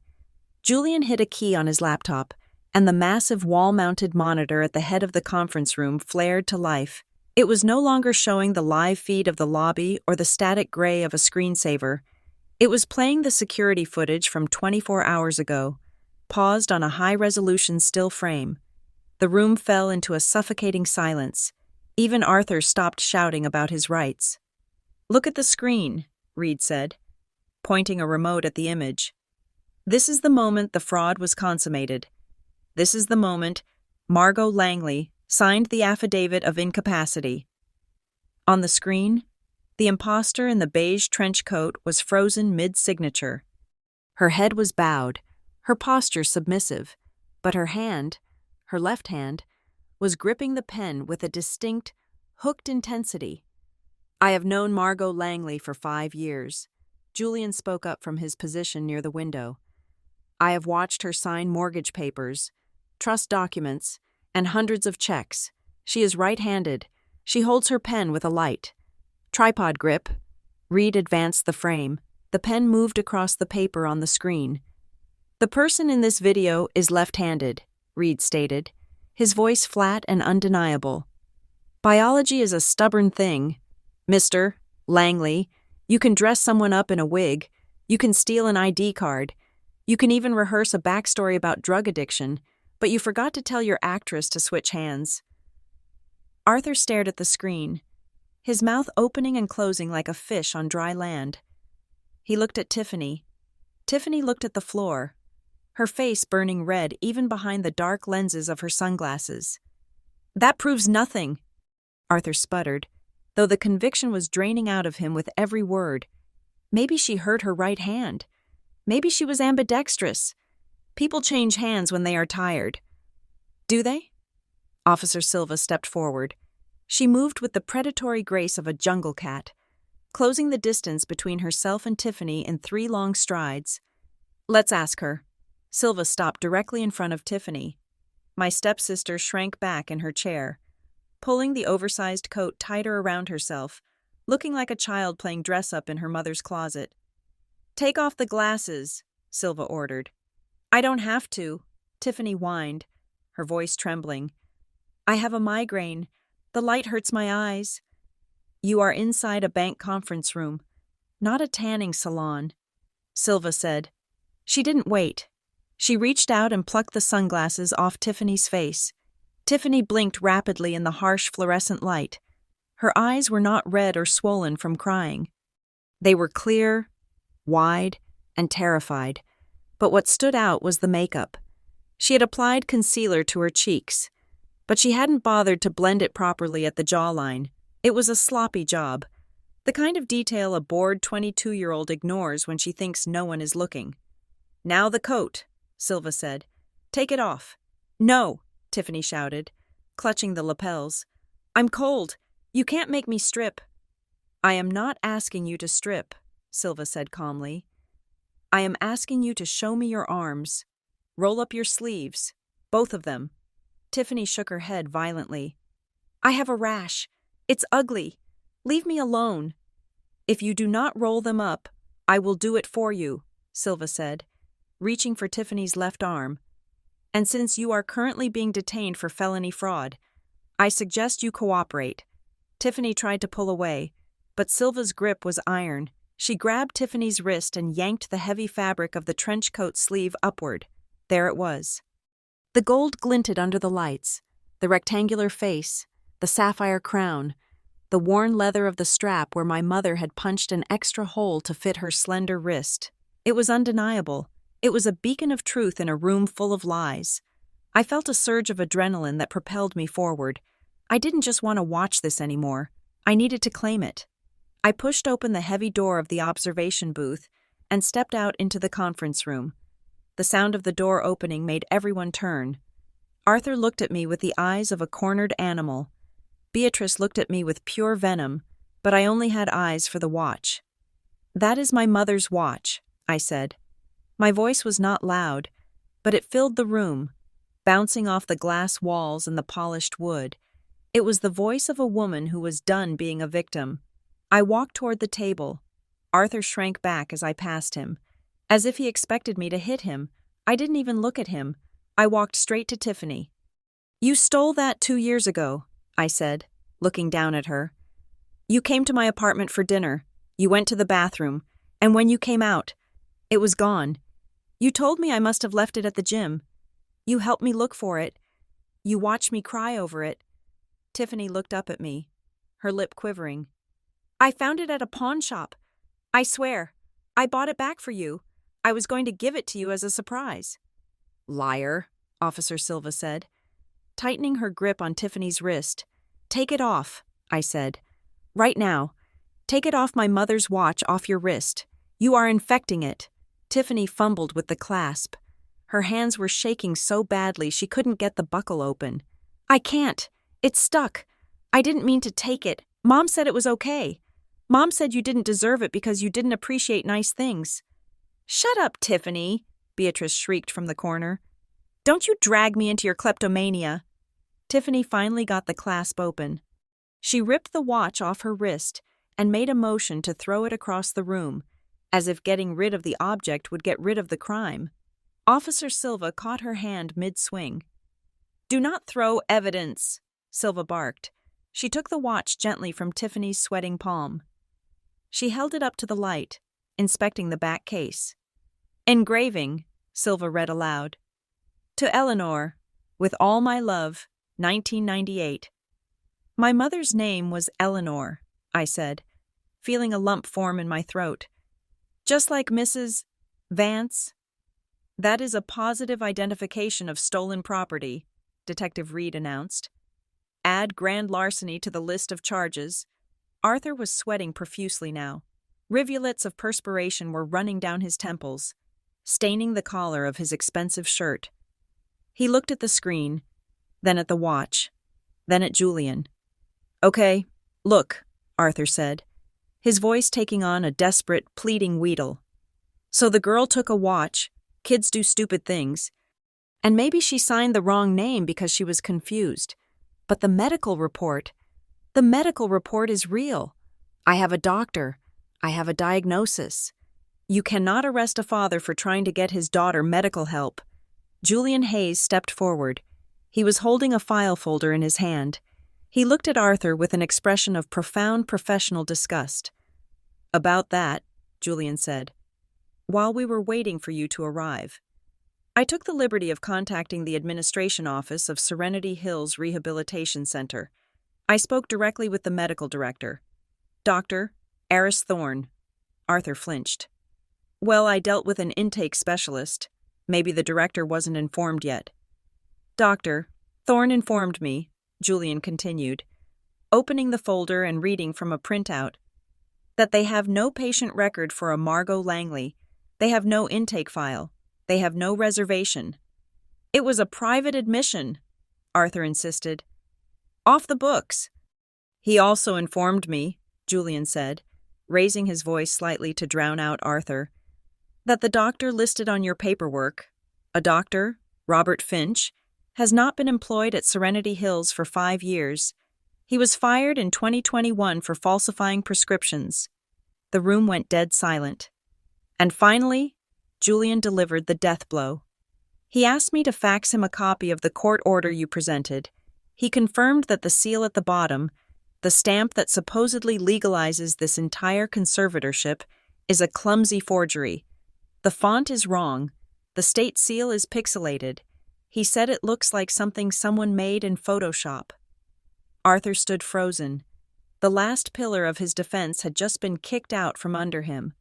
Julian hit a key on his laptop, and the massive wall-mounted monitor at the head of the conference room flared to life. It was no longer showing the live feed of the lobby or the static gray of a screensaver. It was playing the security footage from 24 hours ago, paused on a high-resolution still frame. The room fell into a suffocating silence. Even Arthur stopped shouting about his rights. Look at the screen, Reed said, pointing a remote at the image. This is the moment the fraud was consummated. This is the moment Margot Langley signed the affidavit of incapacity. On the screen, the imposter in the beige trench coat was frozen mid-signature. Her head was bowed, her posture submissive, but her hand, her left hand, was gripping the pen with a distinct, hooked intensity. I have known Margot Langley for 5 years. Julian spoke up from his position near the window. I have watched her sign mortgage papers, trust documents, and hundreds of checks. She is right-handed. She holds her pen with a light. Tripod grip. Reed advanced the frame. The pen moved across the paper on the screen. The person in this video is left-handed, Reed stated, his voice flat and undeniable. Biology is a stubborn thing. Mr. Langley, you can dress someone up in a wig. You can steal an ID card. You can even rehearse a backstory about drug addiction, but you forgot to tell your actress to switch hands. Arthur stared at the screen, his mouth opening and closing like a fish on dry land. He looked at Tiffany. Tiffany looked at the floor, her face burning red even behind the dark lenses of her sunglasses. That proves nothing, Arthur sputtered, though the conviction was draining out of him with every word. Maybe she hurt her right hand. Maybe she was ambidextrous. People change hands when they are tired. Do they? Officer Silva stepped forward. She moved with the predatory grace of a jungle cat, closing the distance between herself and Tiffany in 3 long strides. Let's ask her. Silva stopped directly in front of Tiffany. My stepsister shrank back in her chair, pulling the oversized coat tighter around herself, looking like a child playing dress-up in her mother's closet. Take off the glasses, Silva ordered. I don't have to, Tiffany whined, her voice trembling. I have a migraine. The light hurts my eyes. You are inside a bank conference room, not a tanning salon, Silva said. She didn't wait. She reached out and plucked the sunglasses off Tiffany's face. Tiffany blinked rapidly in the harsh fluorescent light. Her eyes were not red or swollen from crying. They were clear, wide, and terrified. But what stood out was the makeup. She had applied concealer to her cheeks, but she hadn't bothered to blend it properly at the jawline. It was a sloppy job, the kind of detail a bored 22-year-old ignores when she thinks no one is looking. Now the coat, Silva said. Take it off. No, Tiffany shouted, clutching the lapels. I'm cold. You can't make me strip. I am not asking you to strip, Silva said calmly. I am asking you to show me your arms. Roll up your sleeves, both of them. Tiffany shook her head violently. I have a rash. It's ugly. Leave me alone. If you do not roll them up, I will do it for you, Silva said, reaching for Tiffany's left arm. And since you are currently being detained for felony fraud, I suggest you cooperate. Tiffany tried to pull away, but Silva's grip was iron. She grabbed Tiffany's wrist and yanked the heavy fabric of the trench coat sleeve upward. There it was. The gold glinted under the lights, the rectangular face, the sapphire crown, the worn leather of the strap where my mother had punched an extra hole to fit her slender wrist. It was undeniable. It was a beacon of truth in a room full of lies. I felt a surge of adrenaline that propelled me forward. I didn't just want to watch this anymore. I needed to claim it. I pushed open the heavy door of the observation booth and stepped out into the conference room. The sound of the door opening made everyone turn. Arthur looked at me with the eyes of a cornered animal. Beatrice looked at me with pure venom, but I only had eyes for the watch. "That is my mother's watch," I said. My voice was not loud, but it filled the room, bouncing off the glass walls and the polished wood. It was the voice of a woman who was done being a victim. I walked toward the table. Arthur shrank back as I passed him, as if he expected me to hit him. I didn't even look at him. I walked straight to Tiffany. "You stole that 2 years ago," I said, looking down at her. "You came to my apartment for dinner. You went to the bathroom, and when you came out, it was gone. You told me I must have left it at the gym. You helped me look for it. You watched me cry over it." Tiffany looked up at me, her lip quivering. "I found it at a pawn shop. I swear, I bought it back for you. I was going to give it to you as a surprise." "Liar," Officer Silva said, tightening her grip on Tiffany's wrist. "Take it off," I said. "Right now. Take it off my mother's watch off your wrist. You are infecting it." Tiffany fumbled with the clasp. Her hands were shaking so badly she couldn't get the buckle open. "I can't. It's stuck. I didn't mean to take it. Mom said it was okay. Mom said you didn't deserve it because you didn't appreciate nice things." "Shut up, Tiffany," Beatrice shrieked from the corner. "Don't you drag me into your kleptomania." Tiffany finally got the clasp open. She ripped the watch off her wrist and made a motion to throw it across the room, as if getting rid of the object would get rid of the crime. Officer Silva caught her hand mid-swing. "Do not throw evidence," Silva barked. She took the watch gently from Tiffany's sweating palm. She held it up to the light, inspecting the back case. "Engraving," Silva read aloud. "To Eleanor, with all my love, 1998. My mother's name was Eleanor," I said, feeling a lump form in my throat. "Just like Mrs. Vance." "That is a positive identification of stolen property," Detective Reed announced. "Add grand larceny to the list of charges." Arthur was sweating profusely now. Rivulets of perspiration were running down his temples, staining the collar of his expensive shirt. He looked at the screen, then at the watch, then at Julian. "Okay, look," Arthur said, his voice taking on a desperate, pleading wheedle. "So the girl took a watch. Kids do stupid things. And maybe she signed the wrong name because she was confused. But the medical report is real. I have a doctor. I have a diagnosis. You cannot arrest a father for trying to get his daughter medical help." Julian Hayes stepped forward. He was holding a file folder in his hand. He looked at Arthur with an expression of profound professional disgust. "About that," Julian said, "while we were waiting for you to arrive, I took the liberty of contacting the administration office of Serenity Hills Rehabilitation Center. I spoke directly with the medical director, Dr. Eris Thorne." Arthur flinched. "Well, I dealt with an intake specialist. Maybe the director wasn't informed yet." "Dr. Thorne informed me," Julian continued, opening the folder and reading from a printout, "that they have no patient record for a Margot Langley. They have no intake file. They have no reservation." "It was a private admission," Arthur insisted. "Off the books." "He also informed me," Julian said, raising his voice slightly to drown out Arthur, "that the doctor listed on your paperwork, a doctor, Robert Finch, has not been employed at Serenity Hills for 5 years. He was fired in 2021 for falsifying prescriptions." The room went dead silent. And finally, Julian delivered the death blow. "He asked me to fax him a copy of the court order you presented. He confirmed that the seal at the bottom, the stamp that supposedly legalizes this entire conservatorship, is a clumsy forgery. The font is wrong. The state seal is pixelated. He said it looks like something someone made in Photoshop. Arthur stood frozen. The last pillar of his defense had just been kicked out from under him.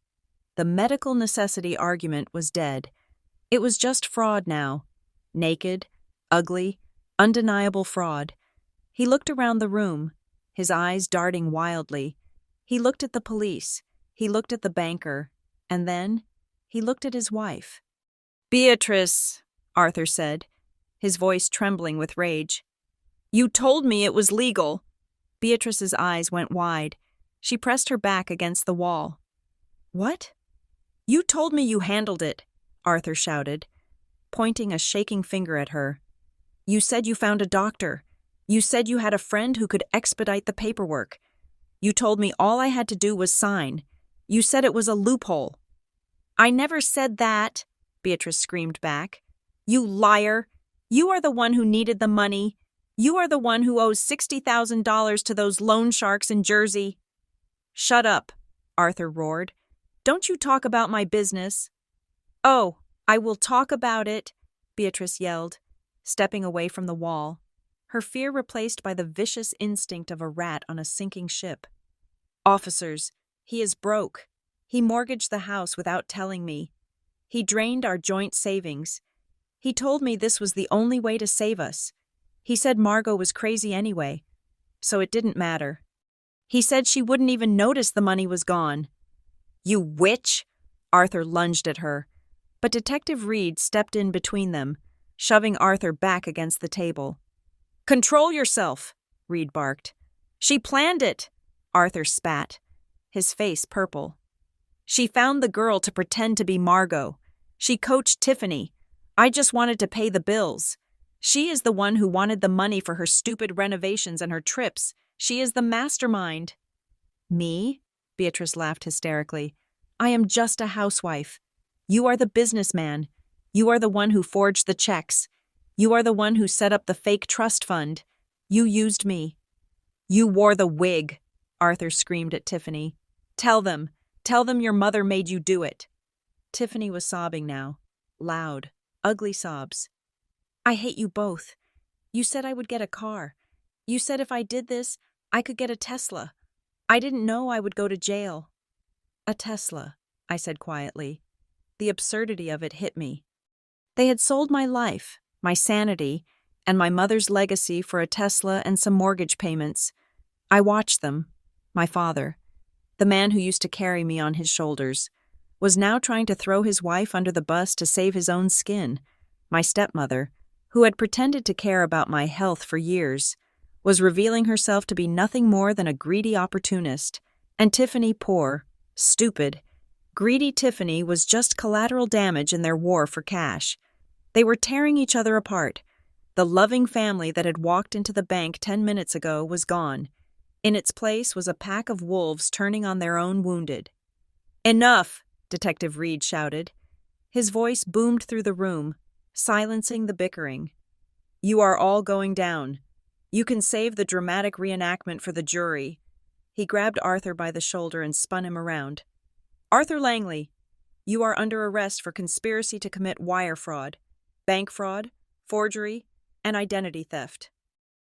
The medical necessity argument was dead. It was just fraud now. Naked, ugly, undeniable fraud. He looked around the room, his eyes darting wildly. He looked at the police. He looked at the banker. And then he looked at his wife. "Beatrice," Arthur said, his voice trembling with rage. "You told me it was legal." Beatrice's eyes went wide. She pressed her back against the wall. "What?" "You told me you handled it," Arthur shouted, pointing a shaking finger at her. "You said you found a doctor. You said you had a friend who could expedite the paperwork. You told me all I had to do was sign. You said it was a loophole." "I never said that," Beatrice screamed back. "You liar! You are the one who needed the money. You are the one who owes $60,000 to those loan sharks in Jersey." "Shut up," Arthur roared. "Don't you talk about my business." "Oh, I will talk about it," Beatrice yelled, stepping away from the wall, her fear replaced by the vicious instinct of a rat on a sinking ship. "Officers, he is broke. He mortgaged the house without telling me. He drained our joint savings. He told me this was the only way to save us. He said Margot was crazy anyway, so it didn't matter. He said she wouldn't even notice the money was gone." "You witch!" Arthur lunged at her, but Detective Reed stepped in between them, shoving Arthur back against the table. "Control yourself," Reed barked. "She planned it," Arthur spat, his face purple. "She found the girl to pretend to be Margot. She coached Tiffany. I just wanted to pay the bills. She is the one who wanted the money for her stupid renovations and her trips. She is the mastermind." "Me?" Beatrice laughed hysterically. "I am just a housewife. You are the businessman. You are the one who forged the checks. You are the one who set up the fake trust fund. You used me." "You wore the wig," Arthur screamed at Tiffany. Tell them your mother made you do it." Tiffany was sobbing now, loud, ugly sobs. "I hate you both. You said I would get a car. You said if I did this, I could get a Tesla. I didn't know I would go to jail." "A Tesla," I said quietly. The absurdity of it hit me. They had sold my life, my sanity, and my mother's legacy for a Tesla and some mortgage payments. I watched them. My father, the man who used to carry me on his shoulders, was now trying to throw his wife under the bus to save his own skin. My stepmother, who had pretended to care about my health for years, was revealing herself to be nothing more than a greedy opportunist, and Tiffany poor, stupid, greedy Tiffany was just collateral damage in their war for cash. They were tearing each other apart. The loving family that had walked into the bank 10 minutes ago was gone. In its place was a pack of wolves turning on their own wounded. "Enough!" Detective Reed shouted. His voice boomed through the room, silencing the bickering. "You are all going down. You can save the dramatic reenactment for the jury." He grabbed Arthur by the shoulder and spun him around. "Arthur Langley, you are under arrest for conspiracy to commit wire fraud, bank fraud, forgery, and identity theft."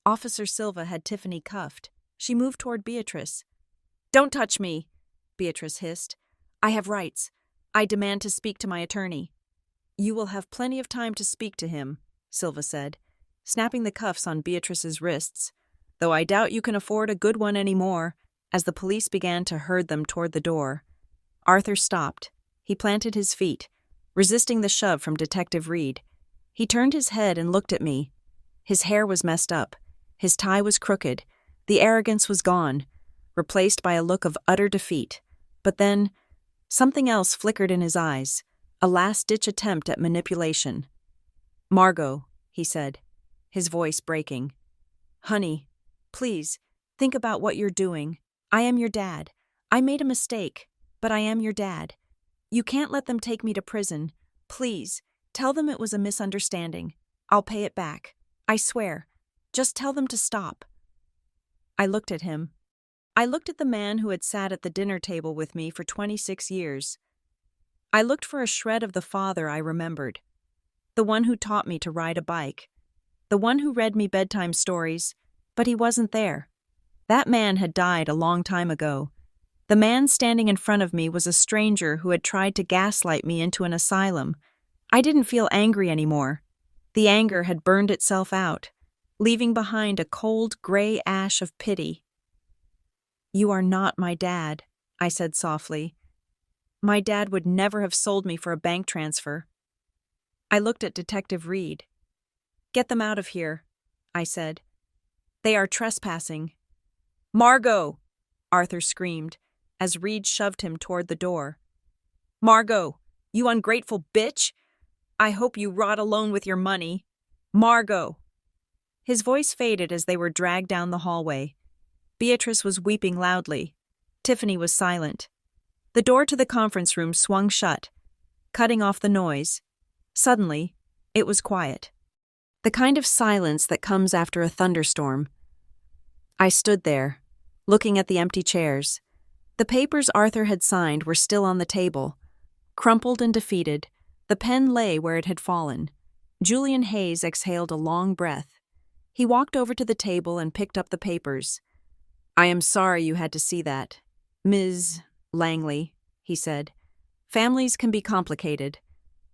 Officer Silva had Tiffany cuffed. She moved toward Beatrice. "Don't touch me," Beatrice hissed. "I have rights. I demand to speak to my attorney." "You will have plenty of time to speak to him," Silva said, snapping the cuffs on Beatrice's wrists, "though I doubt you can afford a good one anymore," as the police began to herd them toward the door. Arthur stopped. He planted his feet, resisting the shove from Detective Reed. He turned his head and looked at me. His hair was messed up. His tie was crooked. The arrogance was gone, replaced by a look of utter defeat. But then, something else flickered in his eyes, a last-ditch attempt at manipulation. "Margot," he said, his voice breaking. "Honey, please, think about what you're doing. I am your dad. I made a mistake, but I am your dad. You can't let them take me to prison. Please, tell them it was a misunderstanding. I'll pay it back. I swear. Just tell them to stop." I looked at him. I looked at the man who had sat at the dinner table with me for 26 years. I looked for a shred of the father I remembered. The one who taught me to ride a bike. The one who read me bedtime stories, but he wasn't there. That man had died a long time ago. The man standing in front of me was a stranger who had tried to gaslight me into an asylum. I didn't feel angry anymore. The anger had burned itself out, leaving behind a cold gray ash of pity. "You are not my dad," I said softly. "My dad would never have sold me for a bank transfer." I looked at Detective Reed. "Get them out of here," I said. "They are trespassing." "Margot!" Arthur screamed, as Reed shoved him toward the door. "Margot, you ungrateful bitch! I hope you rot alone with your money. Margot!" His voice faded as they were dragged down the hallway. Beatrice was weeping loudly. Tiffany was silent. The door to the conference room swung shut, cutting off the noise. Suddenly, it was quiet. The kind of silence that comes after a thunderstorm. I stood there, looking at the empty chairs. The papers Arthur had signed were still on the table. Crumpled and defeated, the pen lay where it had fallen. Julian Hayes exhaled a long breath. He walked over to the table and picked up the papers. "I am sorry you had to see that, Ms. Langley," he said. "Families can be complicated."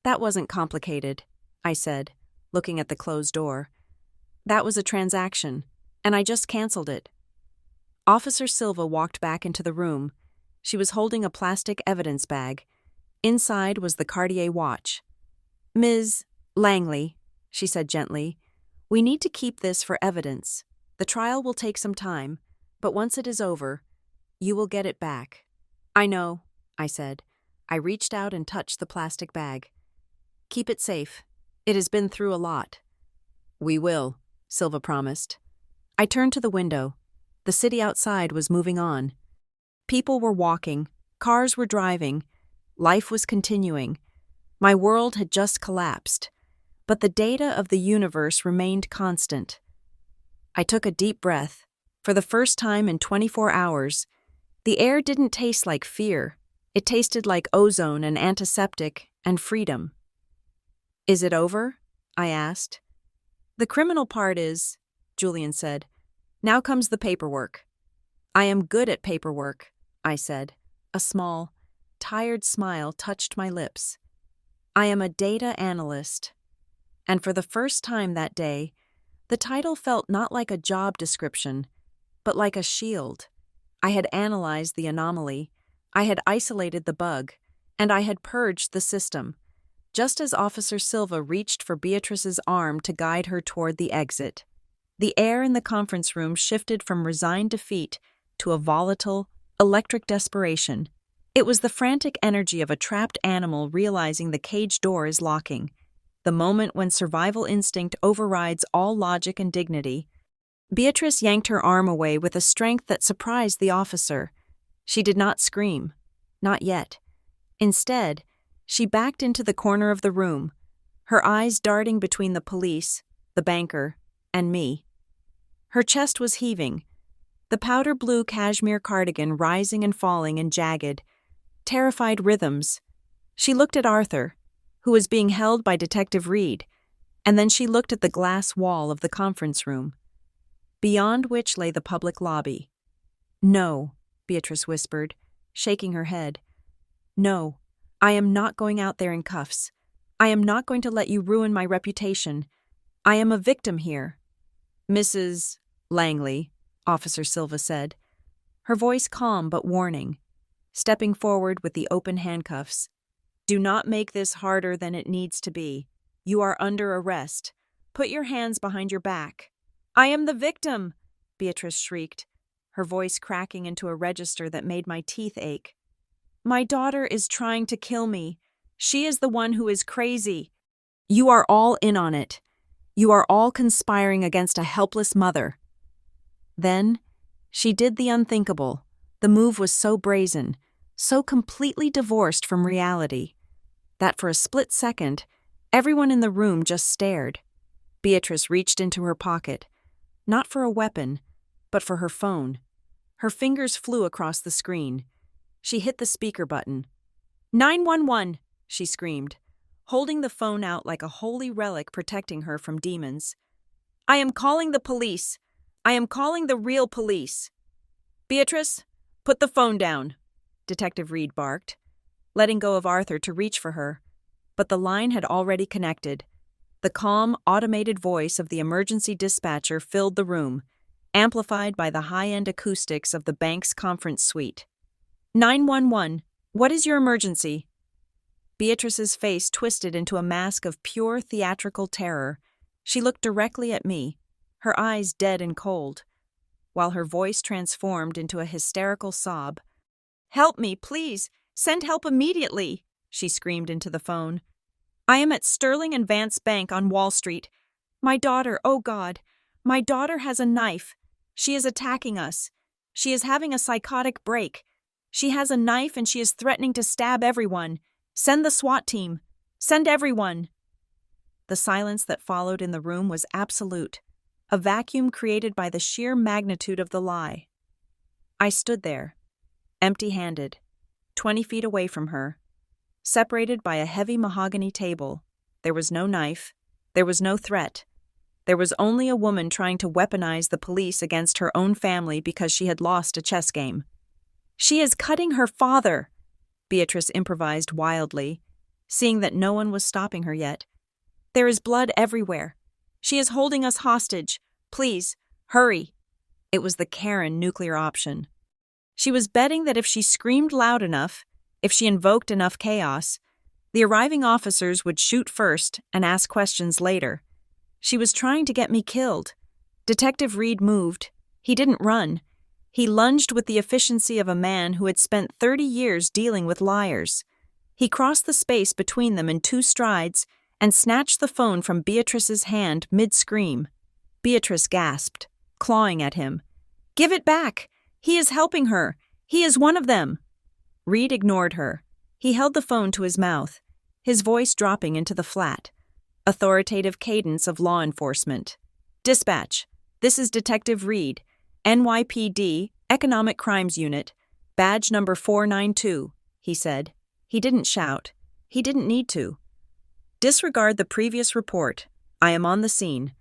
"That wasn't complicated," I said, looking at the closed door. "That was a transaction, and I just canceled it." Officer Silva walked back into the room. She was holding a plastic evidence bag. Inside was the Cartier watch. "Ms. Langley," she said gently, "we need to keep this for evidence. The trial will take some time, but once it is over, you will get it back." "I know," I said. I reached out and touched the plastic bag. "Keep it safe. It has been through a lot." "We will," Silva promised. I turned to the window. The city outside was moving on. People were walking, cars were driving, life was continuing. My world had just collapsed, but the data of the universe remained constant. I took a deep breath. For the first time in 24 hours, the air didn't taste like fear. It tasted like ozone and antiseptic and freedom. "Is it over?" I asked. "The criminal part is," Julian said. "Now comes the paperwork." "I am good at paperwork," I said. A small, tired smile touched my lips. "I am a data analyst." And for the first time that day, the title felt not like a job description, but like a shield. I had analyzed the anomaly, I had isolated the bug, and I had purged the system, just as Officer Silva reached for Beatrice's arm to guide her toward the exit. The air in the conference room shifted from resigned defeat to a volatile, electric desperation. It was the frantic energy of a trapped animal realizing the cage door is locking, the moment when survival instinct overrides all logic and dignity. Beatrice yanked her arm away with a strength that surprised the officer. She did not scream. Not yet. Instead, she backed into the corner of the room, her eyes darting between the police, the banker, and me. Her chest was heaving, the powder blue cashmere cardigan rising and falling in jagged, terrified rhythms. She looked at Arthur, who was being held by Detective Reed, and then she looked at the glass wall of the conference room, beyond which lay the public lobby. "No," Beatrice whispered, shaking her head. "No, I am not going out there in cuffs. I am not going to let you ruin my reputation. I am a victim here." "Mrs. Langley," Officer Silva said, her voice calm but warning, stepping forward with the open handcuffs. "Do not make this harder than it needs to be. You are under arrest. Put your hands behind your back." "I am the victim!" Beatrice shrieked, her voice cracking into a register that made my teeth ache. "My daughter is trying to kill me. She is the one who is crazy. You are all in on it. You are all conspiring against a helpless mother." Then, she did the unthinkable. The move was so brazen, so completely divorced from reality, that for a split second, everyone in the room just stared. Beatrice reached into her pocket, not for a weapon, but for her phone. Her fingers flew across the screen. She hit the speaker button. 911, she screamed. holding the phone out like a holy relic protecting her from demons. "I am calling the police. I am calling the real police." "Beatrice, put the phone down," Detective Reed barked, letting go of Arthur to reach for her. But the line had already connected. The calm, automated voice of the emergency dispatcher filled the room, amplified by the high-end acoustics of the bank's conference suite. 911, what is your emergency?" Beatrice's face twisted into a mask of pure theatrical terror. She looked directly at me, her eyes dead and cold, while her voice transformed into a hysterical sob. "Help me, please! Send help immediately!" she screamed into the phone. "I am at Sterling and Vance Bank on Wall Street. My daughter, oh God, my daughter has a knife. She is attacking us. She is having a psychotic break. She has a knife and she is threatening to stab everyone. Send the SWAT team. Send everyone." The silence that followed in the room was absolute, a vacuum created by the sheer magnitude of the lie. I stood there, empty-handed, 20 feet away from her, separated by a heavy mahogany table. There was no knife. There was no threat. There was only a woman trying to weaponize the police against her own family because she had lost a chess game. "She is cutting her father," Beatrice improvised wildly, seeing that no one was stopping her yet. "There is blood everywhere. She is holding us hostage. Please, hurry." It was the Karen nuclear option. She was betting that if she screamed loud enough, if she invoked enough chaos, the arriving officers would shoot first and ask questions later. She was trying to get me killed. Detective Reed moved. He didn't run. He lunged with the efficiency of a man who had spent 30 years dealing with liars. He crossed the space between them in 2 strides and snatched the phone from Beatrice's hand mid-scream. Beatrice gasped, clawing at him. "Give it back! He is helping her! He is one of them!" Reed ignored her. He held the phone to his mouth, his voice dropping into the flat, authoritative cadence of law enforcement. "Dispatch, this is Detective Reed, NYPD, Economic Crimes Unit, badge number 492, he said. He didn't shout. He didn't need to. "Disregard the previous report. I am on the scene.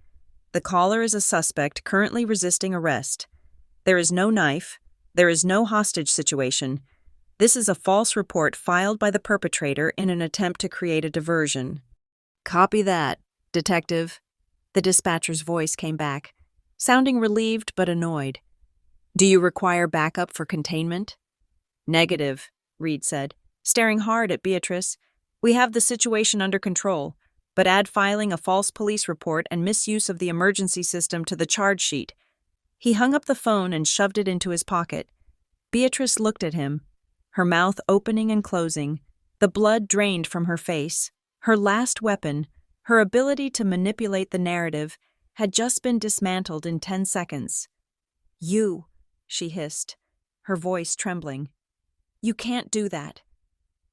The caller is a suspect currently resisting arrest. There is no knife. There is no hostage situation. This is a false report filed by the perpetrator in an attempt to create a diversion." "Copy that, Detective." The dispatcher's voice came back, sounding relieved but annoyed. "Do you require backup for containment?" "Negative," Reed said, staring hard at Beatrice. "We have the situation under control, but add filing a false police report and misuse of the emergency system to the charge sheet." He hung up the phone and shoved it into his pocket. Beatrice looked at him, her mouth opening and closing, the blood drained from her face. Her last weapon, her ability to manipulate the narrative, had just been dismantled in 10 seconds. "You," she hissed, her voice trembling. "You can't do that."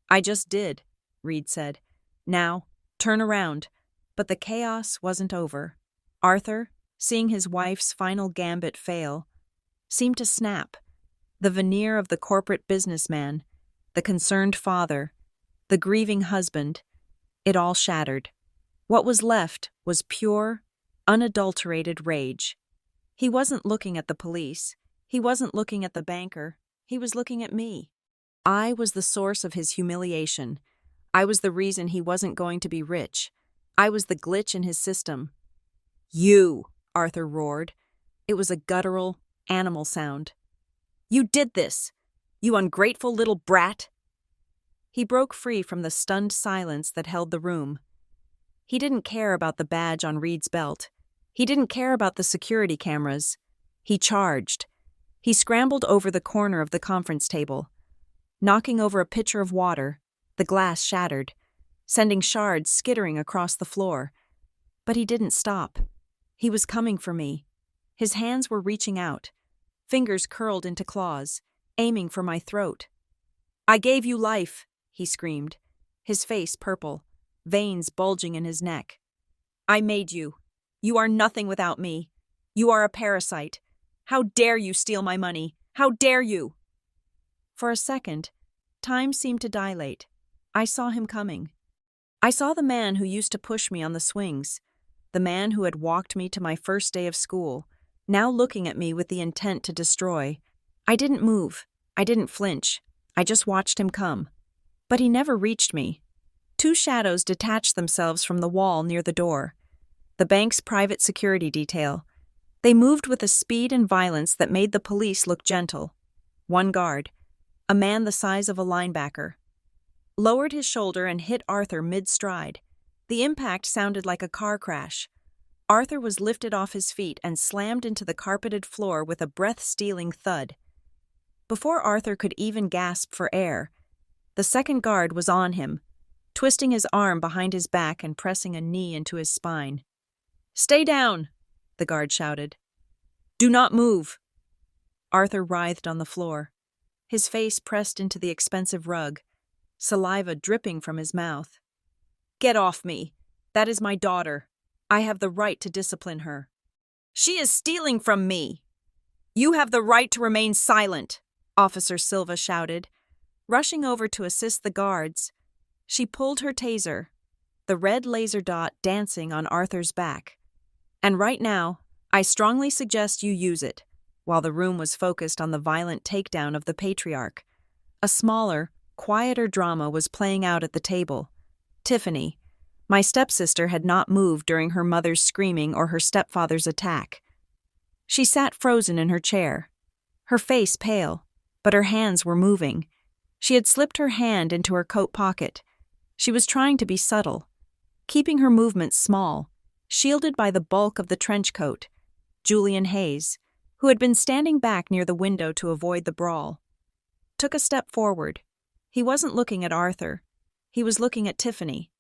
"I just did," Reed said. "Now, turn around." But the chaos wasn't over. Arthur, seeing his wife's final gambit fail, seemed to snap. The veneer of the corporate businessman, the concerned father, the grieving husband, it all shattered. What was left was pure, unadulterated rage. He wasn't looking at the police. He wasn't looking at the banker. He was looking at me. I was the source of his humiliation. I was the reason he wasn't going to be rich. I was the glitch in his system. "You," Arthur roared. It was a guttural, animal sound. "You did this! You ungrateful little brat!" He broke free from the stunned silence that held the room. He didn't care about the badge on Reed's belt. He didn't care about the security cameras. He charged. He scrambled over the corner of the conference table. Knocking over a pitcher of water, the glass shattered, sending shards skittering across the floor. But he didn't stop. He was coming for me. His hands were reaching out, fingers curled into claws, aiming for my throat. "I gave you life," he screamed, his face purple, veins bulging in his neck. "I made you. You are nothing without me. You are a parasite. How dare you steal my money? How dare you?" For a second, time seemed to dilate. I saw him coming. I saw the man who used to push me on the swings, the man who had walked me to my first day of school, now looking at me with the intent to destroy. I didn't move. I didn't flinch. I just watched him come. But he never reached me. Two shadows detached themselves from the wall near the door. The bank's private security detail. They moved with a speed and violence that made the police look gentle. One guard, a man the size of a linebacker, lowered his shoulder and hit Arthur mid-stride. The impact sounded like a car crash. Arthur was lifted off his feet and slammed into the carpeted floor with a breath-stealing thud. Before Arthur could even gasp for air, the second guard was on him, twisting his arm behind his back and pressing a knee into his spine. "Stay down," the guard shouted. "Do not move." Arthur writhed on the floor, his face pressed into the expensive rug, saliva dripping from his mouth. "Get off me. That is my daughter. I have the right to discipline her." "She is stealing from me." "You have the right to remain silent," Officer Silva shouted. Rushing over to assist the guards, she pulled her taser, the red laser dot dancing on Arthur's back. "And right now, I strongly suggest you use it," while the room was focused on the violent takedown of the patriarch. A smaller, quieter drama was playing out at the table. Tiffany, my stepsister, had not moved during her mother's screaming or her stepfather's attack. She sat frozen in her chair, her face pale, but her hands were moving. She had slipped her hand into her coat pocket. She was trying to be subtle, keeping her movements small, shielded by the bulk of the trench coat. Julian Hayes, who had been standing back near the window to avoid the brawl, took a step forward. He wasn't looking at Arthur. He was looking at Tiffany.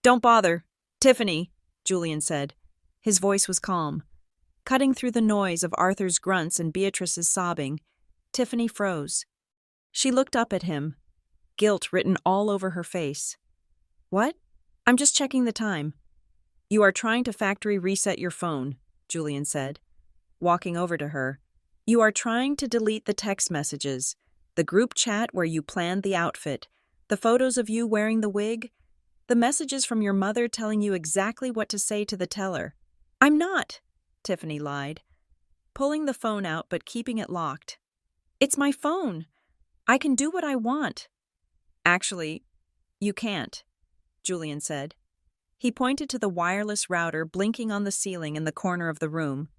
"Don't bother, Tiffany," Julian said. His voice was calm. Cutting through the noise of Arthur's grunts and Beatrice's sobbing, Tiffany froze. She looked up at him, guilt written all over her face. "What?" "I'm just checking the time." "You are trying to factory reset your phone," Julian said, walking over to her. "You are trying to delete the text messages, the group chat where you planned the outfit, the photos of you wearing the wig, the messages from your mother telling you exactly what to say to the teller." "I'm not," Tiffany lied, pulling the phone out but keeping it locked. "It's my phone. I can do what I want." "Actually, you can't," Julian said. He pointed to the wireless router blinking on the ceiling in the corner of the room.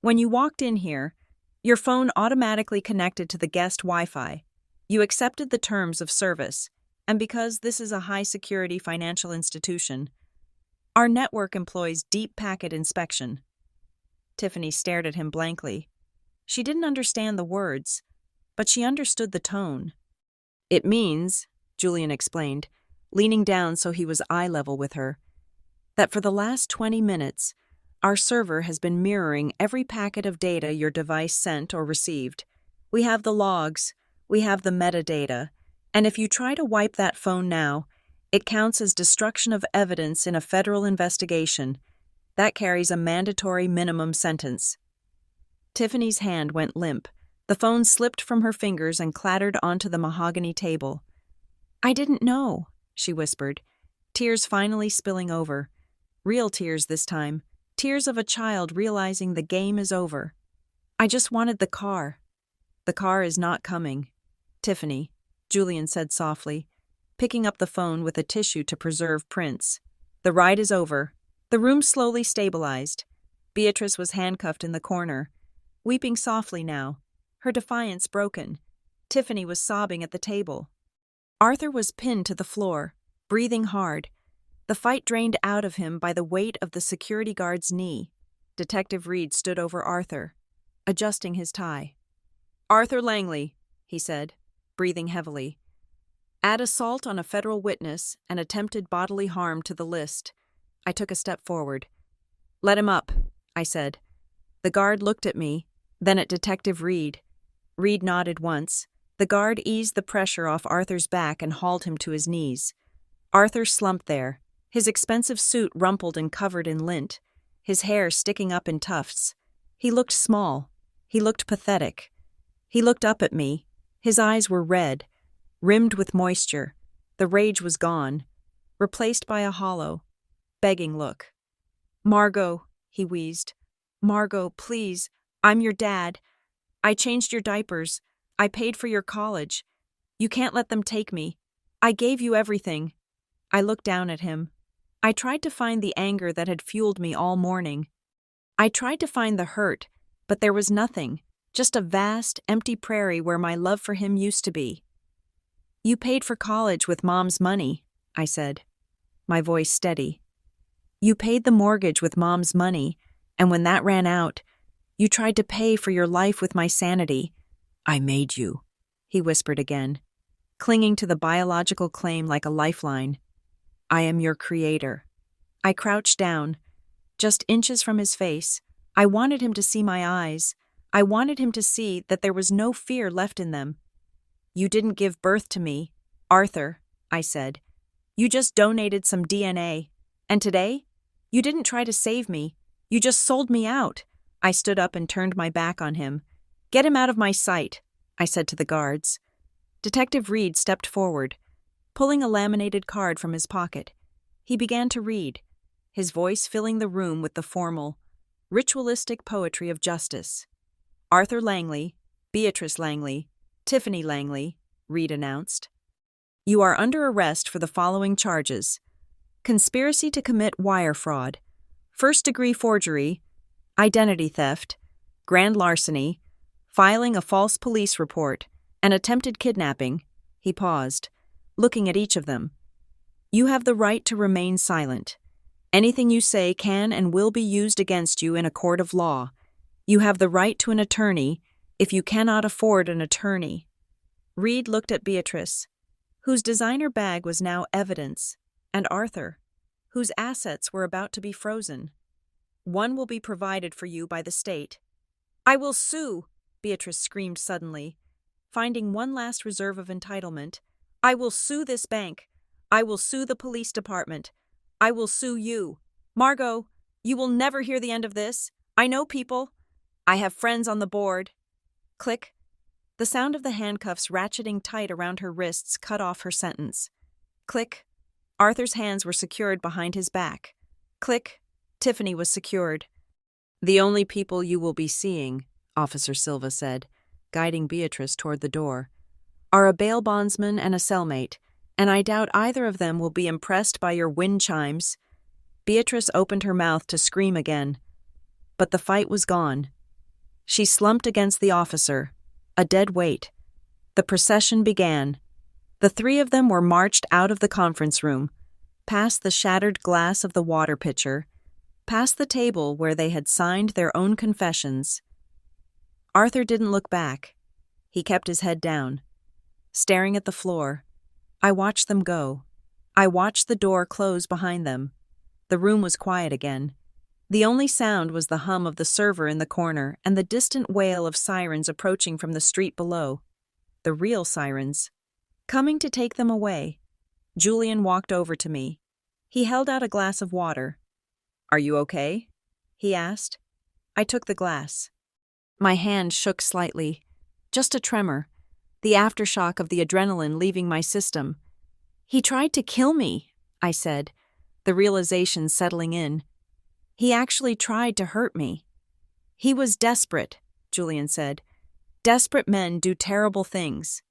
"When you walked in here, your phone automatically connected to the guest Wi-Fi. You accepted the terms of service, and because this is a high-security financial institution, our network employs deep packet inspection." Tiffany stared at him blankly. She didn't understand the words, but she understood the tone. "It means," Julian explained, leaning down so he was eye level with her, "that for the last 20 minutes, our server has been mirroring every packet of data your device sent or received. We have the logs, we have the metadata, and if you try to wipe that phone now, it counts as destruction of evidence in a federal investigation. That carries a mandatory minimum sentence." Tiffany's hand went limp. The phone slipped from her fingers and clattered onto the mahogany table. "I didn't know," she whispered, tears finally spilling over. Real tears this time, tears of a child realizing the game is over. "I just wanted the car." "The car is not coming, Tiffany," Julian said softly, picking up the phone with a tissue to preserve prints. "The ride is over." The room slowly stabilized. Beatrice was handcuffed in the corner, weeping softly now, her defiance broken. Tiffany was sobbing at the table. Arthur was pinned to the floor, breathing hard, the fight drained out of him by the weight of the security guard's knee. Detective Reed stood over Arthur, adjusting his tie. "Arthur Langley," he said, breathing heavily. "Add assault on a federal witness and attempted bodily harm to the list." I took a step forward. "Let him up," I said. The guard looked at me, then at Detective Reed. Reed nodded once. The guard eased the pressure off Arthur's back and hauled him to his knees. Arthur slumped there, his expensive suit rumpled and covered in lint, his hair sticking up in tufts. He looked small. He looked pathetic. He looked up at me. His eyes were red, rimmed with moisture. The rage was gone. replaced by a hollow, begging look. "Margot," he wheezed. "Margot, please. I'm your dad. I changed your diapers. I paid for your college. You can't let them take me. I gave you everything." I looked down at him. I tried to find the anger that had fueled me all morning. I tried to find the hurt, but there was nothing, just a vast, empty prairie where my love for him used to be. "You paid for college with Mom's money," I said, my voice steady. "You paid the mortgage with Mom's money, and when that ran out, you tried to pay for your life with my sanity. I made you," he whispered again, clinging to the biological claim like a lifeline. "I am your creator." I crouched down, just inches from his face. I wanted him to see my eyes. I wanted him to see that there was no fear left in them. "You didn't give birth to me, Arthur," I said. "You just donated some DNA. And today, you didn't try to save me. You just sold me out." I stood up and turned my back on him. "Get him out of my sight," I said to the guards. Detective Reed stepped forward, pulling a laminated card from his pocket. He began to read, his voice filling the room with the formal, ritualistic poetry of justice. "Arthur Langley, Beatrice Langley, Tiffany Langley," Reed announced. "You are under arrest for the following charges: conspiracy to commit wire fraud, first-degree forgery, identity theft, grand larceny, filing a false police report, and attempted kidnapping." He paused, looking at each of them. "You have the right to remain silent. Anything you say can and will be used against you in a court of law. You have the right to an attorney if you cannot afford an attorney." Reed looked at Beatrice, whose designer bag was now evidence, and Arthur, whose assets were about to be frozen. "One will be provided for you by the state." "I will sue!" Beatrice screamed suddenly, finding one last reserve of entitlement. "I will sue this bank. I will sue the police department. I will sue you. Margot, you will never hear the end of this. I know people. I have friends on the board." Click. The sound of the handcuffs ratcheting tight around her wrists cut off her sentence. Click. Arthur's hands were secured behind his back. Click. Tiffany was secured. "The only people you will be seeing," Officer Silva said, guiding Beatrice toward the door, "are a bail bondsman and a cellmate, and I doubt either of them will be impressed by your wind chimes." Beatrice opened her mouth to scream again, but the fight was gone. She slumped against the officer, a dead weight. The procession began. The three of them were marched out of the conference room, past the shattered glass of the water pitcher, past the table where they had signed their own confessions. Arthur didn't look back. He kept his head down, staring at the floor. I watched them go. I watched the door close behind them. The room was quiet again. The only sound was the hum of the server in the corner and the distant wail of sirens approaching from the street below. The real sirens. Coming to take them away. Julian walked over to me. He held out a glass of water. "Are you okay?" he asked. I took the glass. My hand shook slightly. Just a tremor. The aftershock of the adrenaline leaving my system. "He tried to kill me," I said, the realization settling in. "He actually tried to hurt me." "He was desperate," Julian said. "Desperate men do terrible things."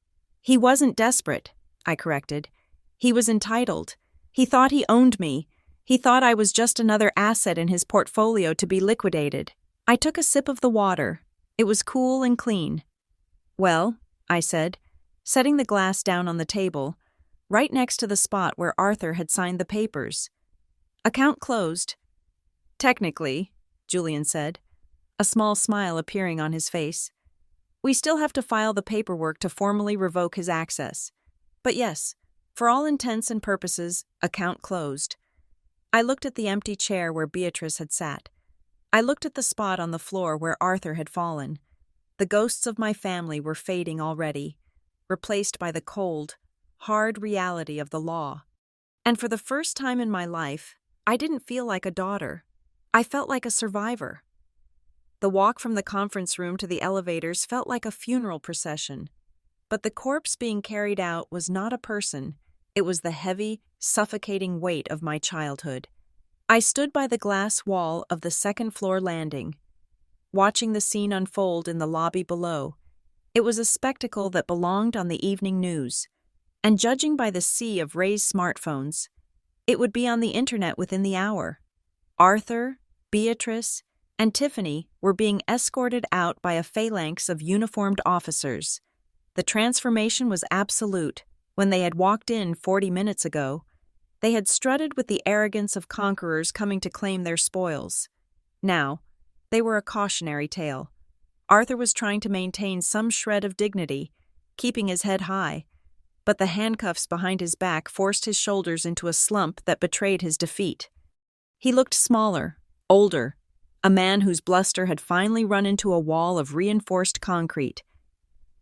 "He wasn't desperate," I corrected. "He was entitled. He thought he owned me. He thought I was just another asset in his portfolio to be liquidated." I took a sip of the water. It was cool and clean. "Well," I said, setting the glass down on the table, right next to the spot where Arthur had signed the papers. "Account closed." "Technically," Julian said, a small smile appearing on his face. "We still have to file the paperwork to formally revoke his access. But yes, for all intents and purposes, account closed." I looked at the empty chair where Beatrice had sat. I looked at the spot on the floor where Arthur had fallen. The ghosts of my family were fading already, replaced by the cold, hard reality of the law. And for the first time in my life, I didn't feel like a daughter. I felt like a survivor. The walk from the conference room to the elevators felt like a funeral procession. But the corpse being carried out was not a person. It was the heavy, suffocating weight of my childhood. I stood by the glass wall of the second-floor landing, watching the scene unfold in the lobby below. It was a spectacle that belonged on the evening news, and judging by the sea of raised smartphones, it would be on the internet within the hour. Arthur, Beatrice, and Tiffany were being escorted out by a phalanx of uniformed officers. The transformation was absolute. When they had walked in 40 minutes ago, they had strutted with the arrogance of conquerors coming to claim their spoils. Now, they were a cautionary tale. Arthur was trying to maintain some shred of dignity, keeping his head high, but the handcuffs behind his back forced his shoulders into a slump that betrayed his defeat. He looked smaller, older, a man whose bluster had finally run into a wall of reinforced concrete.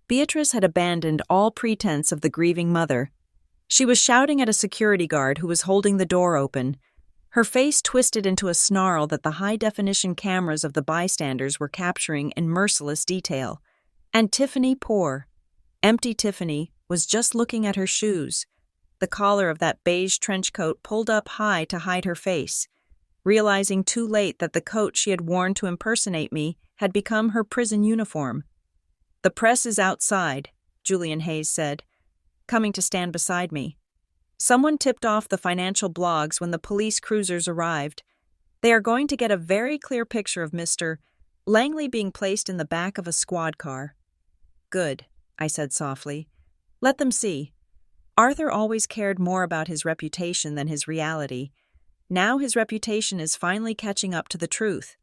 Beatrice had abandoned all pretense of the grieving mother. She was shouting at a security guard who was holding the door open, her face twisted into a snarl that the high-definition cameras of the bystanders were capturing in merciless detail. And Tiffany, poor, empty Tiffany, was just looking at her shoes, the collar of that beige trench coat pulled up high to hide her face, realizing too late that the coat she had worn to impersonate me had become her prison uniform. "The press is outside," Julian Hayes said, coming to stand beside me. "Someone tipped off the financial blogs when the police cruisers arrived. They are going to get a very clear picture of Mr. Langley being placed in the back of a squad car." "Good," I said softly. "Let them see." Arthur always cared more about his reputation than his reality. Now his reputation is finally catching up to the truth.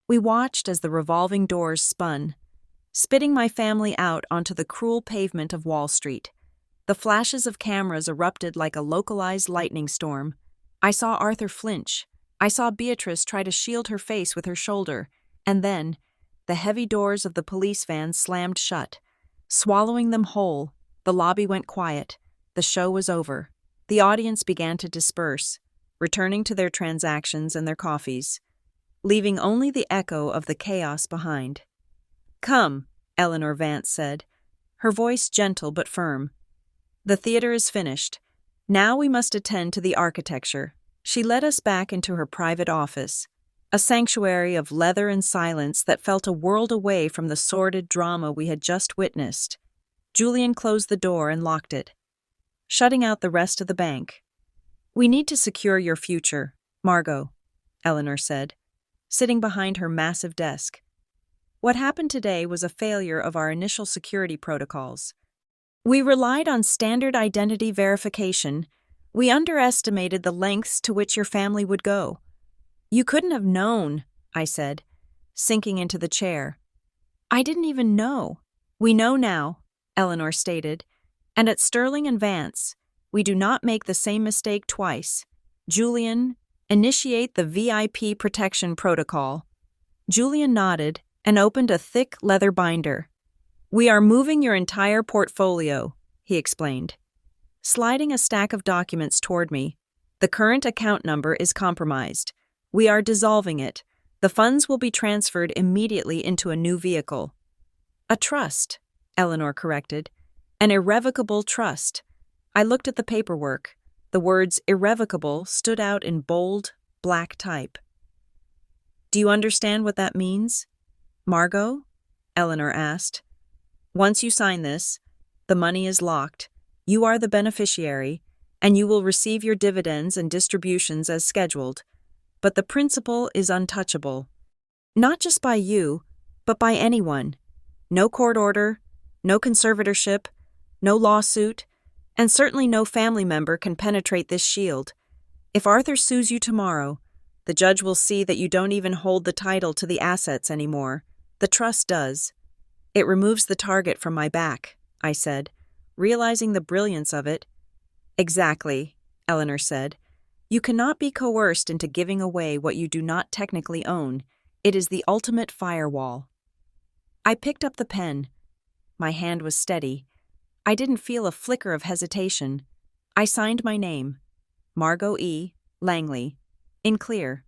We watched as the revolving doors spun, spitting my family out onto the cruel pavement of Wall Street. The flashes of cameras erupted like a localized lightning storm. I saw Arthur flinch. I saw Beatrice try to shield her face with her shoulder. And then, the heavy doors of the police van slammed shut. Swallowing them whole, the lobby went quiet. The show was over. The audience began to disperse, returning to their transactions and their coffees, leaving only the echo of the chaos behind. "Come," Eleanor Vance said, her voice gentle but firm. "The theater is finished. Now we must attend to the architecture." She led us back into her private office, a sanctuary of leather and silence that felt a world away from the sordid drama we had just witnessed. Julian closed the door and locked it, shutting out the rest of the bank. "We need to secure your future, Margot," Eleanor said, sitting behind her massive desk. "What happened today was a failure of our initial security protocols. We relied on standard identity verification. We underestimated the lengths to which your family would go." "You couldn't have known," I said, sinking into the chair. "I didn't even know." "We know now," Eleanor stated, "and at Sterling and Vance, we do not make the same mistake twice. Julian, initiate the VIP protection protocol." Julian nodded and opened a thick leather binder. "We are moving your entire portfolio," he explained, sliding a stack of documents toward me. "The current account number is compromised. We are dissolving it. The funds will be transferred immediately into a new vehicle." "A trust," Eleanor corrected. "An irrevocable trust." I looked at the paperwork. The words irrevocable stood out in bold, black type. "Do you understand what that means, Margot?" Eleanor asked. "Once you sign this, the money is locked. You are the beneficiary, and you will receive your dividends and distributions as scheduled. But the principal is untouchable. Not just by you, but by anyone. No court order, no conservatorship, no lawsuit, and certainly no family member can penetrate this shield. If Arthur sues you tomorrow, the judge will see that you don't even hold the title to the assets anymore. The trust does. It removes the target from my back," I said, realizing the brilliance of it. "Exactly," Eleanor said. "You cannot be coerced into giving away what you do not technically own. It is the ultimate firewall." I picked up the pen. My hand was steady. I didn't feel a flicker of hesitation. I signed my name, Margot E. Langley, in clear,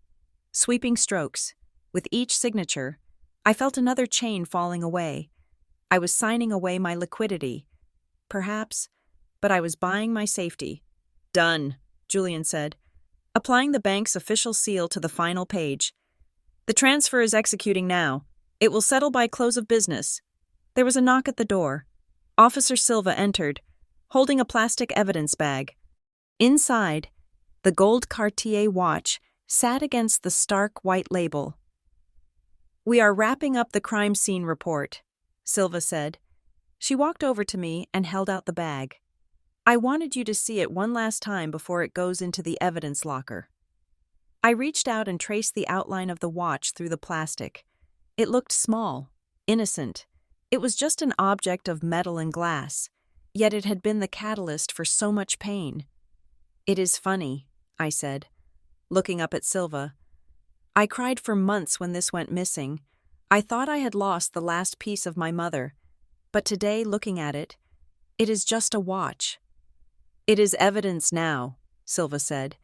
sweeping strokes. With each signature, I felt another chain falling away. I was signing away my liquidity, perhaps, but I was buying my safety. Done, Julian said, applying the bank's official seal to the final page. The transfer is executing now. It will settle by close of business. There was a knock at the door. Officer Silva entered, holding a plastic evidence bag. Inside, the gold Cartier watch sat against the stark white label. "We are wrapping up the crime scene report," Silva said. She walked over to me and held out the bag. "I wanted you to see it one last time before it goes into the evidence locker." I reached out and traced the outline of the watch through the plastic. It looked small, innocent. It was just an object of metal and glass, yet it had been the catalyst for so much pain. "It is funny," I said, looking up at Silva. "I cried for months when this went missing. I thought I had lost the last piece of my mother. But today, looking at it, it is just a watch." "It is evidence now," Silva said.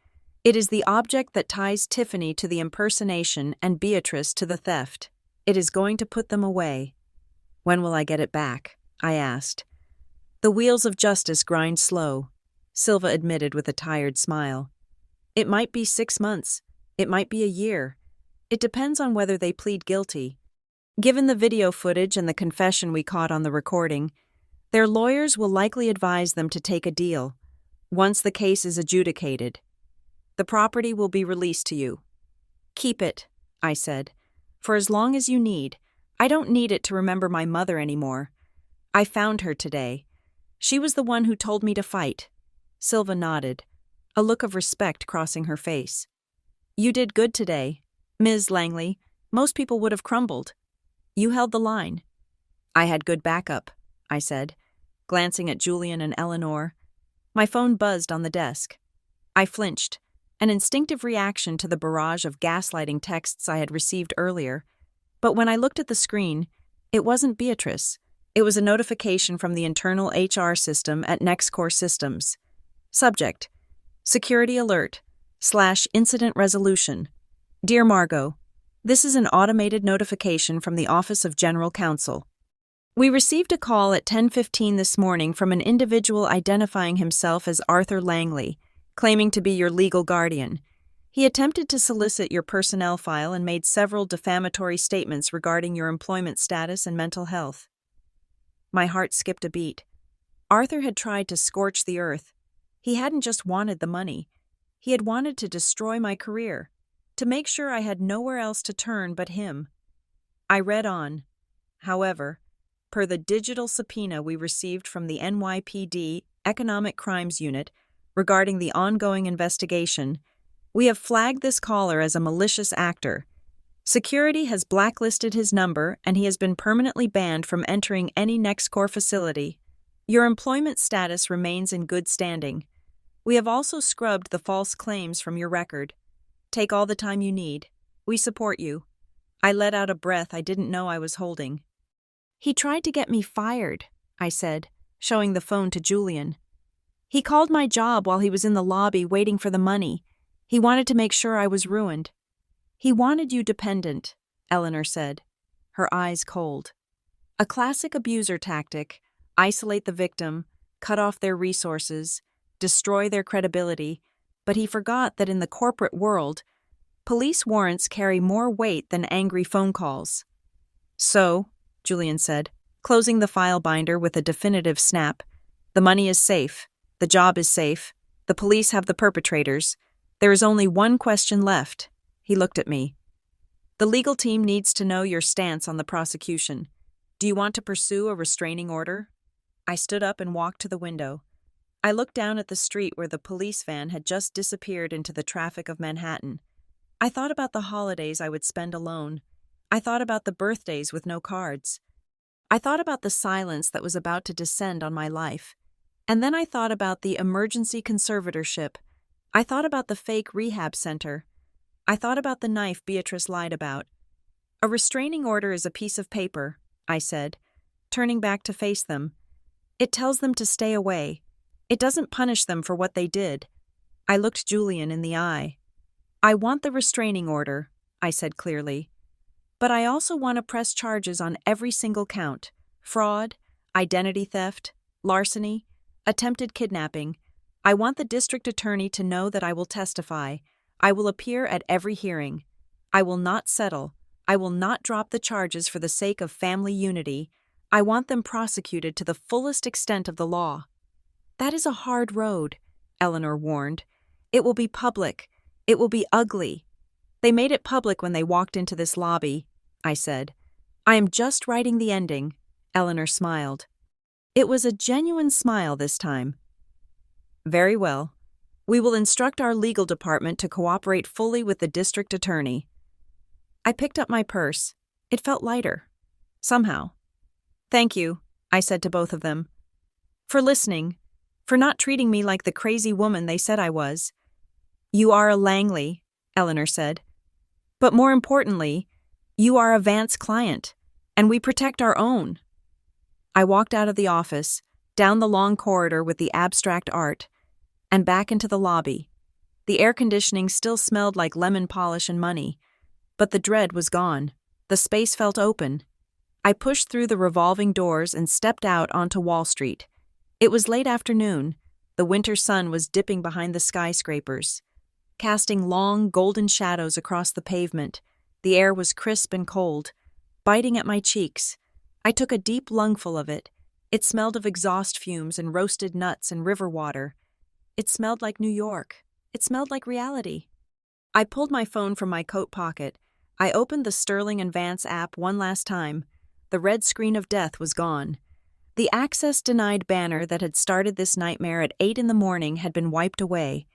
"It is the object that ties Tiffany to the impersonation and Beatrice to the theft. It is going to put them away." "When will I get it back?" I asked. "The wheels of justice grind slow," Silva admitted with a tired smile. "It might be 6 months. It might be a year. It depends on whether they plead guilty. Given the video footage and the confession we caught on the recording, their lawyers will likely advise them to take a deal. Once the case is adjudicated, the property will be released to you." "Keep it," I said, "for as long as you need. I don't need it to remember my mother anymore. I found her today. She was the one who told me to fight." Silva nodded, a look of respect crossing her face. "You did good today, Ms. Langley. Most people would have crumbled. You held the line." "I had good backup," I said, glancing at Julian and Eleanor. My phone buzzed on the desk. I flinched, an instinctive reaction to the barrage of gaslighting texts I had received earlier. But when I looked at the screen, it wasn't Beatrice. It was a notification from the internal HR system at NextCore Systems. Subject: Security Alert / Incident Resolution. Dear Margot, this is an automated notification from the Office of General Counsel. We received a call at 10:15 this morning from an individual identifying himself as Arthur Langley, claiming to be your legal guardian. He attempted to solicit your personnel file and made several defamatory statements regarding your employment status and mental health. My heart skipped a beat. Arthur had tried to scorch the earth. He hadn't just wanted the money. He had wanted to destroy my career, to make sure I had nowhere else to turn but him. I read on. However, per the digital subpoena we received from the NYPD Economic Crimes Unit regarding the ongoing investigation, we have flagged this caller as a malicious actor. Security has blacklisted his number and he has been permanently banned from entering any NextCore facility. Your employment status remains in good standing. We have also scrubbed the false claims from your record. Take all the time you need. We support you." I let out a breath I didn't know I was holding. "He tried to get me fired," I said, showing the phone to Julian. "He called my job while he was in the lobby waiting for the money. He wanted to make sure I was ruined." "He wanted you dependent," Eleanor said, her eyes cold. "A classic abuser tactic: isolate the victim, cut off their resources, destroy their credibility, but he forgot that in the corporate world, police warrants carry more weight than angry phone calls." "So," Julian said, closing the file binder with a definitive snap, "the money is safe, the job is safe, the police have the perpetrators. There is only one question left." He looked at me. "The legal team needs to know your stance on the prosecution. Do you want to pursue a restraining order?" I stood up and walked to the window. I looked down at the street where the police van had just disappeared into the traffic of Manhattan. I thought about the holidays I would spend alone. I thought about the birthdays with no cards. I thought about the silence that was about to descend on my life. And then I thought about the emergency conservatorship. I thought about the fake rehab center. I thought about the knife Beatrice lied about. "A restraining order is a piece of paper," I said, turning back to face them. "It tells them to stay away. It doesn't punish them for what they did." I looked Julian in the eye. "I want the restraining order," I said clearly. "But I also want to press charges on every single count: fraud, identity theft, larceny, attempted kidnapping. I want the district attorney to know that I will testify. I will appear at every hearing. I will not settle. I will not drop the charges for the sake of family unity. I want them prosecuted to the fullest extent of the law." "That is a hard road," Eleanor warned. "It will be public. It will be ugly." "They made it public when they walked into this lobby," I said. "I am just writing the ending," Eleanor smiled. It was a genuine smile this time. "Very well. We will instruct our legal department to cooperate fully with the district attorney." I picked up my purse. It felt lighter. Somehow. "Thank you," I said to both of them. "For listening. For not treating me like the crazy woman they said I was." "You are a Langley," Eleanor said. "But more importantly, you are a Vance client, and we protect our own." I walked out of the office, down the long corridor with the abstract art, and back into the lobby. The air conditioning still smelled like lemon polish and money, but the dread was gone. The space felt open. I pushed through the revolving doors and stepped out onto Wall Street. It was late afternoon. The winter sun was dipping behind the skyscrapers, casting long, golden shadows across the pavement. The air was crisp and cold, biting at my cheeks. I took a deep lungful of it. It smelled of exhaust fumes and roasted nuts and river water. It smelled like New York. It smelled like reality. I pulled my phone from my coat pocket. I opened the Sterling and Vance app one last time. The red screen of death was gone. The access denied banner that had started this nightmare at 8 in the morning had been wiped away.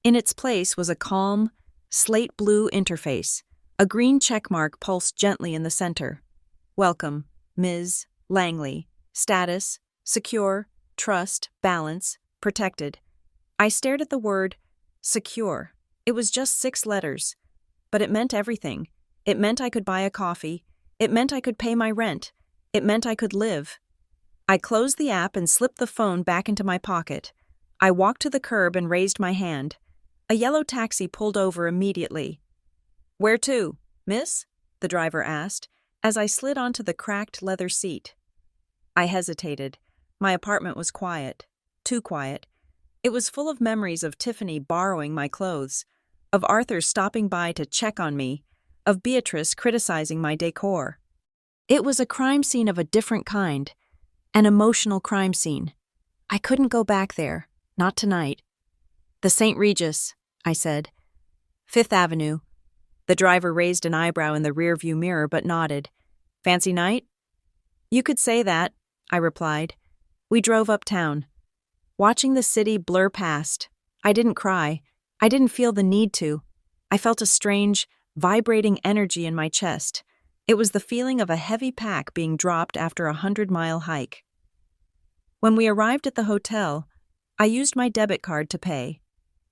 In its place was a calm, slate blue interface. A green checkmark pulsed gently in the center. "Welcome, Ms. Langley. Status, secure, trust, balance, protected." I stared at the word, secure. It was just 6 letters. But it meant everything. It meant I could buy a coffee. It meant I could pay my rent. It meant I could live. I closed the app and slipped the phone back into my pocket. I walked to the curb and raised my hand. A yellow taxi pulled over immediately. "Where to, miss?" the driver asked, as I slid onto the cracked leather seat. I hesitated. My apartment was quiet. Too quiet. It was full of memories of Tiffany borrowing my clothes, of Arthur stopping by to check on me, of Beatrice criticizing my decor. It was a crime scene of a different kind, an emotional crime scene. I couldn't go back there, not tonight. "The St. Regis," I said. "Fifth Avenue." The driver raised an eyebrow in the rearview mirror but nodded. "Fancy night?" "You could say that," I replied. We drove uptown. Watching the city blur past, I didn't cry. I didn't feel the need to. I felt a strange, vibrating energy in my chest. It was the feeling of a heavy pack being dropped after a 100-mile hike. When we arrived at the hotel, I used my debit card to pay.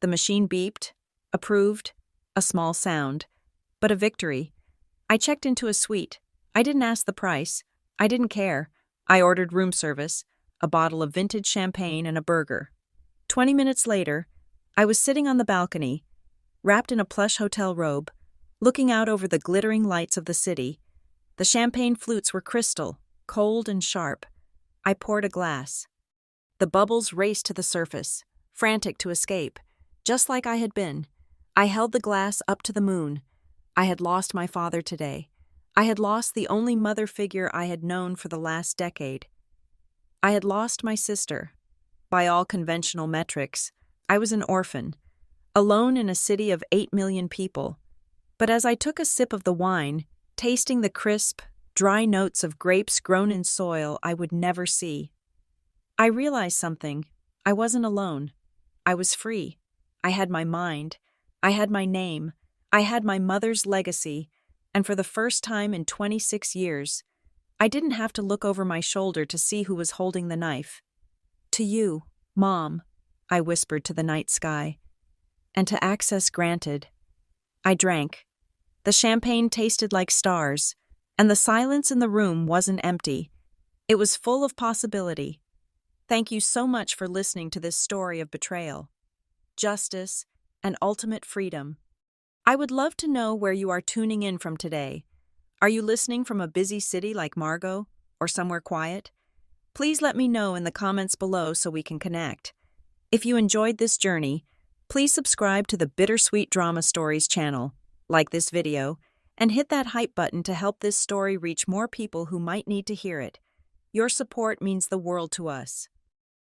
The machine beeped, approved, a small sound, but a victory. I checked into a suite. I didn't ask the price. I didn't care. I ordered room service, a bottle of vintage champagne and a burger. 20 minutes later, I was sitting on the balcony, wrapped in a plush hotel robe, looking out over the glittering lights of the city. The champagne flutes were crystal, cold and sharp. I poured a glass. The bubbles raced to the surface, frantic to escape, just like I had been. I held the glass up to the moon. I had lost my father today. I had lost the only mother figure I had known for the last decade. I had lost my sister. By all conventional metrics, I was an orphan, alone in a city of 8 million people. But as I took a sip of the wine, tasting the crisp, dry notes of grapes grown in soil I would never see, I realized something. I wasn't alone. I was free. I had my mind. I had my name. I had my mother's legacy. And for the first time in 26 years, I didn't have to look over my shoulder to see who was holding the knife. "To you, Mom," I whispered to the night sky. "And to access granted." I drank. The champagne tasted like stars, and the silence in the room wasn't empty. It was full of possibility. Thank you so much for listening to this story of betrayal, justice, and ultimate freedom. I would love to know where you are tuning in from today. Are you listening from a busy city like Margot, or somewhere quiet? Please let me know in the comments below so we can connect. If you enjoyed this journey, please subscribe to the BitterSweet Drama Stories channel, like this video, and hit that hype button to help this story reach more people who might need to hear it. Your support means the world to us.